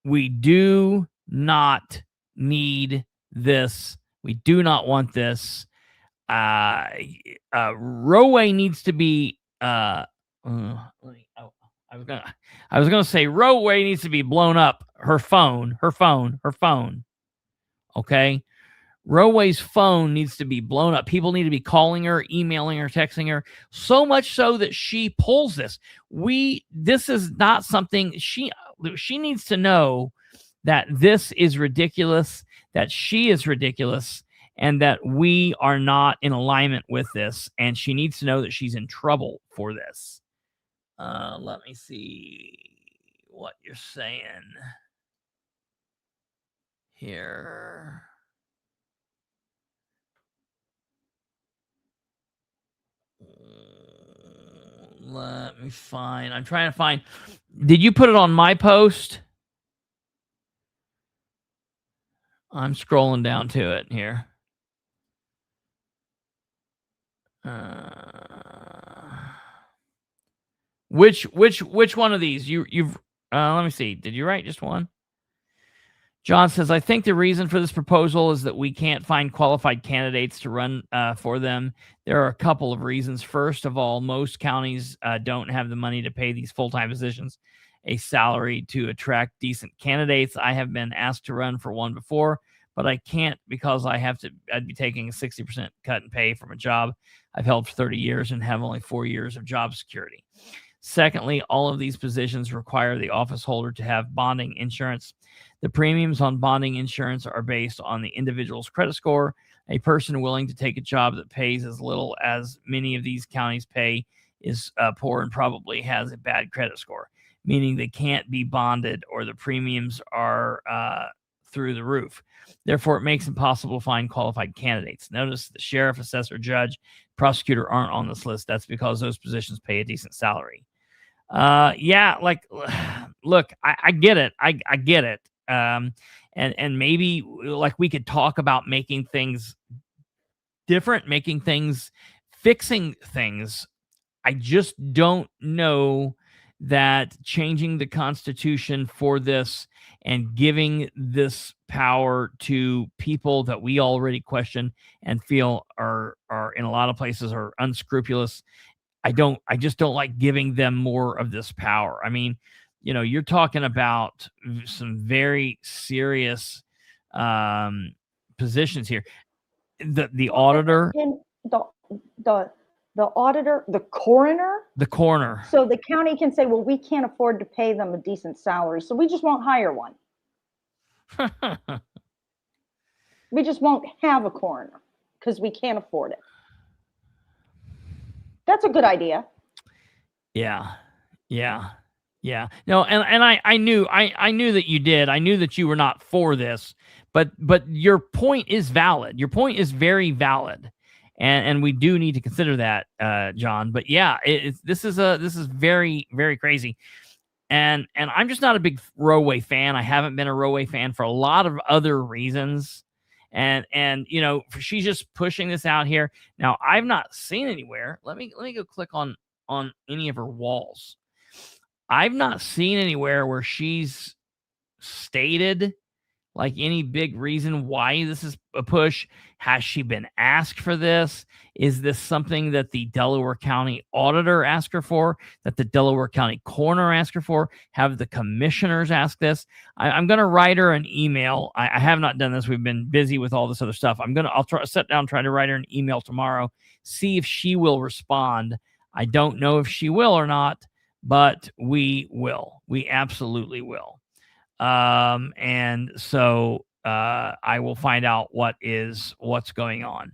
We do not need this. We do not want this. Rowray needs to be I was gonna say Rowray needs to be blown up. Her phone. Okay. Rowray's phone needs to be blown up. People need to be calling her, emailing her, texting her, so much so that she pulls this. This is not something she needs to know that this is ridiculous, that she is ridiculous, and that we are not in alignment with this. And she needs to know that she's in trouble for this. Let me see what you're saying here. Let me find. I'm trying to find. Did you put it on my post? I'm scrolling down to it here. Which one of these you've let me see. Did you write just one? John says, I think the reason for this proposal is that we can't find qualified candidates to run for them. There are a couple of reasons. First of all, most counties don't have the money to pay these full-time positions a salary to attract decent candidates. I have been asked to run for one before, but but I can't because I'd be taking a 60% cut in pay from a job I've held for 30 years and have only 4 years of job security. Secondly, all of these positions require the office holder to have bonding insurance. The premiums on bonding insurance are based on the individual's credit score. A person willing to take a job that pays as little as many of these counties pay is poor and probably has a bad credit score, meaning they can't be bonded or the premiums are through the roof. Therefore, it makes it impossible to find qualified candidates. Notice the sheriff, assessor, judge, prosecutor aren't on this list. That's because those positions pay a decent salary. Yeah, like, look, I get it. I get it. And maybe like we could talk about making things different, fixing things. I just don't know that changing the Constitution for this and giving this power to people that we already question and feel are in a lot of places are unscrupulous. I just don't like giving them more of this power. I mean, you're talking about some very serious positions here. The auditor, the auditor, the coroner. So the county can say, well, we can't afford to pay them a decent salary, so we just won't hire one. We just won't have a coroner because we can't afford it. That's a good idea. Yeah. No, and I knew that you did. I knew that you were not for this, but your point is valid. Your point is very valid, and we do need to consider that, John. But yeah, this is very, very crazy, and I'm just not a big Rowray fan. I haven't been a Rowray fan for a lot of other reasons. And she's just pushing this out here. Now, I've not seen anywhere. Let me go click on any of her walls. I've not seen anywhere where she's stated like any big reason why this is a push. Has she been asked for this? Is this something that the Delaware County auditor asked her for, that the Delaware County coroner asked her for? Have the commissioners asked this? I'm going to write her an email. I have not done this. We've been busy with all this other stuff. I'll sit down and try to write her an email tomorrow, see if she will respond. I don't know if she will or not, but we will. We absolutely will. And so I will find out what's going on.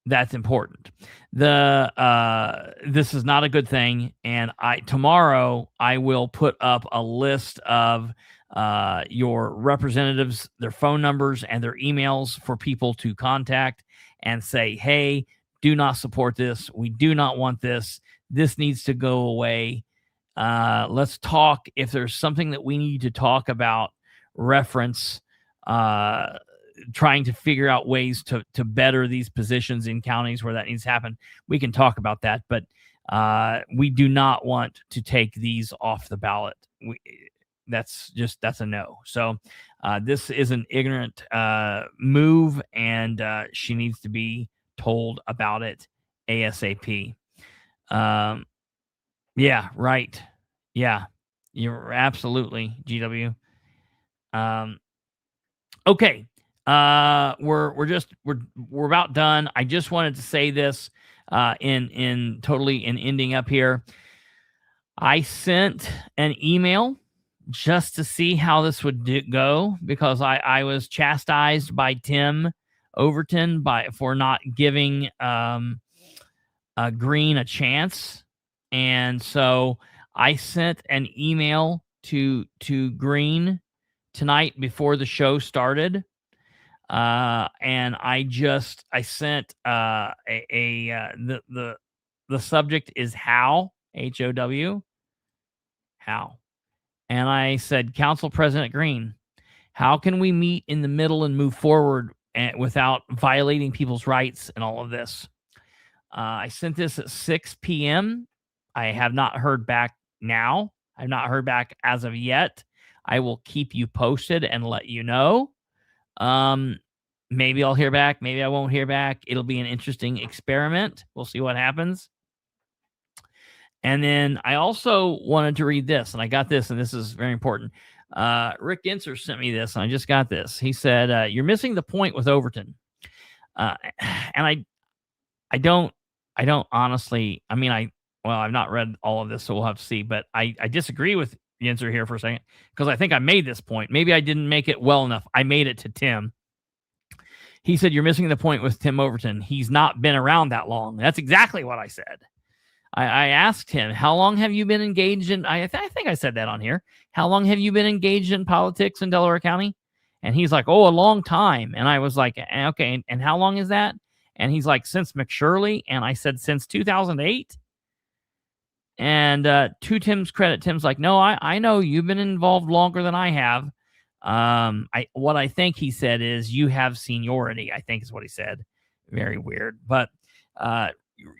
That's important. This is not a good thing. And tomorrow I will put up a list of your representatives, their phone numbers and their emails for people to contact and say, hey, do not support this. We do not want this. This needs to go away. Let's talk. If there's something that we need to talk about, reference, trying to figure out ways to better these positions in counties where that needs to happen, we can talk about that. But we do not want to take these off the ballot. That's a no. So this is an ignorant move, and she needs to be told about it ASAP. Yeah, right. Yeah, you're absolutely GW. Okay. We're about done. I just wanted to say this in ending up here. I sent an email just to see how this would go, because I was chastised by Tim Overton for not giving Green a chance. And so I sent an email to Green tonight before the show started. And I sent the subject is how, HOW, how. And I said, Council President Green, how can we meet in the middle and move forward without violating people's rights and all of this? I sent this at 6 p.m. I have not heard back now. I've not heard back as of yet. I will keep you posted and let you know. Maybe I'll hear back. Maybe I won't hear back. It'll be an interesting experiment. We'll see what happens. And then I also wanted to read this, and I got this, and this is very important. Rick Inser sent me this, and I just got this. He said, "You're missing the point with Overton," and I don't honestly. I mean, I've not read all of this, so we'll have to see. But I disagree with Inser here for a second because I think I made this point. Maybe I didn't make it well enough. I made it to Tim. He said, "You're missing the point with Tim Overton. He's not been around that long." That's exactly what I said. I asked him, how long have you been engaged in, I think I said that on here. How long have you been engaged in politics in Delaware County? And he's like, oh, a long time. And I was like, okay, and how long is that? And he's like, since McShirley. And I said, since 2008. And to Tim's credit, Tim's like, no, I know you've been involved longer than I have. What I think he said is you have seniority, I think is what he said. Very weird. But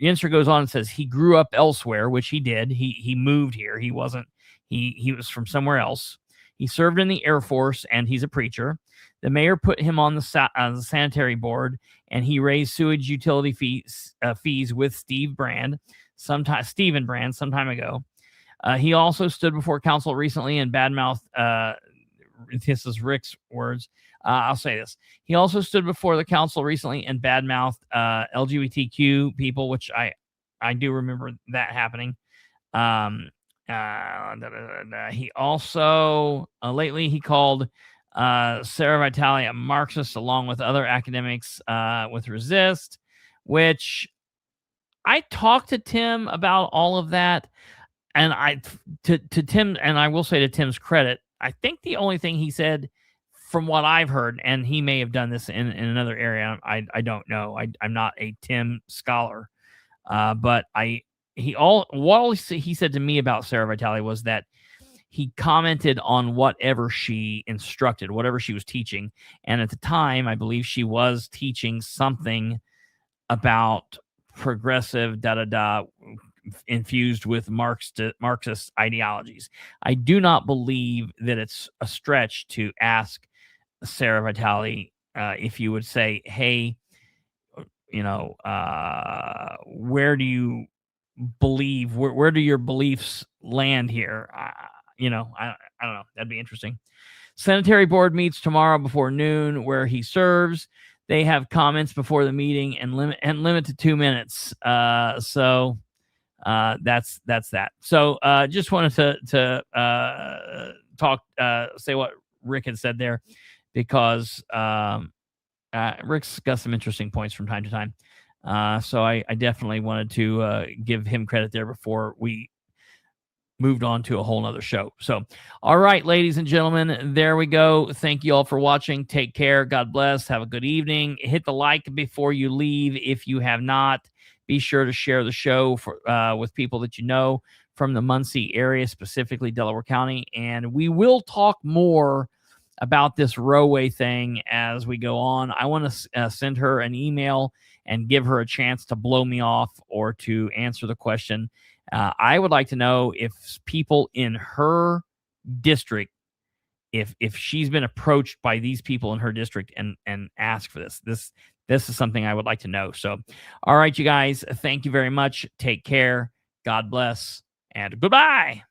Inser goes on and says he grew up elsewhere, which he did. He moved here. He wasn't, he was from somewhere else. He served in the Air Force and he's a preacher. The mayor put him on the sanitary board and he raised sewage utility fees with Stephen Brand some time ago. He also stood before council recently and badmouthed, this is Rick's words. I'll say this. He also stood before the council recently and badmouthed LGBTQ people, which I do remember that happening. He also lately he called Sarah Vitale a Marxist along with other academics with Resist, which I talked to Tim about all of that. And to Tim, and I will say to Tim's credit, I think the only thing he said from what I've heard, and he may have done this in another area, I don't know. I'm not a Tim scholar, but he said to me about Sarah Vitale was that he commented on whatever she instructed, whatever she was teaching, and at the time, I believe she was teaching something about progressive infused with Marxist ideologies. I do not believe that it's a stretch to ask Sarah Vitale if you would say, hey, where do you believe, where do your beliefs land here? I don't know. That'd be interesting. Sanitary board meets tomorrow before noon where he serves. They have comments before the meeting and limit to 2 minutes. So that's that. So just wanted to talk, say what Rick had said there, because Rick's got some interesting points from time to time. So I definitely wanted to give him credit there before we moved on to a whole nother show. So, all right, ladies and gentlemen, there we go. Thank you all for watching. Take care. God bless. Have a good evening. Hit the like before you leave if you have not. Be sure to share the show with people that you know from the Muncie area, specifically Delaware County. And we will talk more about this Rowray thing as we go on. I want to send her an email and give her a chance to blow me off or to answer the question. I would like to know if people in her district, if she's been approached by these people in her district and asked for this. This is something I would like to know. So, all right, you guys, thank you very much. Take care. God bless, and goodbye.